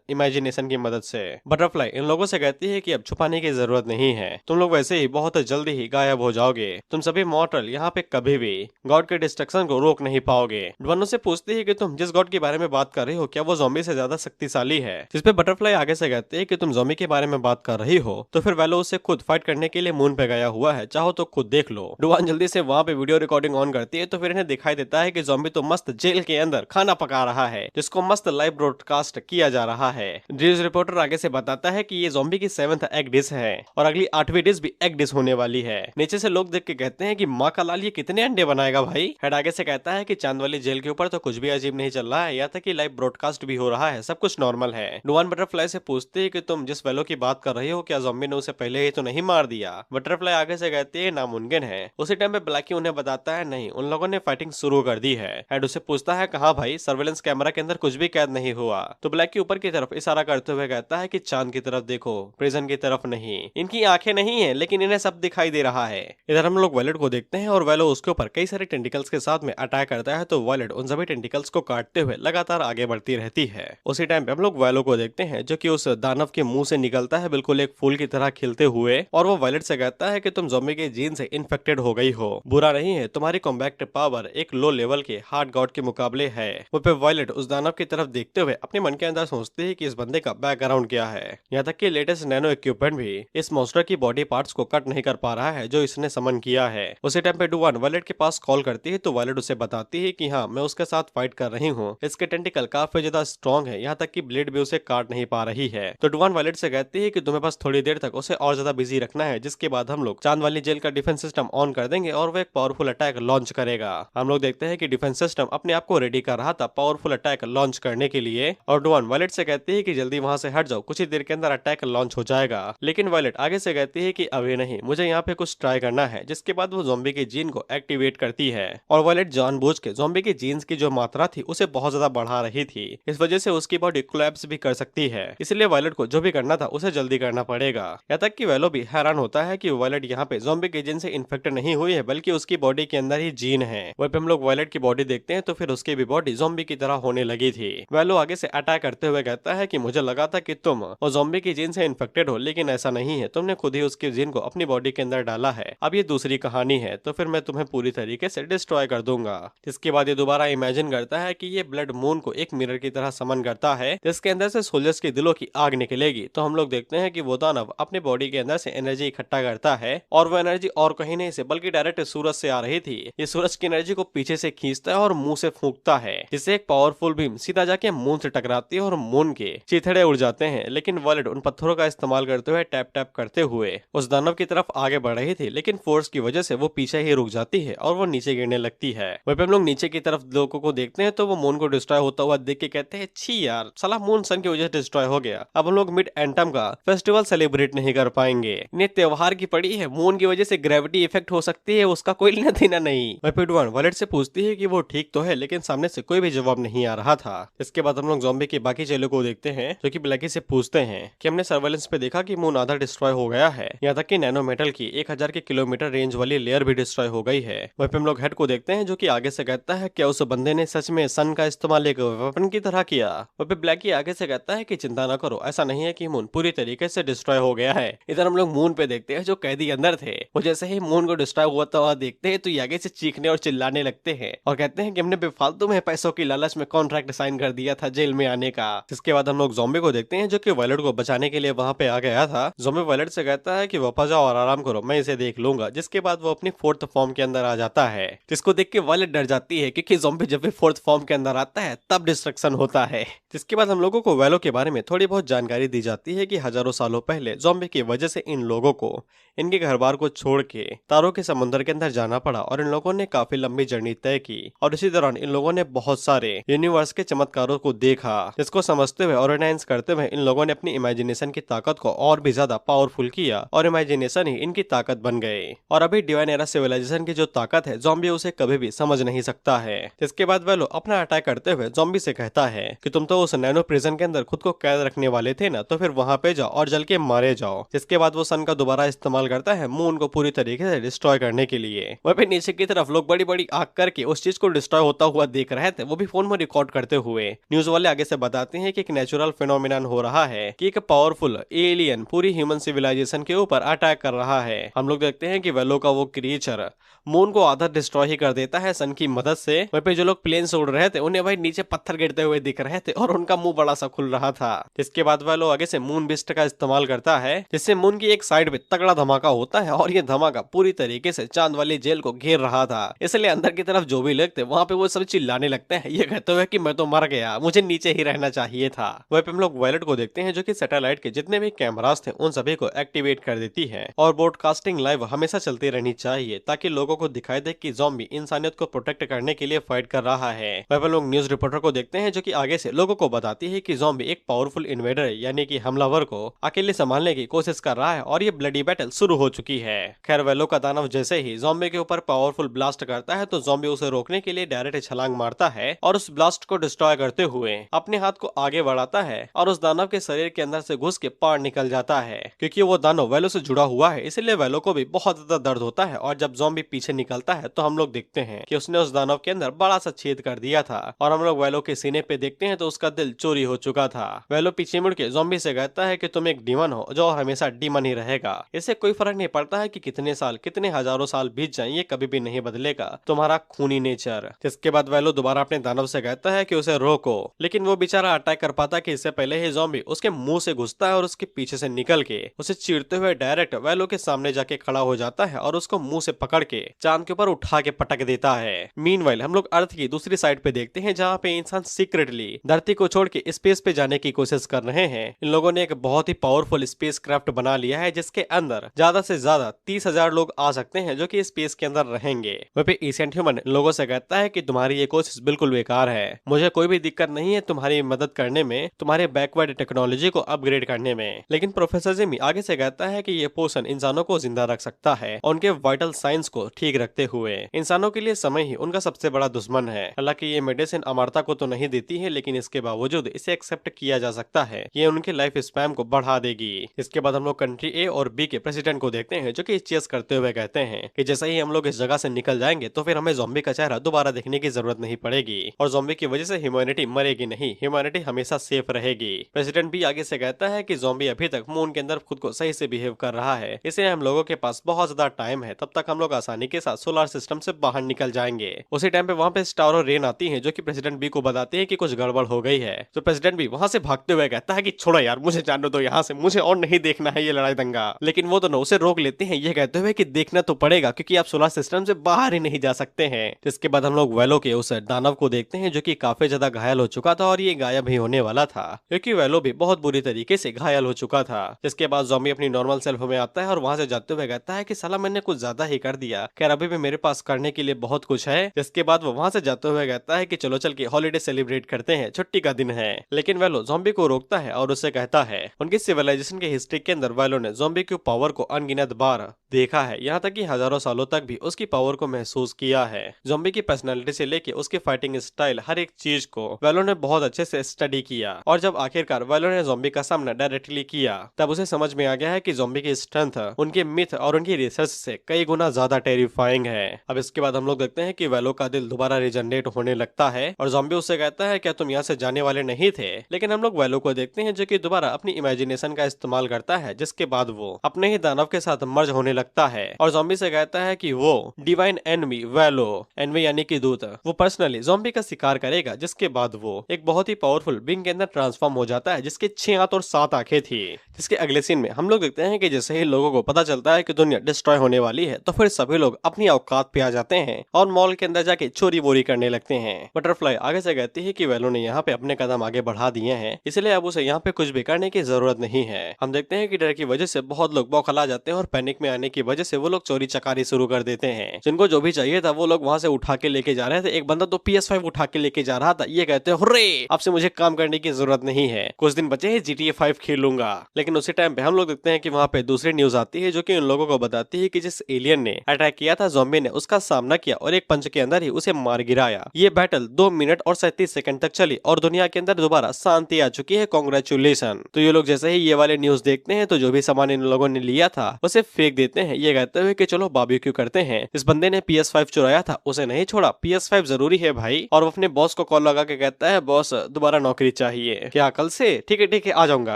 इमेजिनेशन की मदद से। बटरफ्लाई इन लोगों से कहती है कि अब छुपाने की जरूरत नहीं है, तुम लोग वैसे ही बहुत जल्दी ही गायब हो जाओगे, तुम सभी मॉर्टल यहाँ पे कभी भी गॉड के डिस्ट्रक्शन को रोक नहीं पाओगे। डुआन से पूछती है कि तुम जिस गॉड के बारे में बात कर रही हो क्या वो ज़ॉम्बी से ज्यादा शक्तिशाली है? जिसपे बटरफ्लाई आगे से कहते हैं कि तुम ज़ॉम्बी के बारे में बात कर रही हो तो फिर वेलो उससे खुद फाइट करने के लिए मून पे गया हुआ है, चाहो तो खुद देख लो। डुआन जल्दी से वहाँ पे वीडियो रिकॉर्डिंग ऑन करती है तो फिर इन्हें दिखाई देता है कि ज़ॉम्बी तो मस्त जेल के अंदर खाना पका रहा है जिसको मस्त लाइव ब्रॉडकास्ट किया जा रहा है। न्यूज रिपोर्टर आगे से बताता है कि ये ज़ॉम्बी की 7th एग डिश है और अगली 8वीं डिश भी एग डिश होने वाली है। नीचे से लोग देख के कहते हैं कि माँ का लाल ये कितने अंडे बनाएगा भाई। हेड आगे से कहता है कि चांद वाली जेल के ऊपर तो कुछ भी अजीब नहीं चल रहा है, यहाँ तक कि लाइव ब्रॉडकास्ट भी हो रहा है, सब कुछ नॉर्मल है। डुआन बटरफ्लाई से पूछते है कि तुम जिस वेलो की बात कर रही हो क्या ज़ॉम्बी ने उसे पहले ही तो नहीं मार दिया? बटरफ्लाई आगे से कहती है नामुमकिन है। उसी टाइम पे ब्लैकी उन्हें बताता है नहीं, उन लोगों ने फाइटिंग शुरू कर दी है। हेड उसे पूछता है कहाँ भाई, सर्वेलेंस कैमरा के अंदर कुछ भी कैद नहीं हुआ। तो ब्लैकी ऊपर की तरफ इशारा करते हुए कहता है कि चांद की तरफ देखो, प्रिजन की तरफ नहीं। इनकी आंखें नहीं है लेकिन इन्हें सब दिखाई दे रहा है। इधर हम लोग वायलेट को देखते हैं और वेलो उसके ऊपर कई सारे टेंटिकल्स के साथ में अटैक करता है, तो वायलेट उन सभी टेंटिकल्स को काटते हुए लगातार आगे बढ़ती रहती है। उसी टाइम पे हम लोग वेलो को देखते हैं जो कि उस दानव के मुंह से निकलता है बिल्कुल एक फूल की तरह खिलते हुए, और वो वायलेट से कहता है कि तुम ज़ॉम्बी के जीन से इन्फेक्टेड हो गई हो, बुरा नहीं है, तुम्हारी कॉम्बैक्ट पावर एक लो लेवल के हार्ड गॉड के मुकाबले है। वो पे वायलेट उस दानव की तरफ देखते हुए अपने मन के अंदर सोचते है कि इस बंदे का बैकग्राउंड क्या है, यहाँ तक कि लेटेस्ट नैनो इक्विपमेंट भी इस मॉन्स्टर की बॉडी पार्ट्स को कट नहीं कर पा रहा है जो इसने समन किया है। उसी टाइम पे डुआन वायलेट के पास कॉल करती है तो वायलेट उसे बताती है कि हाँ मैं उसके साथ फाइट कर रही हूँ, इसके टेंटिकल काफी ज्यादा स्ट्रॉन्ग है, यहाँ तक कि ब्लेड भी उसे काट नहीं पा रही है। तो डुआन वायलेट से कहती है कि तुम्हें बस थोड़ी देर तक उसे और ज्यादा बिजी रखना है, जिसके बाद हम लोग चांद वाली जेल का डिफेंस सिस्टम ऑन कर देंगे और वो एक पावरफुल अटैक लॉन्च करेगा। हम लोग देखते हैं कि डिफेंस सिस्टम अपने आप को रेडी कर रहा था पावरफुल अटैक लॉन्च करने के लिए, और डुआन वायलेट से कहती है कि जल्दी वहां से हट जाओ, कुछ ही देर के अंदर अटैक लॉन्च हो जाएगा। लेकिन वायलेट आगे से कहती है कि अभी नहीं, मुझे यहाँ पे कुछ ट्राई करना है, जिसके बाद वो ज़ॉम्बी के जीन को एक्टिवेट करती है। और वायलेट जानबूझ के ज़ॉम्बी के जीन्स की जो मात्रा थी उसे बहुत ज्यादा बढ़ा रही थी, इस वजह से उसकी बॉडी कोलैप्स भी कर सकती है, इसलिए वायलेट को जो भी करना था उसे जल्दी करना पड़ेगा। यहाँ तक कि वेलो भी हैरान होता है कि वायलेट यहाँ पे ज़ॉम्बी के जीन से इन्फेक्टेड नहीं हुई है, बल्कि उसकी बॉडी के अंदर ही जीन है। वहीं पे हम लोग वायलेट की बॉडी देखते हैं तो फिर उसकी भी बॉडी ज़ॉम्बी की तरह होने लगी थी। वेलो आगे से अटैक करते हुए कहता है कि मुझे लगा था कि तुम वो ज़ॉम्बी की जीन से इन्फेक्टेड हो, लेकिन ऐसा नहीं है, तुमने खुद ही उसके जीन को अपनी बॉडी के अंदर डाला है, अब ये दूसरी कहानी है, तो फिर मैं तुम्हें पूरी तरीके से डिस्ट्रॉय कर दूंगा। इसके बाद ये दोबारा इमेजिन करता है कि ये ब्लड मून को एक मिरर की तरह समन करता है जिसके अंदर से सोल्जर्स के दिलों की आग निकलेगी। तो हम लोग देखते हैं कि वो दानव अपने बॉडी के अंदर से एनर्जी इकट्ठा करता है, और वो एनर्जी और कहीं नहीं से बल्कि डायरेक्ट सूरज से आ रही थी। ये सूरज की एनर्जी को पीछे से खींचता है और मुंह से फूंकता है, जिससे एक पावरफुल बीम सीधा जाके मून से टकराती है और मून के चिथड़े उड़ जाते हैं। लेकिन वॉलेट उन पत्थरों का इस्तेमाल करते हुए टैप टैप करते हुए उस दानव की तरफ आगे बढ़ रही थी, लेकिन फोर्स की वजह से वो पीछे ही रुक जाती है और वो नीचे गिरने लगती है। वहीं पे हम लोग नीचे की तरफ लोगों को देखते हैं तो वो मून को डिस्ट्रॉय होता हुआ देख के कहते हैं, छी यार, साला मून सन की वजह से डिस्ट्रॉय हो गया, अब हम लोग मिड एंटम का फेस्टिवल सेलिब्रेट नहीं कर पाएंगे। इन्हें त्योहार की पड़ी है, मून की वजह से ग्रेविटी इफेक्ट हो सकती है, उसका कोई लेना देना नहीं। वेपिडवन वॉलेट से पूछती है कि वो ठीक तो है, लेकिन सामने से कोई भी जवाब नहीं आ रहा था। इसके बाद हम लोग ज़ॉम्बी के बाकी चेलों को देखते हैं जो कि ब्लैकी से पूछते हैं कि हमने सर्वेलेंस पे देखा कि मून आधा डिस्ट्रॉय हो गया है, यहाँ तक कि नैनो मेटल की 1000 के किलोमीटर रेंज वाली लेयर भी डिस्ट्रॉय हो गई है। वहीं पे हम लोग हेड को देखते हैं जो कि आगे से कहता है, क्या उस बंदे ने सच में सन का इस्तेमाल एक वेपन की तरह किया। वहीं पे ब्लैकी आगे से कहता है कि चिंता न करो, ऐसा नहीं है कि मून पूरी तरीके से डिस्ट्रॉय हो गया है। इधर हम लोग मून पे देखते हैं जो कैदी अंदर थे, वो जैसे ही मून को डिस्ट्रॉय हुआ देखते हैं तो ये आगे से चीखने और चिल्लाने लगते हैं और कहते हैं कि हमने बेफालतू में पैसों की लालच में कॉन्ट्रैक्ट साइन कर दिया था जेल में आने का। जिसके बाद हम लोग ज़ॉम्बी को देखते हैं जो कि वॉलेट को बचाने के लिए वहां पे आ गया था। ज़ॉम्बी वॉलेट से कहता है कि वापस जाओ और आराम करो, मैं इसे देख लूंगा। जिसके बाद वो अपनी फोर्थ फॉर्म के अंदर आ जाता है, जिसको देख के वॉलेट डर जाती है क्योंकि ज़ॉम्बी जब भी फोर्थ फॉर्म के अंदर आता है तब डिस्ट्रक्शन होता है। जिसके बाद हम लोगों को वैलो के बारे में थोड़ी बहुत जानकारी दी जाती है कि हजारों सालों पहले ज़ॉम्बी की वजह से इन लोगों को इनके घर बार को छोड़ के तारों के समुद्र के अंदर जाना पड़ा और इन लोगों ने काफी लंबी जर्नी तय की और इसी दौरान इन लोगों ने बहुत सारे यूनिवर्स के चमत्कारों को देखा, जिसको समझते हुए और एनहांस करते हुए इन लोगों ने अपनी इमेजिनेशन की ताकत को और भी ज्यादा पावरफुल किया और इमेजिनेशन ही इनकी ताकत बन गए। और अभी डिवाइन एरा सिविलाइजेशन की जो ताकत है ज़ॉम्बी उसे कभी भी समझ नहीं सकता है। जिसके बाद वैलो अपना अटैक करते हुए ज़ॉम्बी से कहता है कि तुम तो उस नैनो प्रिजन के अंदर खुद को कैद रखने वाले थे ना, तो फिर वहां पे जाओ और जल के मारे जाओ। जिसके बाद वो सन का दोबारा इस्तेमाल करता है मून को पूरी तरीके से डिस्ट्रॉय करने के लिए। वहीं पे नीचे की तरफ लोग बड़ी बड़ी आग करके उस चीज को डिस्ट्रॉय होता हुआ देख रहे थे, वो भी फोन में रिकॉर्ड करते हुए। न्यूज वाले आगे से बताते हैं कि एक नेचुरल फिनोमिनन हो रहा है कि एक पावरफुल एलियन पूरी ह्यूमन सिविलाइजेशन के ऊपर अटैक कर रहा है। हम लोग देखते हैं कि वेलो का वो क्रिएचर मून को आधा डिस्ट्रॉय ही कर देता है सन की मदद से। वहीं पे जो लोग प्लेन से उड़ रहे थे उन्हें भाई नीचे पत्थर गिरते हुए दिख रहे थे और उनका मुंह बड़ा सा खुल रहा था। इसके बाद वेलो आगे से मून बिस्ट का इस्तेमाल करता है, जिससे मून की एक साइड पे तगड़ा धमाका होता है और ये धमाका पूरी तरीके से चांद वाली जेल को घेर रहा था। इसलिए अंदर की तरफ जो भी लोग थे वहाँ पे वो सब चिल्लाने लगते हैं, ये कहते हुए कि मैं तो मर गया, मुझे नीचे ही रहना चाहिए था। वहीं पे हम लोग वॉलेट को देखते हैं जो कि सैटेलाइट के जितने भी कैमरास थे उन सभी को एक्टिवेट कर देती है और ब्रॉडकास्टिंग लाइव हमेशा चलती रहनी चाहिए ताकि लोगों को दिखाई दे कि ज़ॉम्बी इंसानियत को प्रोटेक्ट करने के लिए फाइट कर रहा है। वहीं पे लोग न्यूज रिपोर्टर को देखते हैं जो कि आगे से लोगों को बताती है कि ज़ॉम्बी एक पावरफुल इन्वेडर यानी कि हमलावर को अकेले संभालने की कोशिश कर रहा है और ये ब्लडी बैटल शुरू हो चुकी है। खैर वेलो का दानव जैसे ही ज़ॉम्बी के ऊपर पावरफुल ब्लास्ट करता है तो ज़ॉम्बी उसे रोकने के लिए डायरेक्ट छलांग मारता है और उस ब्लास्ट को डिस्ट्रॉय करते हुए अपने हाथ को आगे बढ़ाता है और उस दानव के शरीर के अंदर से घुस के पार निकल जाता है। क्योंकि वो दानव वेलो से जुड़ा हुआ है इसलिए वेलो को भी बहुत ज्यादा दर्द होता है और जब ज़ॉम्बी पीछे निकलता है तो हम लोग देखते हैं कि उसने उस दानव के अंदर बड़ा सा छेद कर दिया था और हम लोग वेलो के सीने पे देखते हैं तो उसका दिल चोरी हो चुका था। वेलो पीछे मुड़ के ज़ॉम्बी से कहता है कि तुम एक डीमन हो जो हमेशा डीमन ही रहेगा, इससे कोई फर्क नहीं पड़ता है कि कितने साल कितने हजारों साल बीत जाएं, ये कभी भी नहीं बदलेगा तुम्हारा खूनी नेचर। जिसके बाद वेलो दोबारा अपने दानव से कहता है कि उसे रोको, लेकिन वो बेचारा अटैक कर पाता कि इससे पहले ही ज़ॉम्बी उसके मुंह से घुसता है और उसके पीछे से निकल के उसे चीरते हुए डायरेक्ट वेलो के सामने जाके खड़ा हो जाता है और उसको मुंह से पकड़ के चांद के ऊपर उठा के पटक देता है। मीनवाइल हम लोग अर्थ की दूसरी साइड पे देखते हैं जहाँ पे इंसान सीक्रेटली धरती को छोड़ के स्पेस पे जाने की कोशिश कर रहे हैं। इन लोगों ने एक बहुत ही पावरफुल स्पेस क्राफ्ट बना लिया है जिसके अंदर ज्यादा से ज्यादा 30,000 लोग आ सकते हैं जो कि स्पेस के अंदर रहेंगे। वहीं पे एशियंट ह्यूमन इन लोगों से कहता है कि तुम्हारी ये कोशिश बिल्कुल बेकार है, मुझे कोई भी दिक्कत नहीं है तुम्हारी मदद करने में, तुम्हारे बैकवर्ड टेक्नोलॉजी को अपग्रेड करने में। लेकिन प्रोफेसर जिमी आगे से कहता है कि ये पोषण इंसानों को जिंदा रख सकता है और उनके वाइटल साइंस को ठीक रखते हुए इंसानों के लिए समय ही उनका सबसे बड़ा दुश्मन है। हालांकि ये मेडिसिन अमरता को तो नहीं देती है लेकिन इसके बावजूद इसे एक्सेप्ट किया जा सकता है, ये उनके लाइफ स्पैन को बढ़ा देगी। इसके बाद हम लोग कंट्री ए और बी के प्रेसिडेंट को देखते हैं जो कि चेस करते हुए कहते हैं कि जैसे ही हम लोग इस जगह से निकल जाएंगे तो फिर हमें ज़ॉम्बी का चेहरा दोबारा देखने की जरूरत नहीं पड़ेगी और ज़ॉम्बी की वजह से ह्यूमैनिटी मरेगी नहीं, ह्यूमैनिटी हमेशा सेफ रहेगी। प्रेसिडेंट भी आगे से कहता है कि ज़ॉम्बी अभी तक मून के अंदर खुद को सही से बिहेव कर रहा है, इसलिए हम लोगों के पास बहुत ज्यादा टाइम है, तब तक हम लोग आसानी के साथ सोलर सिस्टम से बाहर निकल जाएंगे। उसी टाइम पे वहाँ पे स्टार और रेन आती है जो कि प्रेसिडेंट बी को बताती है कि कुछ गड़बड़ हो गई है। तो प्रेसिडेंट भी वहाँ से भागते हुए कहता है कि छोड़ो यार, मुझे जाने दो यहाँ से, मुझे और नहीं देखना है ये लड़ाई दंगा। लेकिन वो दोनों उसे रोक लेते हैं ये कहते हुए कि देखना तो पड़ेगा क्योंकि आप सोलर सिस्टम से बाहर ही नहीं जा सकते हैं। जिसके बाद हम लोग वेलो के उस दानव को देखते हैं हैं जो कि काफी ज्यादा घायल हो चुका था और ये गायब ही होने वाला था क्योंकि वेलो भी बहुत बुरी तरीके से घायल हो चुका था। जिसके बाद ज़ॉम्बी अपनी नॉर्मल सेल्फ में आता है और वहां से जाते हुए कहता है कि साला मैंने कुछ ज्यादा ही कर दिया, खैर अभी भी मेरे पास करने के लिए बहुत कुछ है। जिसके बाद वो वहां से जाते हुए कहता है कि चलो चल के हॉलीडे सेलिब्रेट करते हैं, छुट्टी का दिन है। लेकिन वेलो ज़ॉम्बी को रोकता है और उससे कहता है उनकी सिविलाइजेशन की हिस्ट्री के अंदर वेलो ने ज़ॉम्बी की पावर को अनगिनत बार देखा है, यहाँ तक कि हजारों सालों तक भी उसकी पावर को महसूस किया है। ज़ॉम्बी की पर्सनालिटी से लेके उसकी फाइटिंग स्टाइल, हर एक चीज को वेलो ने बहुत अच्छे से स्टडी किया और जब आखिरकार वेलो ने ज़ॉम्बी का सामना डायरेक्टली किया तब उसे समझ में आ गया है कि ज़ॉम्बी की स्ट्रेंथ उनके मिथ और उनकी रिसर्च से कई गुना ज्यादा टेरिफाइंग है। अब इसके बाद हम लोग देखते हैं कि वेलो का दिल दोबारा रिजनरेट होने लगता है और ज़ॉम्बी उससे कहता है क्या तुम यहाँ से जाने वाले नहीं थे। लेकिन हम लोग वेलो को देखते हैं जो कि दोबारा अपनी इमेजिनेशन का इस्तेमाल करता है, जिसके बाद वो अपने ही दानव के साथ मर्ज होने लगता है और ज़ॉम्बी से कहता है कि वो डिवाइन एनमी वेलो, एनमी यानी कि दूत, वो पर्सनली ज़ॉम्बी का शिकार करेगा। जिसके बाद वो एक बहुत ही पावरफुल बीइंग के अंदर ट्रांसफॉर्म हो जाता है जिसके 6 हाथ और 7 आंखें थी। जिसके अगले सीन में हम लोग देखते हैं कि जैसे ही लोगों को पता चलता है कि दुनिया डिस्ट्रॉय होने वाली है तो फिर सभी लोग अपनी औकात पे आ जाते हैं और मॉल के अंदर जाके चोरी बोरी करने लगते हैं। बटरफ्लाई आगे से कहती है कि वेलो ने यहाँ पे अपने कदम आगे बढ़ा दिए हैं, इसलिए अब उसे यहाँ पे कुछ भी करने की जरूरत नहीं है। हम देखते हैं कि डर की वजह से बहुत लोग बौखला जाते हैं और पैनिक में आने की वजह से वो लोग चोरी चकारी शुरू कर देते हैं। जिनको जो भी चाहिए था वो लोग वहां से उठा के लेके जा रहे थे। एक बंदा तो PS5 उठा के लेके जा रहा था। ये कहते हैं हुर्रे, अब से मुझे काम करने की जरूरत नहीं है, कुछ दिन बचे हैं GTA 5 खेलूंगा। लेकिन उसी टाइम पे हम लोग देखते हैं कि वहाँ पे दूसरी न्यूज आती है जो कि उन लोगों को बताती है कि जिस एलियन ने अटैक किया था ज़ॉम्बी ने उसका सामना किया और एक पंच के अंदर ही उसे मार गिराया। ये बैटल 2 मिनट और 37 सेकंड तक चली और दुनिया के अंदर दोबारा शांति आ चुकी है। कांग्रेचुलेशन। तो ये लोग जैसे ही ये वाले न्यूज देखते हैं तो जो भी सामान इन लोगों ने लिया था उसे फेंक देते हैं, ये कहते हुए कि चलो बारबेक्यू करते हैं। इस बंदे ने PS5 चुराया था, उसे नहीं छोड़ा, PS5 जरूरी है भाई। और वो अपने बॉस को कॉल लगा के कहता है बॉस दोबारा नौकरी चाहिए क्या कल से? ठीक है आ जाऊंगा।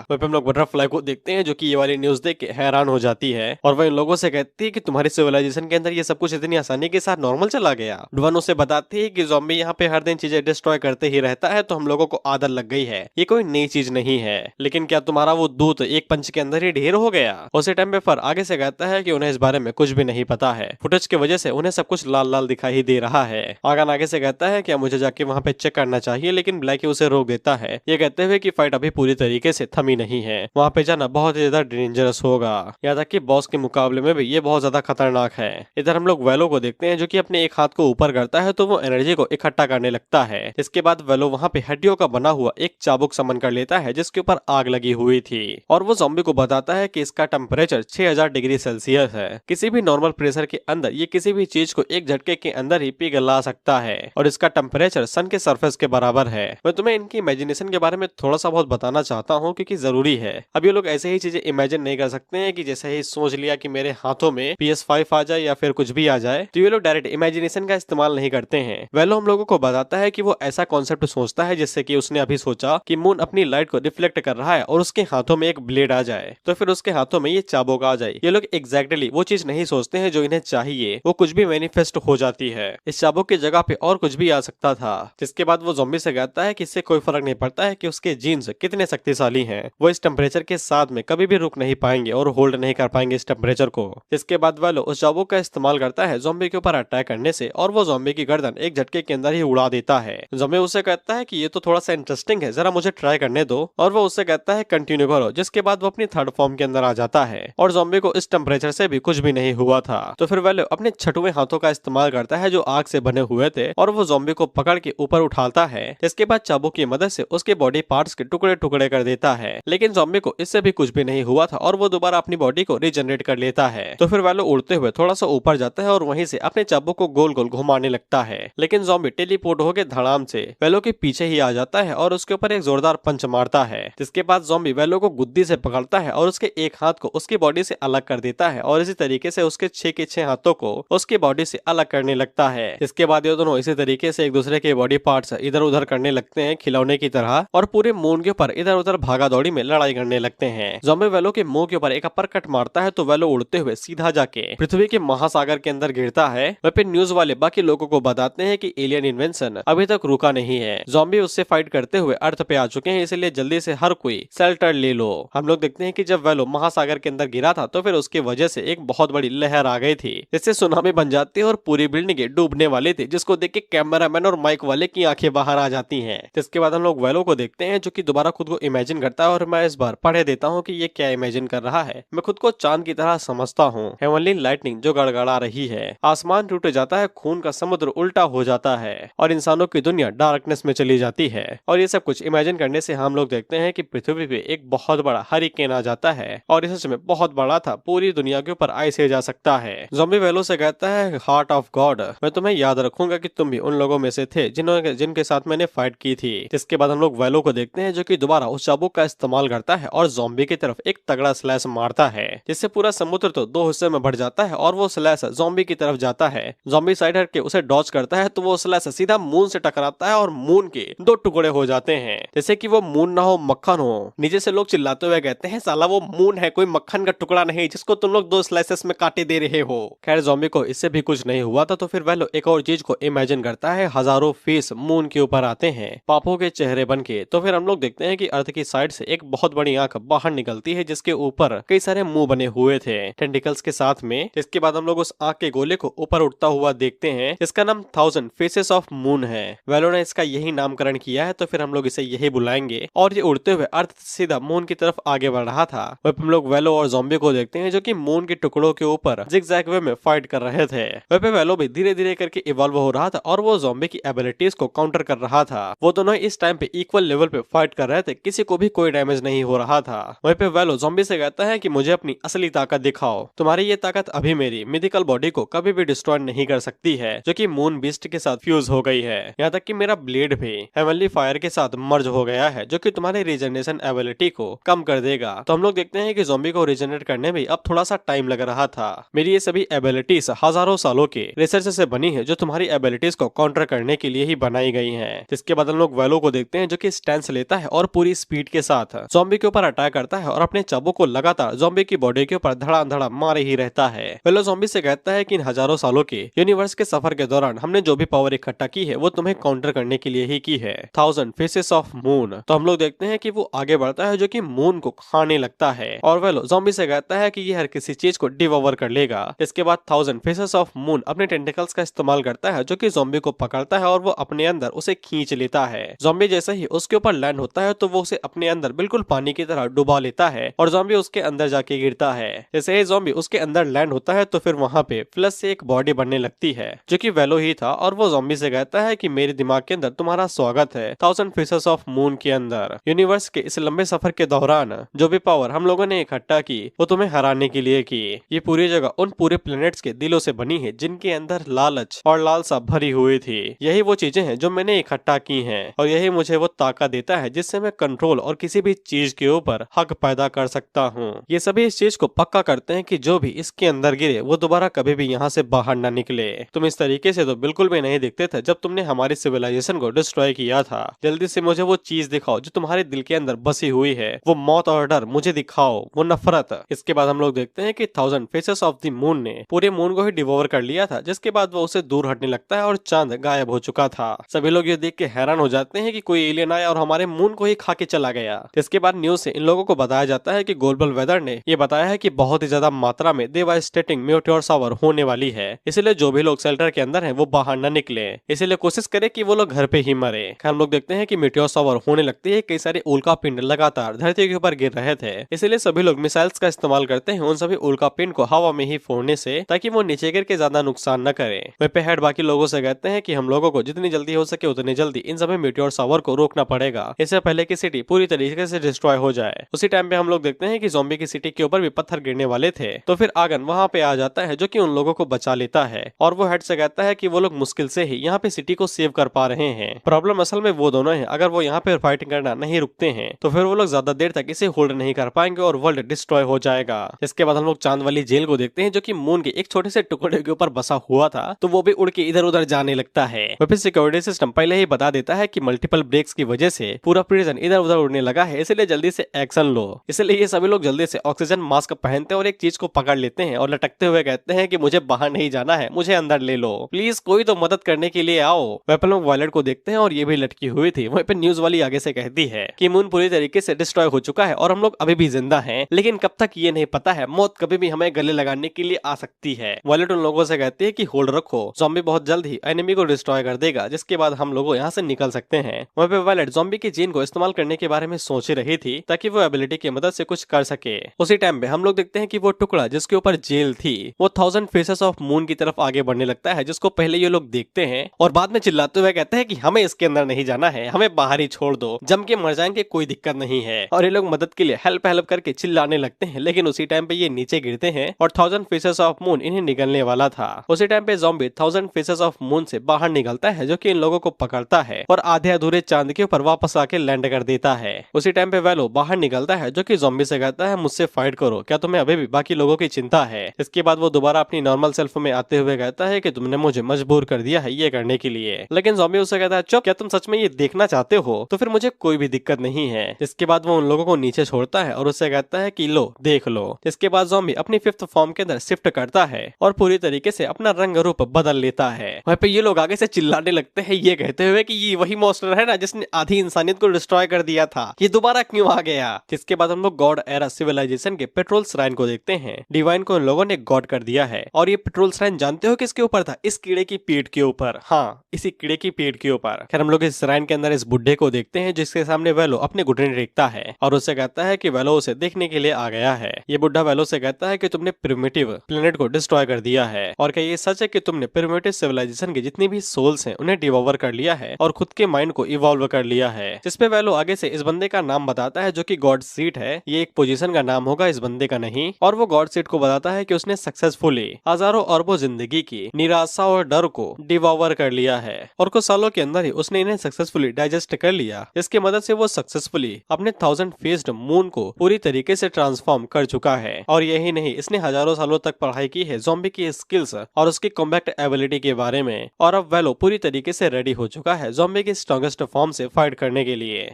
वहीं पे हम लोग बटरफ्लाई को देखते हैं जो कि ये वाली न्यूज देख के हैरान हो जाती है और वह इन लोगों से कहती है कि तुम्हारी सिविलाइजेशन के अंदर ये सब कुछ इतनी आसानी के साथ नॉर्मल चला गया। डुवन उसे बताती है कि ज़ॉम्बी यहाँ पे हर दिन चीजें डिस्ट्रॉय करते ही रहता है तो हम लोगों को आदत लग गई है, ये कोई नई चीज नहीं है। लेकिन क्या तुम्हारा वो दूत एक पंच के अंदर ही ढेर हो गया? उसी टाइम पे फर आगे से कहता है कि उन्हें इस बारे में कुछ भी नहीं पता है, फुटेज की वजह से उन्हें सब कुछ लाल लाल दिखाई दे रहा है। आगन आगे से कहता है क्या मुझे जाके वहाँ पे चेक करना चाहिए, लेकिन ब्लैकी उसे रोक देता है, ये कहते हुए कि फाइट अभी पूरी तरीके से थमी नहीं है, वहाँ पे जाना बहुत ही ज्यादा डेंजरस होगा, यहाँ तक कि बॉस के मुकाबले में भी ये बहुत ज्यादा खतरनाक है। इधर हम लोग वेलो को देखते हैं जो कि अपने एक हाथ को ऊपर करता है तो वो एनर्जी को इकट्ठा करने लगता है। इसके बाद वेलो वहाँ पे हड्डियों का बना हुआ एक चाबुक समन कर लेता है जिसके ऊपर आग लगी हुई थी और वो ज़ॉम्बी को बताता है कि इसका टेम्परेचर 6000 डिग्री सेल्सियस है। किसी भी नॉर्मल प्रेशर के अंदर ये किसी भी चीज को एक झटके के अंदर ही पिघला सकता है और इसका टेम्परेचर सन के सरफेस के बराबर है। मैं तुम्हें इनकी इमेजिनेशन के बारे में थोड़ा सा बहुत बताना चाहता हूँ क्योंकि जरूरी है। अब ये लोग ऐसे ही चीजें इमेजिन नहीं कर सकते हैं कि जैसे ही सोच लिया कि मेरे हाथों में PS5 आ जाए या फिर कुछ भी आ जाए, तो ये लोग डायरेक्ट इमेजिनेशन का इस्तेमाल नहीं करते हैं। वेलो हम लोगों को बताता है कि वो ऐसा कॉन्सेप्ट सोचता है जिससे कि उसने अभी सोचा कि मून अपनी लाइट को रिफ्लेक्ट कर रहा है और उसके हाथों में एक ब्लेड आ जाए तो फिर उसके हाथों में ये चाबुक आ जाए। ये लोग एग्जैक्टली वो चीज नहीं सोचते हैं जो इन्हें चाहिए, वो कुछ भी मैनिफेस्ट हो जाती है। इस चाबुक की जगह पे और कुछ भी आ सकता था। जिसके बाद वो ज़ॉम्बी से कहता है कि इससे कोई फर्क नहीं पड़ता है कि उसके जीन्स कितने शक्तिशाली हैं, वो इस टेम्परेचर के साथ में कभी भी रुक नहीं पाएंगे और होल्ड नहीं कर पाएंगे इस टेम्परेचर को। इसके बाद वेलो उस चाबुक का इस्तेमाल करता है ज़ॉम्बी के ऊपर अटैक करने से और वो ज़ॉम्बी की गर्दन एक झटके के अंदर ही उड़ा देता है। ज़ॉम्बी उससे कहता है कि ये तो थोड़ा सा इंटरेस्टिंग है, जरा मुझे ट्राई करने दो, और वो उससे कहता है कंटिन्यू करो। जिसके बाद वो अपनी थर्ड फॉर्म के अंदर आ जाता है और ज़ॉम्बी को इस टेम्परेचर से भी कुछ भी नहीं हुआ था। तो फिर वेलो अपने छठवें हाथों का इस्तेमाल करता है जो आग से बने हुए थे और वो ज़ॉम्बी को पकड़ के ऊपर उठाता है। इसके बाद चाबुक की मदद से उसके बॉडी पार्ट्स के टुकड़े टुकड़े कर देता है, लेकिन ज़ॉम्बी को इससे भी कुछ भी नहीं हुआ था और वो दोबारा अपनी बॉडी को रीजनरेट कर लेता है। तो फिर वेलो उड़ते हुए थोड़ा सा ऊपर जाता है और वहीं से अपने चाबुक को गोल गोल घुमाने लगता है, लेकिन ज़ॉम्बी टेलीपोर्ट होकर धड़ाम से वेलो के पीछे ही आ जाता है और उसके ऊपर एक जोरदार पंच मारता है। जिसके बाद ज़ॉम्बी वेलो को गुद्दी से पकड़ता है और उसके एक हाथ को उसकी बॉडी से अलग कर देता है और इसी तरीके से उसके 6 के 6 हाथों को उसकी बॉडी से अलग करने लगता है। इसके बाद ये दोनों इसी तरीके से एक दूसरे के बॉडी पार्ट्स इधर उधर करने लगते हैं खिलौने की तरह और पूरे मून के ऊपर इधर उधर भागा दौड़ी में लड़ाई करने लगते हैं। ज़ॉम्बी वेलो के मुंह के ऊपर एक अपर कट मारता है तो वेलो उड़ते हुए सीधा जाके पृथ्वी के महासागर के अंदर गिरता है। वह पे न्यूज वाले बाकी लोगों को बताते हैं कि एलियन इन्वेंशन अभी तक रुका नहीं है, ज़ॉम्बी उससे फाइट करते हुए अर्थ पे आ चुके हैं, इसलिए जल्दी से हर कोई शेल्टर ले लो। हम लोग देखते हैं कि जब वेलो महासागर के अंदर गिरा था तो फिर उसकी वजह से एक बहुत बड़ी लहर आ गई थी, इससे सुनामी बन जाती है और पूरी बिल्डिंग डूबने वाली थी, जिसको देख के कैमरामैन और माइक माइक वाले की आंखें बाहर आ जाती हैं। जिसके बाद हम लोग वेलो को देखते हैं जो कि दोबारा खुद को इमेजिन करता है और मैं इस बार पढ़े देता हूँ कि ये क्या इमेजिन कर रहा है। मैं खुद को चांद की तरह समझता हूँ, हेवनली लाइटनिंग जो गड़गड़ा रही है, आसमान टूट जाता है, खून का समुद्र उल्टा हो जाता है और इंसानों की दुनिया डार्कनेस में चली जाती है। और ये सब कुछ इमेजिन करने से हम लोग देखते हैं कि पृथ्वी पे एक बहुत बड़ा हरिकेन आ जाता है और इस सच में बहुत बड़ा था, पूरी दुनिया के ऊपर आइस जा सकता है। ज़ॉम्बी वेलो से कहता है, हार्ट ऑफ गॉड, मैं तुम्हें याद रखूंगा कि तुम भी उन लोगों में से थे जिनके साथ मैंने फाइट की थी। जिसके बाद हम लोग वेलो को देखते हैं जो कि दोबारा उस चाबुक का इस्तेमाल करता है और ज़ॉम्बी की तरफ एक तगड़ा स्लैश मारता है, जिससे पूरा समुद्र तो दो हिस्से में बढ़ जाता है और वो स्लैश ज़ॉम्बी की तरफ जाता है। ज़ॉम्बी साइड हट के उसे डॉज करता है तो वो स्लैश सीधा मून से टकराता है और मून के दो टुकड़े हो जाते हैं, जैसे कि वो मून ना हो मक्खन हो। नीचे से लोग चिल्लाते हुए कहते हैं, साला वो मून है, कोई मक्खन का टुकड़ा नहीं जिसको तुम लोग दो स्लाइसेस में काटे दे रहे हो। खैर ज़ॉम्बी को इससे भी कुछ नहीं हुआ था तो फिर वह एक और चीज को इमेजिन करता है, हजारों फिश मून के ऊपर आते हैं पापों के चेहरे बन के। तो फिर हम लोग देखते हैं कि अर्थ की साइड से एक बहुत बड़ी आंख बाहर निकलती है जिसके ऊपर कई सारे मुंह बने हुए थे टेंटिकल्स के साथ में। जिसके बाद हम लोग उस आंख के गोले को ऊपर उठता हुआ देखते हैं जिसका नाम 1000 फेसेस ऑफ मून है। वेलो ने इसका यही नामकरण किया है तो फिर हम लोग इसे यही बुलाएंगे। और ये उड़ते हुए अर्थ सीधा मून की तरफ आगे बढ़ रहा था। वह हम लोग वेलो और ज़ॉम्बी को देखते हैं जो कि मून के टुकड़ों के ऊपर जिगजैग वे में फाइट कर रहे थे। वह पे वेलो भी धीरे धीरे करके इवॉल्व हो रहा था और वो ज़ॉम्बी की एबिलिटीज को काउंटर कर रहा था। वो दोनों इस टाइम पे इक्वल लेवल पे फाइट कर रहे थे, किसी को भी कोई डैमेज नहीं हो रहा था। वहीं पे वेलो ज़ॉम्बी से कहता है कि मुझे अपनी असली ताकत दिखाओ, तुम्हारी ये ताकत अभी मेरी मिथिकल बॉडी को कभी भी डिस्ट्रॉय नहीं कर सकती है जो कि मून बीस्ट के साथ फ्यूज हो गई है। यहाँ तक कि मेरा ब्लेड भी हेवनली फायर के साथ मर्ज हो गया है जो कि तुम्हारी रीजनरेशन एबिलिटी को कम कर देगा। तो हम लोग देखते हैं कि ज़ॉम्बी को रीजनरेट करने में अब थोड़ा सा टाइम लग रहा था। मेरी ये सभी एबिलिटीज हजारों सालों के रिसर्च से बनी है जो तुम्हारी एबिलिटीज को काउंटर करने के लिए ही बनाई गई हैं। जिसके बाद हम लोग वेलो को देखते हैं जो कि स्टैंस लेता है और पूरी स्पीड के साथ ज़ॉम्बी के ऊपर अटैक करता है और अपने चाबुक को लगातार ज़ॉम्बी की बॉडी के ऊपर धड़ाधड़ मारे ही रहता है। वेलो ज़ॉम्बी से कहता है कि इन हजारों सालों के यूनिवर्स के सफर के दौरान हमने जो भी पावर इकट्ठा की है वो तुम्हें काउंटर करने के लिए ही की है, 1000 फेसेस ऑफ मून। तो हम लोग देखते हैं कि वो आगे बढ़ता है जो कि मून को खाने लगता है और वेलो ज़ॉम्बी से कहता है कि ये हर किसी चीज को डिवोवर कर लेगा। इसके बाद 1000 फेसेस ऑफ मून अपने टेंटिकल्स का इस्तेमाल करता है जो कि ज़ॉम्बी को पकड़ता है और वो अपने अंदर उसे खींच लेता है। ज़ॉम्बी जैसे ही उसके ऊपर लैंड होता है तो वो उसे अपने अंदर बिल्कुल पानी की तरह डुबा लेता है और ज़ॉम्बी उसके अंदर जाके गिरता है। जैसे ही ज़ॉम्बी उसके अंदर लैंड होता है तो फिर वहाँ पे प्लस से एक बॉडी बनने लगती है जो कि वेलो ही था और वो ज़ॉम्बी से कहता है कि मेरे दिमाग के अंदर तुम्हारा स्वागत है 1000 फेसेस ऑफ मून के अंदर। यूनिवर्स के इस लंबे सफर के दौरान जो भी पावर हम लोगों ने इकट्ठा की वो तुम्हें हराने के लिए की। ये पूरी जगह उन पूरे प्लैनेट्स के दिलों से बनी है जिनके अंदर लालच और लालसा भरी हुई थी। यही वो चीजें हैं जो मैंने इकट्ठा की हैं और यही मुझे वो ताकत देता है जिससे मैं कंट्रोल और किसी भी चीज के ऊपर हक पैदा कर सकता हूँ। ये सभी इस चीज को पक्का करते हैं कि जो भी इसके अंदर गिरे वो दोबारा कभी भी यहाँ से बाहर न निकले। तुम इस तरीके से तो बिल्कुल भी नहीं दिखते थे जब तुमने हमारी सिविलाइजेशन को डिस्ट्रॉय किया था। जल्दी से मुझे वो चीज दिखाओ जो तुम्हारे दिल के अंदर बसी हुई है, वो मौत और डर मुझे दिखाओ, वो नफरत। इसके बाद हम लोग देखते हैं कि 1000 फेसेस ऑफ द मून ने पूरे मून को ही डिवोर कर लिया था जिसके बाद वो उसे दूर हटने लगता है और चांद गायब हो चुका था। सभी लोग ये देख के हैरान हो जाते हैं कि कोई एलियन आया और हमारे मून को ही खा के चला गया। इसके बाद न्यूज से इन लोगों को बताया जाता है कि ग्लोबल वेदर ने ये बताया है कि बहुत ही ज्यादा मात्रा में डेवास्टेटिंग मीटियोर शावर होने वाली है, इसलिए जो भी लोग शेल्टर के अंदर हैं वो बाहर न निकले, इसलिए कोशिश करें कि वो लोग घर पे ही मरे। हम लोग देखते हैं कि मीटियोर शावर होने लगती है, कई सारे उल्का पिंड लगातार धरती के ऊपर गिर रहे थे, इसलिए सभी लोग मिसाइल्स का इस्तेमाल करते हैं उन सभी उल्का पिंड को हवा में ही फोड़ने से ताकि वो नीचे गिर के ज्यादा नुकसान न करे। वे पे हेड बाकी लोगों से कहते हैं कि हम लोगों को जितनी जल्दी हो सके उतनी जल्दी इन सभी मीटियोर शावर को रोकना पड़ेगा, इससे पहले कि सिटी पूरी तरीके से डिस्ट्रॉय हो जाए। उसी टाइम पे हम लोग देखते हैं कि ज़ॉम्बी की सिटी के ऊपर भी पत्थर गिरने वाले थे तो फिर आगन वहाँ पे आ जाता है जो कि उन लोगों को बचा लेता है और वो हेड से कहता है कि वो लोग मुश्किल से ही यहाँ पे सिटी को सेव कर पा रहे हैं। प्रॉब्लम असल में वो दोनों है, अगर वो यहाँ पे फाइटिंग करना नहीं रुकते हैं तो फिर वो लोग ज्यादा देर तक इसे होल्ड नहीं कर पाएंगे और वर्ल्ड डिस्ट्रॉय हो जाएगा। इसके बाद हम लोग चांद वाली जेल को देखते हैं जो कि मून के एक छोटे से टुकड़े के ऊपर बसा हुआ था तो वो भी उड़ के इधर उधर जाने लगता है। फिर सिक्योरिटी सिस्टम पहले ही बता देता है कि मल्टीपल ब्रेक्स की वजह से पूरा प्रिजन इधर उधर उड़ने लगा है, इसलिए जल्दी से एक्शन लो। इसलिए ये सभी लोग जल्दी से ऑक्सीजन मास्क पहनते हैं और एक चीज को पकड़ लेते हैं और लटकते हुए कहते हैं कि मुझे बाहर नहीं जाना है, मुझे अंदर ले लो, प्लीज कोई तो मदद करने के लिए आओ। वेपन लोग वायलेट को देखते हैं और ये भी लटकी हुई थी। वहीं पे न्यूज वाली आगे से कहती है कि मून पूरी तरीके से डिस्ट्रॉय हो चुका है और हम लोग अभी भी जिंदा हैं, लेकिन कब तक ये नहीं पता है, मौत कभी भी हमें गले लगाने के लिए आ सकती है। वायलेट उन लोगों से कहती है कि होल्ड रखो, ज़ॉम्बी बहुत जल्द ही एनिमी को डिस्ट्रॉय कर देगा, जिसके बाद हम लोग यहाँ से निकल सकते हैं। वहाँ पे वायलेट ज़ॉम्बी के जीन को इस्तेमाल करने के बारे में सोच रही थी ताकि वो एबिलिटी की मदद से कुछ कर सके। उसी टाइम पे हम लोग देखते हैं कि वो टुकड़ा जिसके ऊपर जेल थी वो 1000 फेसेस ऑफ मून की तरफ आगे बढ़ने लगता है, जिसको पहले ये लोग देखते हैं और बाद में चिल्लाते हुए कहते हैं कि हमें इसके अंदर नहीं जाना है, हमें बाहर ही छोड़ दो, जम के मर जाएंगे, कोई दिक्कत नहीं है। और ये लोग मदद के लिए हेल्प हेल्प करके चिल्लाने लगते हैं, लेकिन उसी टाइम पे ये नीचे गिरते हैं और 1000 फेसेस ऑफ मून इन्हें निगलने वाला था। उसी टाइम पे ज़ॉम्बी 1000 फेसेस ऑफ मून से बाहर निकलता है, जो कि इन लोगों को पकड़ता है और आधे अधूरे चांद के ऊपर वापस आके लैंड कर देता है। उसी टाइम पे वैलो बाहर निकलता है, जो कि ज़ॉम्बी से कहता है मुझसे फाइट करो, क्या तुम्हें अभी भी बाकी लोगों की चिंता है। इसके बाद वो दोबारा अपनी नॉर्मल सेल्फ में आते हुए कहता है कि तुमने मुझे मजबूर कर दिया है ये करने के लिए। लेकिन ज़ॉम्बी उससे कहता है चुप, क्या तुम सच में ये देखना चाहते हो? तो फिर मुझे कोई भी दिक्कत नहीं है। इसके बाद वो उन लोगों को नीचे छोड़ता है और उससे कहता है कि लो देख लो। इसके बाद ज़ॉम्बी अपनी 5th फॉर्म के अंदर शिफ्ट करता है और पूरी तरीके से अपना रंग रूप बदल लेता है। वहाँ पे ये लोग आगे से चिल्लाने लगते हैं ये कहते हुए कि ये वही मॉन्स्टर है ना जिसने आधी इंसानियत को डिस्ट्रॉय कर दिया था, ये दोबारा क्यों आ गया? जिसके बाद हम लोग गॉड एरा सिविलाइजेशन के पेट्रोल श्राइन को देखते हैं। डिवाइन को इन लोगों ने गॉड कर दिया है और ये पेट्रोल श्राइन जानते हो किसके ऊपर था? इस कीड़े की पीठ के ऊपर। हाँ, इसी कीड़े की पीठ के ऊपर। खैर हम लोग इस श्राइन के अंदर इस बुड्ढे को देखते हैं जिसके सामने वैलो अपने घुटने टेकता है और उससे कहता है कि वैलो उसे देखने के लिए आ गया है। ये बुड्ढा वैलो से कहता है कि तुमने प्रिमिटिव प्लेनेट को डिस्ट्रॉय कर दिया है और क्या ये सच है कि तुमने प्रिमिटिव सिविलाइजेशन की जितनी भी सोल्स हैं उन्हें डिवॉल्वर कर लिया है और खुद के माइंड को इवॉल्व कर लिया है। जिसपे वैलो आगे से इस बंदे का नाम बताता है जो कि गॉड सीट है। ये एक पोजीशन का नाम होगा, इस बंदे का नहीं। और वो गॉड सीट को बताता है कि उसने सक्सेसफुली हजारों अरबों जिंदगी की निराशा और डर को डिवॉल्वर कर लिया है और कुछ सालों के अंदर ही उसने इन्हें सक्सेसफुली डाइजेस्ट कर लिया, जिसकी मदद से वो सक्सेसफुली अपने 1000 फेस्ड मून को पूरी तरीके से ट्रांसफॉर्म कर चुका है। और यही नहीं, इसने हजारों सालों तक पढ़ाई की है ज़ॉम्बी की स्किल्स और उसकी कॉम्बैट एबिलिटी के बारे में और अब वैलो पूरी तरीके से रेडी हो चुका है ज़ॉम्बी की स्ट्रॉन्गेस्ट फॉर्म से फाइट करने के लिए।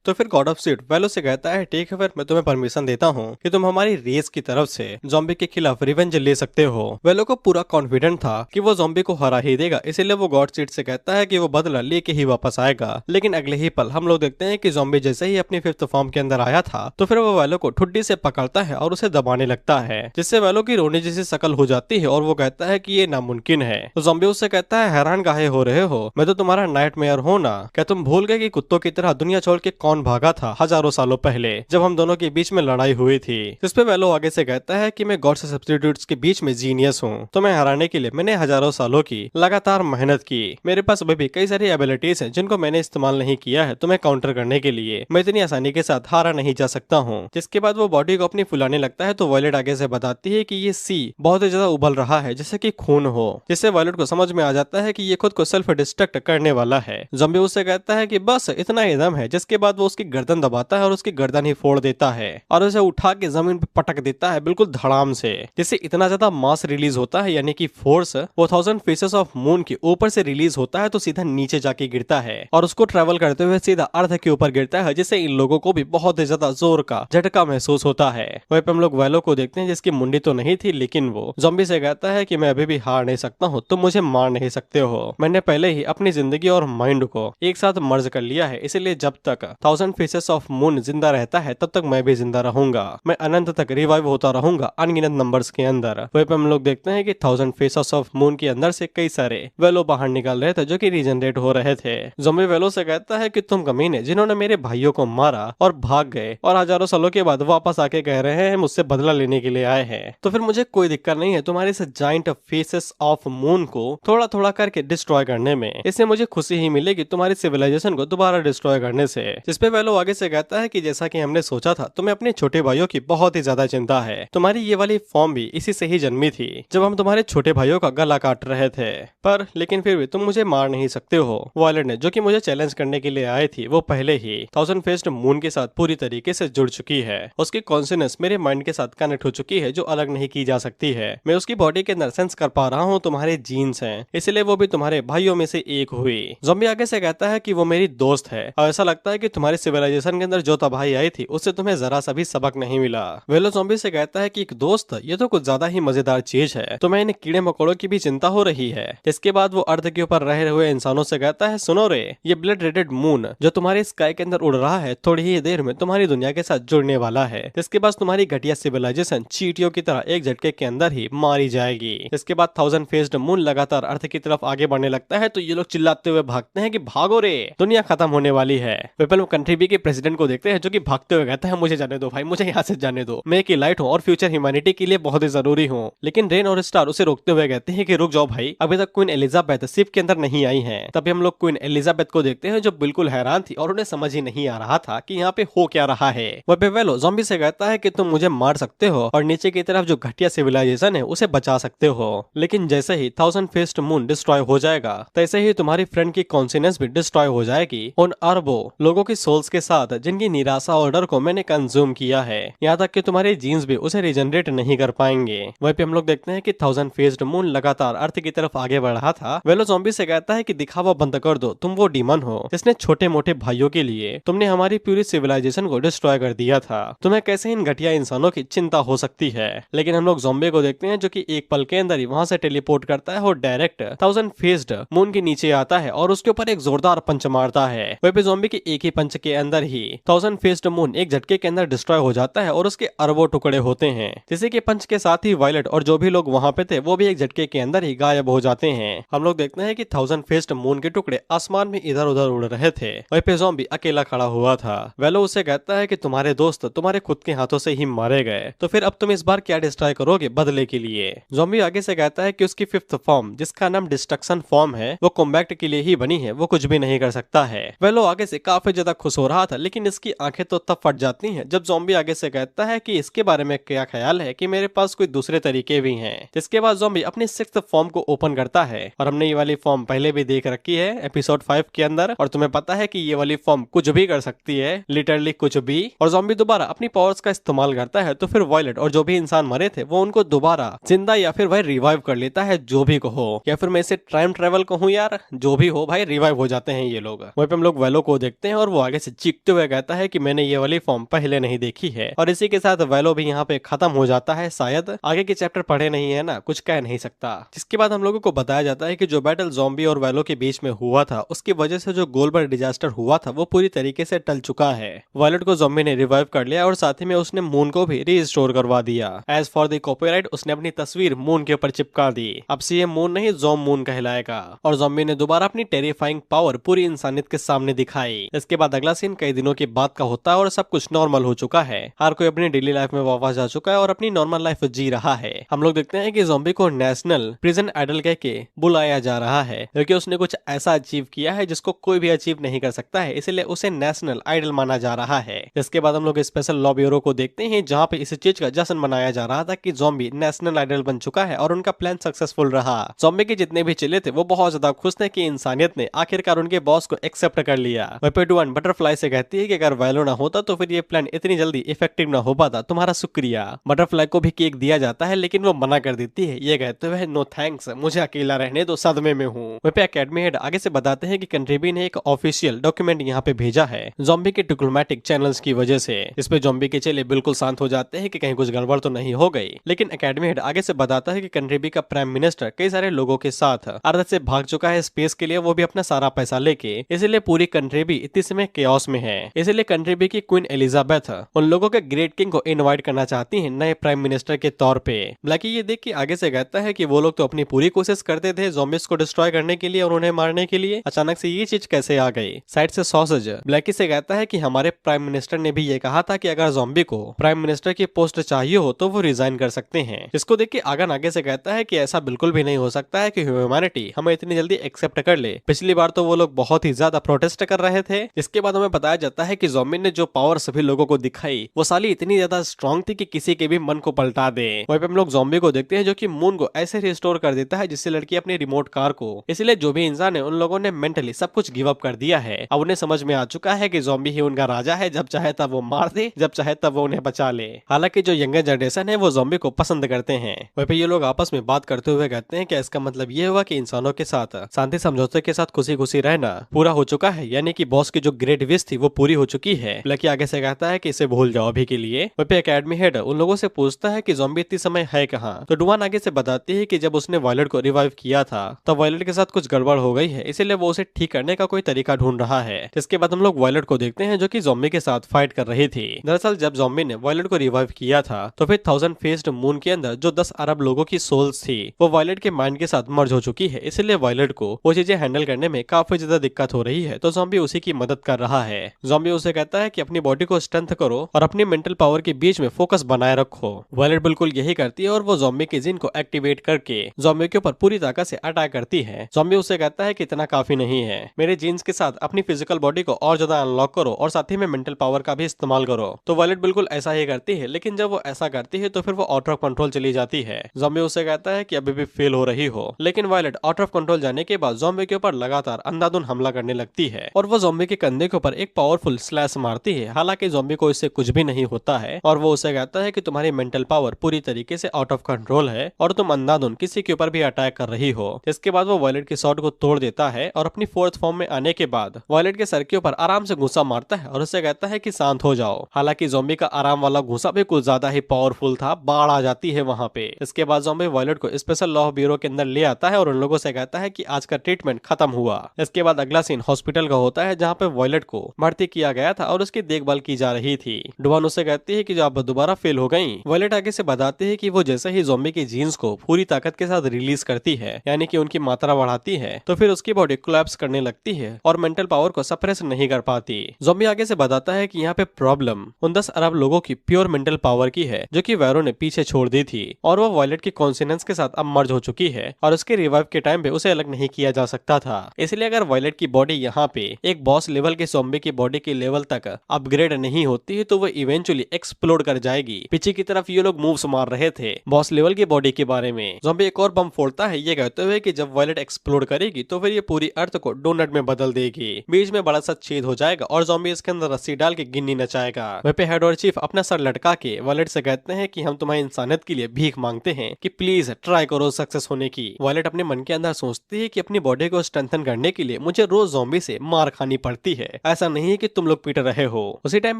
तो फिर गॉड ऑफ सीट वैलो से कहता है ठीक है, फिर मैं तुम्हें परमिशन देता हूँ कि तुम हमारी रेस की तरफ से ज़ॉम्बी के खिलाफ रिवेंज ले सकते हो। वैलो को पूरा कॉन्फिडेंट था कि वो ज़ॉम्बी को हरा ही देगा, इसीलिए वो गॉड सीट से कहता है कि वो बदला लेके ही वापस आएगा। लेकिन अगले ही पल हम लोग देखते हैं कि ज़ॉम्बी जैसे ही अपनी 5th फॉर्म के अंदर आया था तो फिर वो वैलो को ठुड्डी से पकड़ता है और उसे दबाने लगता है, जिससे वैलो की रोने जैसी शक्ल हो जाती है और वो कहता है कि ये नामुमकिन है। तो ज़ॉम्बी उससे कहता है हैरान काहे हो रहे हो, मैं तो तुम्हारा नाइटमेयर हूं ना, क्या तुम भूल गए कि कुत्तों की तरह दुनिया छोड़ के कौन भागा था हजारों सालों पहले जब हम दोनों के बीच में लड़ाई हुई थी। जिस पे वैलो आगे से कहता है कि मैं गॉड से सब्स्टिट्यूट्स के बीच में जीनियस हूँ, तुम्हें हराने के लिए मैंने हजारों सालों की लगातार मेहनत की। मेरे पास अभी भी कई सारी एबिलिटीज हैं जिनको मैंने इस्तेमाल नहीं किया है तुम्हें काउंटर करने के लिए, मैं इतनी आसानी के साथ हारा नहीं जा सकता हूँ। जिसके बाद वो बॉडी को अपनी फुलाने लगता है तो वॉयलेट आगे से बताती है कि ये सी बहुत ही ज्यादा उबल रहा है जैसे कि खून हो, जिससे वॉयलेट को समझ में आ जाता है कि ये खुद को सेल्फ डिस्ट्रक्ट करने वाला है। ज़ॉम्बी उससे कहता है कि बस इतना ही दम है, जिसके बाद वो उसकी गर्दन दबाता है और उसकी गर्दन ही फोड़ देता है और उसे उठा के जमीन पे पटक देता है बिल्कुल धड़ाम से, जिससे इतना ज्यादा मास रिलीज होता है, यानी कि फोर्स वो 1000 फेसेस ऑफ मून के ऊपर से रिलीज होता है तो सीधा नीचे जाके गिरता है और उसको ट्रेवल करते हुए सीधा अर्थ के ऊपर गिरता है, जिससे इन लोगों को भी बहुत ही ज्यादा जोर का झटका महसूस होता है। वहीं पे हम लोग वैलो को देखते हैं जिसकी मुंडी तो नहीं थी, लेकिन वो ज़ॉम्बी से कहता है कि मैं अभी भी हार नहीं सकता हूँ, तुम मुझे मार नहीं सकते हो, मैंने पहले ही अपनी जिंदगी और माइंड को एक साथ मर्ज कर लिया है, इसलिए जब तक 1000 फेसेस ऑफ मून जिंदा रहता है तब तक मैं भी जिंदा रहूंगा, मैं अनंत तक रिवाइव होता रहूंगा अनगिनत नंबर्स के अंदर। वहीं पे हम लोग देखते हैं कि 1000 फेसेस ऑफ मून के अंदर से कई सारे वेलो बाहर निकल रहे थे जो कि रीजनरेट हो रहे थे। ज़ॉम्बी वेलो से कहता है कि तुम कमीने जिन्होंने मेरे भाइयों को मारा और भाग गए और हजारों सालों के बाद वापस आके कह रहे हैं मुझसे बदला लेने के लिए आए हैं, तो फिर मुझे कोई दिक्कत नहीं है तुम्हारे इस जाइंट फेसेस ऑफ मून को थोड़ा थोड़ा करके डिस्ट्रॉय करने में, इससे मुझे खुशी ही मिलेगी तुम्हारी सिविलाइजेशन को दोबारा डिस्ट्रॉय करने से। जिसपे वेलो आगे से कहता है कि जैसा कि हमने सोचा था तुम्हें अपने छोटे भाइयों की बहुत ही ज्यादा चिंता है, तुम्हारी ये वाली फॉर्म भी इसी से ही जन्मी थी जब हम तुम्हारे छोटे भाइयों का गला काट रहे थे, पर लेकिन फिर भी तुम मुझे मार नहीं सकते हो। वॉयलेट ने जो कि मुझे चैलेंज करने के लिए आए थी वो पहले ही 1000 फेस्ड मून के साथ पूरी तरीके से जुड़ चुकी है, उसकी कॉन्शियसनेस मेरे माइंड के साथ कनेक्ट हो चुकी है जो अलग नहीं की जा सकती है, मैं उसकी बॉडी के अंदर सेंस कर पा रहा हूँ तुम्हारे जीन्स हैं, इसलिए वो भी तुम्हारे भाइयों में से एक हुई। ज़ॉम्बी आगे से कहता है कि वो मेरी दोस्त है और ऐसा लगता है कि तुम्हारी तुम्हारी सिविलाइजेशन के अंदर जो तबाही आई थी उससे तुम्हें जरा सा भी सबक नहीं मिला। वेलो ज़ॉम्बी से कहता है कि एक दोस्त, ये तो कुछ ज्यादा ही मजेदार चीज है, तुम्हें इन कीड़े मकोड़ों की भी चिंता हो रही है। इसके बाद वो अर्थ के ऊपर रहे हुए इंसानों से कहता है, सुनो रे, ये ब्लड रेडेड मून जो तुम्हारे स्काई के अंदर उड़ रहा है थोड़ी ही देर में तुम्हारी दुनिया के साथ जुड़ने वाला है। इसके बाद तुम्हारी घटिया सिविलाइजेशन चींटियों की तरह एक झटके के अंदर ही मारी जाएगी। इसके बाद 1000 फेस्ड मून लगातार अर्थ की तरफ आगे बढ़ने लगता है तो ये लोग चिल्लाते हुए भागते हैं कि भागो रे, दुनिया खत्म होने वाली है। पीपल कंट्री बी के प्रेसिडेंट को देखते हैं जो कि भागते हुए कहता है, मुझे जाने दो भाई, मुझे यहाँ से जाने दो, मैं एक लाइट हूँ और फ्यूचर ह्यूमैनिटी के लिए बहुत ही जरूरी हूँ। लेकिन रेन और स्टार उसे रोकते हुए कहते हैं कि रुक जाओ भाई, अभी तक क्वीन एलिजाबेथ शिप के अंदर नहीं आई है। तभी हम लोग क्वीन एलिजाबेथ को देखते हैं जो बिल्कुल हैरान थी और उन्हें समझ ही नहीं आ रहा था कि यहाँ पे हो क्या रहा है। वह वेलो ज़ॉम्बी से कहता है कि तुम मुझे मार सकते हो और नीचे की तरफ जो घटिया सिविलाइजेशन है उसे बचा सकते हो, लेकिन जैसे ही 1000 फेस्ड मून डिस्ट्रॉय हो जाएगा तैसे ही तुम्हारी फ्रेंड की कॉन्शियसनेस भी डिस्ट्रॉय हो जाएगी उन अरबों लोगों की सोल्स के साथ जिनकी निराशा और डर को मैंने कंज्यूम किया है, यहाँ तक कि तुम्हारे जीन्स भी उसे रिजनरेट नहीं कर पाएंगे। वहीं पे हम लोग देखते हैं कि 1000 फेस्ड मून लगातार अर्थ की तरफ आगे बढ़ रहा था। वेलो ज़ॉम्बी से कहता है कि दिखावा बंद कर दो, तुम वो डीमन हो जिसने छोटे मोटे भाइयों के लिए तुमने हमारी पूरी सिविलाइजेशन को डिस्ट्रॉय कर दिया था, तुम्हें कैसे इन घटिया इंसानों की चिंता हो सकती है। लेकिन हम लोग ज़ॉम्बी को देखते हैं जो कि एक पल के अंदर ही वहां से टेलीपोर्ट करता है और डायरेक्ट 1000 फेस्ड मून के नीचे आता है और उसके ऊपर एक जोरदार पंच मारता है। वहीं पे ज़ॉम्बी के एक ही पंच के अंदर ही 1000 फेस्ड मून एक झटके के अंदर डिस्ट्रॉय हो जाता है और उसके अरबों टुकड़े होते हैं। जिसे के पंच के साथ ही वायलेट और जो भी लोग वहां पे थे वो भी एक झटके के अंदर ही गायब हो जाते हैं। हम लोग देखते हैं कि 1000 फेस्ड मून के टुकड़े आसमान में इधर उधर उड़ रहे थे। वहीं पे ज़ॉम्बी अकेला खड़ा हुआ था। वेलो उसे कहता है कि तुम्हारे दोस्त तुम्हारे खुद के हाथों से ही मारे गए, तो फिर अब तुम इस बार क्या डिस्ट्रॉय करोगे बदले के लिए। ज़ॉम्बी आगे से कहता है कि उसकी 5th फॉर्म जिसका नाम डिस्ट्रक्शन फॉर्म है वो कॉम्बैक्ट के लिए ही बनी है, वो कुछ भी नहीं कर सकता है। वेलो आगे से काफी ज्यादा खुश हो रहा था लेकिन इसकी आंखें तो तब फट जाती हैं जब ज़ॉम्बी आगे से कहता है कि इसके बारे में क्या ख्याल है कि मेरे पास कोई दूसरे तरीके भी हैं। जिसके बाद ज़ॉम्बी अपनी 6th फॉर्म को ओपन करता है और हमने ये वाली फॉर्म पहले भी देख रखी है एपिसोड 5 के अंदर, और तुम्हें पता है कि ये वाली फॉर्म कुछ भी कर सकती है, लिटरली कुछ भी। और ज़ॉम्बी दोबारा अपनी पावर्स का इस्तेमाल करता है तो फिर वायलेट और जो भी इंसान मरे थे वो उनको दोबारा जिंदा या फिर भाई रिवाइव कर लेता है, जो भी कहो, या फिर मैं इसे टाइम ट्रेवल कहूँ यार, जो भी हो भाई रिवाइव हो जाते हैं ये लोग। वहीं पे हम लोग वेलो को देखते हैं और वो आगे से चीखते हुए कहता है कि मैंने ये वाली फॉर्म पहले नहीं देखी है। और इसी के साथ वेलो भी यहाँ पे खत्म हो जाता है, शायद आगे के चैप्टर पढ़े नहीं है ना, कुछ कह नहीं सकता। जिसके बाद हम लोगों को बताया जाता है कि जो बैटल ज़ॉम्बी और वेलो के बीच में हुआ था उसकी वजह से जो गोलबर्ग डिजास्टर हुआ था वो पूरी तरीके से टल चुका है। वायलेट को ज़ॉम्बी ने रिवाइव कर लिया और साथ ही में उसने मून को भी रीस्टोर करवा दिया। एज फॉर द कॉपीराइट उसने अपनी तस्वीर मून के ऊपर चिपका दी। अब से ये मून नहीं ज़ॉम मून कहलाएगा। और ज़ॉम्बी ने दोबारा अपनी टेरिफाइंग पावर पूरी इंसानियत के सामने दिखाई। इसके बाद अगला सीन कई दिनों के बाद का होता है और सब कुछ नॉर्मल हो चुका है। हर कोई अपनी डेली लाइफ में वापस जा चुका है और अपनी नॉर्मल लाइफ जी रहा है। हम लोग देखते हैं कि ज़ॉम्बी को नेशनल प्रिजन आइडल कह के बुलाया जा रहा है क्योंकि उसने कुछ ऐसा अचीव किया है जिसको कोई भी अचीव नहीं कर सकता है, इसलिए उसे नेशनल आइडल माना जा रहा है। इसके बाद हम लोग स्पेशल लॉ ब्यूरो को देखते हैं जहाँ पे इस चीज का जश्न मनाया जा रहा था कि ज़ॉम्बी नेशनल आइडल बन चुका है और उनका प्लान सक्सेसफुल रहा। ज़ॉम्बी के जितने भी चेले थे वो बहुत ज्यादा खुश थे कि इंसानियत ने आखिरकार उनके बॉस को एक्सेप्ट कर लिया। वेपेडुआन बटरफ्लाई से कहती है कि अगर वायलो ना होता तो फिर ये प्लान इतनी जल्दी इफेक्टिव ना हो पाता, तुम्हारा शुक्रिया। बटरफ्लाई को भी केक दिया जाता है लेकिन वो मना कर देती है, ये कहते हुए नो थैंक्स, मुझे अकेला रहने दो, सदमे में हूँ। वहीं एकेडमी हेड आगे से बताते हैं कि कंट्रीबी ने एक ऑफिशियल डॉक्यूमेंट यहाँ पे भेजा है ज़ॉम्बी के डिप्लोमेटिक चैनल्स की वजह से। इस पे ज़ॉम्बी के चेले बिल्कुल शांत हो जाते हैं कि कहीं कुछ गड़बड़ तो नहीं हो गई। लेकिन एकेडमी हेड आगे से बताता है कि कंट्रीबी का प्राइम मिनिस्टर कई सारे लोगों के साथ अर्थ से भाग चुका है स्पेस के लिए, वो भी अपना सारा पैसा लेके, इसलिए पूरी कंट्रीबी इतने समय केओस में है। इसलिए कंट्रीबी की क्वीन एलिजाबेथ उन लोगों के ग्रेट किंग को इनवाइट करना चाहती है नए प्राइम मिनिस्टर के तौर पे। ब्लैकी ये देख के आगे से कहता है कि वो लोग तो अपनी पूरी कोशिश करते थे ज़ॉम्बीज को डिस्ट्रॉय करने के लिए और उन्हें मारने के लिए, अचानक से ये चीज कैसे आ गई। साइड से सॉसेज ब्लैकी से कहता है कि हमारे प्राइम मिनिस्टर ने भी ये कहा था कि अगर ज़ॉम्बी को प्राइम मिनिस्टर की पोस्ट चाहिए हो तो वो रिजाइन कर सकते हैं। इसको देख के आगन आगे से कहता है कि ऐसा बिल्कुल भी नहीं हो सकता है कि ह्यूमैनिटी हमें इतनी जल्दी एक्सेप्ट कर ले। पिछली बार तो वो लोग बहुत ही ज्यादा प्रोटेस्ट कर रहे थे। इसके बाद हमें बताया जाता है कि ज़ॉम्बी ने जो पावर सभी लोगों को दिखाई वो साली इतनी ज्यादा स्ट्रॉन्ग थी कि किसी के भी मन को पलटा दे। वहीं पे हम लोग ज़ॉम्बी को देखते हैं जो कि मून को ऐसे रिस्टोर कर देता है जिससे लड़की अपनी रिमोट कार को, इसलिए जो भी इंसान है उन लोगों ने मेंटली सब कुछ गिव अप कर दिया है। अब उन्हें समझ में आ चुका है कि ज़ॉम्बी ही उनका राजा है, जब चाहे तब वो मार दे, जब चाहे तब वो उन्हें बचा ले। हालांकि जो यंगर जनरेशन है वो ज़ॉम्बी को पसंद करते हैं। वहीं पे ये लोग आपस में बात करते हुए कहते हैं कि इसका मतलब ये हुआ कि इंसानों के साथ शांति समझौते के साथ खुशी खुशी रहना पूरा हो चुका है, यानी कि बॉस की जो ग्रेट टारगेट विश थी वो पूरी हो चुकी है। ब्लैकी आगे से कहता है कि इसे भूल जाओ अभी के लिए। वहीं पे एकेडमी हेड उन लोगों से पूछता है कि ज़ॉम्बी इतनी समय है कहाँ। तो डुवान आगे से बताती है कि जब उसने वायलेट को रिवाइव किया था तब वायलेट के साथ कुछ गड़बड़ हो गई है, इसीलिए वो उसे ठीक करने का कोई तरीका ढूंढ रहा है। जिसके बाद हम लोग वायलेट को देखते हैं जो कि ज़ॉम्बी के साथ फाइट कर रही थी। दरअसल जब ज़ॉम्बी ने वायलेट को रिवाइव किया था तो फिर 1000 फेस्ड मून के अंदर जो 10 अरब लोगों की सोल्स थी वो वायलेट के माइंड के साथ मर्ज हो चुकी है, इसलिए वायलेट को वो चीजें हैंडल करने में काफी ज्यादा दिक्कत हो रही है। तो ज़ॉम्बी उसी की मदद कर रहा है। ज़ॉम्बी उसे कहता है कि अपनी बॉडी को स्ट्रेंथ करो और अपनी मेंटल पावर के बीच में फोकस बनाए रखो। वायलेट बिल्कुल यही करती है और वो ज़ॉम्बी के जिन को एक्टिवेट करके ज़ॉम्बी के ऊपर पूरी ताकत से अटैक करती है। ज़ॉम्बी उसे कहता है कि इतना काफी नहीं है, मेरे जीन्स के साथ अपनी फिजिकल बॉडी को और ज्यादा अनलॉक करो और साथ ही में मेंटल पावर का भी इस्तेमाल करो। तो वायलेट बिल्कुल ऐसा ही करती है, लेकिन जब वो ऐसा करती है तो फिर वो आउट ऑफ कंट्रोल चली जाती है। ज़ॉम्बी उसे कहता है कि अभी भी फेल हो रही हो, लेकिन वायलेट आउट ऑफ कंट्रोल जाने के बाद ज़ॉम्बी के ऊपर लगातार अंधाधुंध हमला करने लगती है और वो ज़ॉम्बी के कंधे के ऊपर एक पावरफुल स्लैश मारती है। हालांकि ज़ॉम्बी को इससे कुछ भी नहीं होता है और वो उसे कहता है कि तुम्हारी मेंटल पावर पूरी तरीके से आउट ऑफ कंट्रोल है और तुम अंधाधुंध किसी के ऊपर भी अटैक कर रही हो। इसके बाद वो वायलेट के शॉट को तोड़ देता है और अपनी फोर्थ फॉर्म में आने के बाद वायलेट के सर के ऊपर आराम से घुसा मारता है और उसे कहता है कि शांत हो जाओ। हालांकि ज़ॉम्बी का आराम वाला घुसा भी कुछ ज्यादा ही पावरफुल था, बाढ़ आ जाती है वहां पे। इसके बाद ज़ॉम्बी वायलेट को स्पेशल लॉ ब्यूरो के अंदर ले आता है और उन लोगों से कहता है कि आज का ट्रीटमेंट खत्म हुआ। इसके बाद अगला सीन हॉस्पिटल का होता है जहाँ पे वायलेट को भर्ती किया गया था और उसकी देखभाल की जा रही थी। डुवान उससे कहती है कि जो आप दोबारा फेल हो गई। वायलेट आगे से बताती है कि वो जैसे ही ज़ॉम्बी के जीन्स को पूरी ताकत के साथ रिलीज करती है, यानी कि उनकी मात्रा बढ़ाती है, तो फिर उसकी बॉडी कोलैप्स करने लगती है और मेंटल पावर को सप्रेस नहीं कर पाती। ज़ॉम्बी आगे से बताता है कि यहाँ पे प्रॉब्लम उन 10 अरब लोगों की प्योर मेंटल पावर की है जो कि वैरो ने पीछे छोड़ दी थी और वो वायलेट की कॉन्सिनेंस के साथ अब मर्ज हो चुकी है और उसके रिवाइव के टाइम पे उसे अलग नहीं किया जा सकता था। इसलिए अगर वायलेट की बॉडी यहाँ पे एक बॉस लेवल के ज़ॉम्बी की बॉडी के लेवल तक अपग्रेड नहीं होती है तो वो इवेंचुअली एक्सप्लोड कर जाएगी। पीछे की तरफ ये लोग मूव्स मार रहे थे बॉस लेवल की बॉडी के बारे में। ज़ॉम्बी एक और बम फोड़ता है ये कहते हुए कि जब वायलेट एक्सप्लोड करेगी तो फिर ये पूरी अर्थ को डोनट में बदल देगी, बीच में बड़ा सा छेद हो जाएगा और ज़ॉम्बी इसके अंदर रस्सी डाल के गिन्नी नचाएगा। वहीं पे हेड और चीफ अपना सर लटका के वायलेट से कहते हैं कि हम तुम्हारी इंसानियत के लिए भीख मांगते हैं कि प्लीज ट्राई करो सक्सेस होने की। वायलेट अपने मन के अंदर सोचती है कि अपनी बॉडी को स्ट्रेंथन करने के लिए मुझे रोज ज़ॉम्बी से मार खानी पड़ती है, ऐसा नहीं है कि तुम लोग पीट रहे हो। उसी टाइम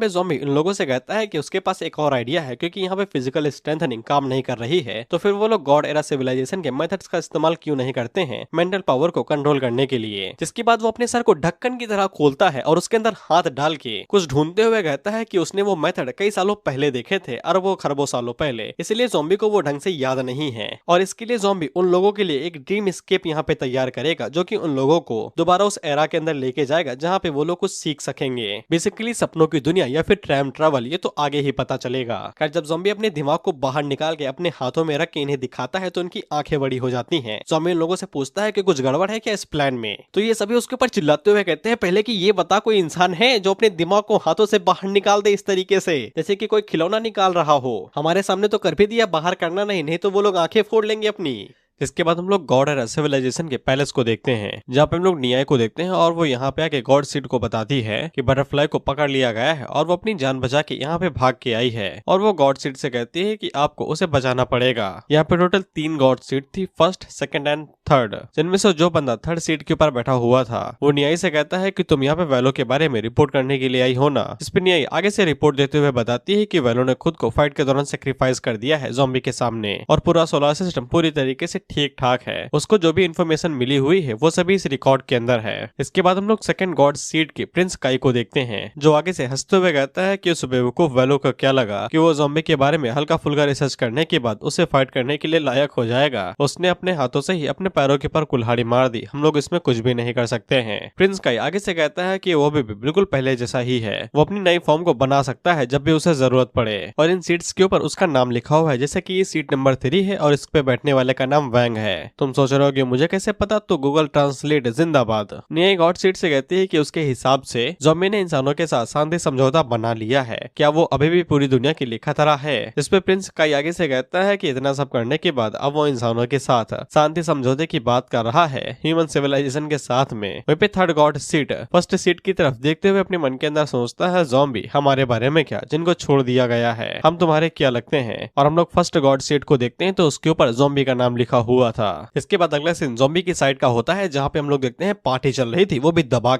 पे ज़ॉम्बी इन लोगों से कहता है कि उसके पास एक और आइडिया है, क्योंकि यहाँ पे फिजिकल स्ट्रेंथनिंग काम नहीं कर रही है तो फिर वो लोग गॉड एरा सिविलाइजेशन के मेथड्स का इस्तेमाल क्यों नहीं करते हैं मेंटल पावर को कंट्रोल करने के लिए। जिसके बाद वो अपने सर को ढक्कन की तरह खोलता है और उसके अंदर हाथ डाल के कुछ ढूंढते हुए कहता है कि उसने वो मेथड कई सालों पहले देखे थे, अरबों खरबों सालों पहले, इसलिए ज़ॉम्बी को वो ढंग से याद नहीं है और इसके लिए ज़ॉम्बी उन लोगों के लिए एक ड्रीम स्केप यहाँ पे तैयार करेगा जो कि उन लोगों को दोबारा उस एरा के अंदर लेके जाएगा जहाँ पे वो लोग कुछ सीख सकेंगे। बेसिकली सपनों की दुनिया या फिर टाइम ट्रैवल, ये तो आगे ही पता चलेगा। खैर जब ज़ॉम्बी अपने दिमाग को बाहर निकाल के अपने हाथों में रख के इन्हें दिखाता है तो उनकी आंखें बड़ी हो जाती हैं। ज़ॉम्बी उन लोगों से पूछता है कि कुछ गड़बड़ है क्या इस प्लान में, तो ये सभी उसके ऊपर चिल्लाते हुए कहते हैं पहले कि ये बता कोई इंसान है जो अपने दिमाग को हाथों से बाहर निकाल दे इस तरीके से जैसे कि कोई खिलौना निकाल रहा हो। हमारे सामने तो कर भी दिया, बाहर करना नहीं तो वो लोग आंखें फोड़ लेंगे अपनी। इसके बाद हम लोग गॉड एरा सिविलाइजेशन के पैलेस को देखते हैं जहाँ पे हम लोग नियाई को देखते हैं और वो यहाँ पे आके गॉड सीड को बताती है कि बटरफ्लाई को पकड़ लिया गया है और वो अपनी जान बचा के यहाँ पे भाग के आई है और वो गॉड सीड से कहती है कि आपको उसे बचाना पड़ेगा। यहाँ पे टोटल 3 गॉड सीड थी, फर्स्ट, सेकंड एंड थर्ड, जिनमें से जो बंदा थर्ड सीट के ऊपर बैठा हुआ था वो नियाई से कहता है कि तुम यहाँ पे वैलो के बारे में रिपोर्ट करने के लिए आई हो ना। इस पे नियाई आगे से रिपोर्ट देते हुए बताती है कि वैलो ने खुद को फाइट के दौरान सेक्रीफाइस कर दिया है ज़ॉम्बी के सामने और पूरा सोलर सिस्टम पूरी तरीके से ठीक ठाक है। उसको जो भी इन्फॉर्मेशन मिली हुई है वो सभी इस रिकॉर्ड के अंदर है। इसके बाद हम लोग सेकंड गॉड सीड के प्रिंस काई को देखते हैं जो आगे से हंसते हुए कहता है कि उस बेवकूफ वैलो को क्या लगा कि वो ज़ॉम्बी के बारे में हल्का फुल्का रिसर्च करने के बाद उसे फाइट करने के लिए लायक हो जाएगा। उसने अपने हाथों से ही अपने पैरों के ऊपर कुल्हाड़ी मार दी, हम लोग इसमें कुछ भी नहीं कर सकते हैं। प्रिंस काई आगे से कहता है कि वो भी बिल्कुल पहले जैसा ही है, वो अपनी नई फॉर्म को बना सकता है जब भी उसे जरूरत पड़े और इन सीट्स के ऊपर उसका नाम लिखा हुआ है जैसे कि ये सीट नंबर 3 है और इस पे बैठने वाले का नाम वैंग है। तुम सोच रहे हो कि मुझे कैसे पता, तो गूगल ट्रांसलेट जिंदाबाद। नियाई गॉड सीड से कहती है कि उसके हिसाब से ज़ॉम्बी ने इंसानों के साथ शांति समझौता बना लिया है, क्या वो अभी भी पूरी दुनिया के लिए खतरा है। इस पे प्रिंस काई आगे से कहता है कि इतना सब करने के बाद अब वो इंसानों के साथ शांति समझौते की बात कर रहा है ह्यूमन सिविलाइजेशन के साथ में। वहीं पे third God seat first seat की तरफ देखते हुए अपने मन के अंदर सोचता है, ज़ॉम्बी हमारे बारे में क्या, जिनको छोड़ दिया गया है, हम तुम्हारे क्या लगते हैं। और हम लोग फर्स्ट गॉड सीट को देखते हैं तो उसके ऊपर ज़ॉम्बी का नाम लिखा हुआ था। इसके बाद अगला सीन ज़ॉम्बी की साइड का होता है, जहाँ पे हम लोग देखते हैं पार्टी चल रही थी, वो भी दबा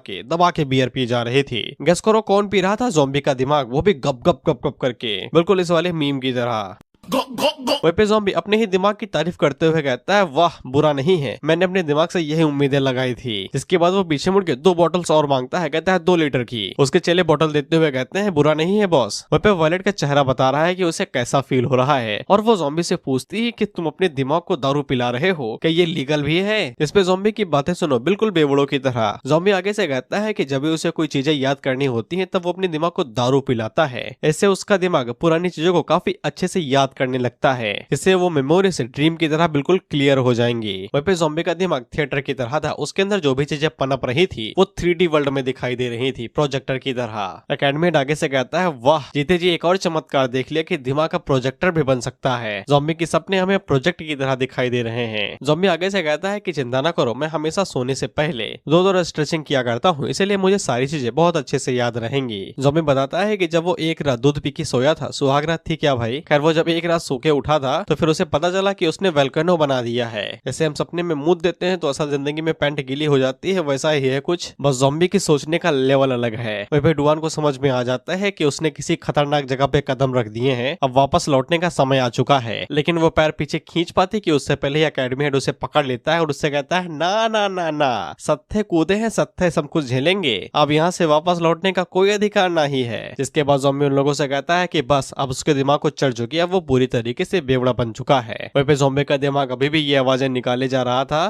के बियर पी जा रही थी। गेस करो कौन पी रहा था? ज़ॉम्बी का दिमाग, वो भी गप गप गप गप करके, बिल्कुल इस वाले मीम की तरह। वहीं पे ज़ॉम्बी अपने ही दिमाग की तारीफ करते हुए कहता है, वाह बुरा नहीं है, मैंने अपने दिमाग से यही उम्मीदें लगाई थी। जिसके बाद वो पीछे मुड़ के 2 बॉटल्स और मांगता है, कहता है 2 लीटर की। उसके चेले बॉटल देते हुए कहते हैं, बुरा नहीं है बॉस। वहीं पे वायलेट का चेहरा बता रहा है कि उसे कैसा फील हो रहा है, और वो ज़ॉम्बी से पूछती है कि तुम अपने दिमाग को दारू पिला रहे हो, क्या ये लीगल भी है? इस पे ज़ॉम्बी की बातें सुनो बिल्कुल बेवड़ों की तरह। ज़ॉम्बी आगे से कहता है कि जब भी उसे कोई चीजें याद करनी होती है तब वो अपने दिमाग को दारू पिलाता है, इससे उसका दिमाग पुरानी चीजों को काफी अच्छे से याद करने लगता है, इससे वो मेमोरी से ड्रीम की तरह बिल्कुल क्लियर हो जाएंगी। वहीं पे ज़ॉम्बी का दिमाग थिएटर की तरह था, उसके अंदर जो भी चीजें पनप रही थी वो 3D वर्ल्ड में दिखाई दे रही थी, प्रोजेक्टर की तरह। एकेडमी आगे से कहता है, वाह जीते जी एक और चमत्कार देख लिया कि दिमाग का प्रोजेक्टर भी बन सकता है। ज़ॉम्बी के सपने हमें प्रोजेक्ट की तरह दिखाई दे रहे हैं। ज़ॉम्बी आगे से कहता है कि चिंता न करो, मैं हमेशा सोने से पहले 2 स्ट्रेचिंग किया करता हूँ, इसलिए मुझे सारी चीजें बहुत अच्छे से याद रहेंगी। ज़ॉम्बी बताता है कि जब वो एक रात दूध पी के सोया था, सुहाग रात थी क्या भाई? खैर वो जब एक रात सो के उठा था तो फिर उसे पता चला कि उसने वेल्कनो बना दिया है। जैसे हम सपने में मूत देते हैं तो असल जिंदगी में पैंट गीली हो जाती है, वैसा ही है कुछ, बस ज़ॉम्बी की सोचने का लेवल अलग है। वहीं पे डुआन को समझ में आ जाता है कि उसने किसी खतरनाक जगह पे कदम रख दिए हैं, अब वापस लौटने का समय आ चुका है। लेकिन वो पैर पीछे खींच पाती कि उससे पहले एकेडमी हेड उसे पकड़ लेता है और उससे कहता है, ना ना ना ना, सत्थे कूदे हैं, सत्थे सब कुछ झेलेंगे, अब यहाँ से वापस लौटने का कोई अधिकार नहीं है। जिसके बाद ज़ॉम्बी उन लोगों से कहता है कि बस अब उसके दिमाग को चढ़ चुकी है, वो पूरी तरीके से बेवड़ा बन चुका है। वहीं पे ज़ॉम्बी का दिमाग अभी भी ये आवाजें निकाले जा रहा था।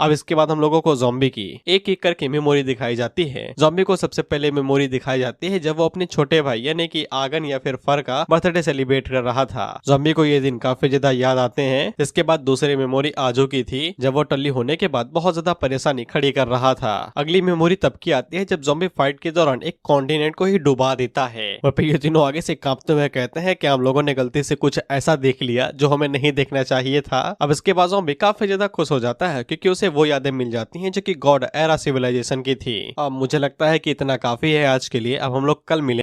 अब इसके बाद हम लोगों को ज़ॉम्बी की एक एक करके मेमोरी दिखाई जाती है। ज़ॉम्बी को सबसे पहले मेमोरी दिखाई जाती है जब वो अपने छोटे भाई यानी कि आगन या फिर फर का बर्थडे सेलिब्रेट कर रहा था। ज़ॉम्बी को ये दिन काफी ज्यादा याद आते हैं। इसके बाद दूसरी मेमोरी आजू की थी, जब वो टल्ली होने के बाद बहुत ज्यादा परेशानी खड़ी कर रहा था। अगली मेमोरी तब की आती है जब ज़ॉम्बी फाइट के दौरान एक कॉन्टिनेंट को ही डुबा देता है। और फिर ये तीनों आगे से कांपते हुए कहते हैं कि हम लोगों ने गलती से कुछ ऐसा देख लिया जो हमें नहीं देखना चाहिए था। अब इसके बाद ज़ॉम्बी काफी ज्यादा खुश हो जाता है क्योंकि उसे वो यादें मिल जाती हैं जो कि गॉड एरा सिविलाइजेशन की थी। अब मुझे लगता है कि इतना काफी है आज के लिए, अब हम लोग कल मिलेंगे।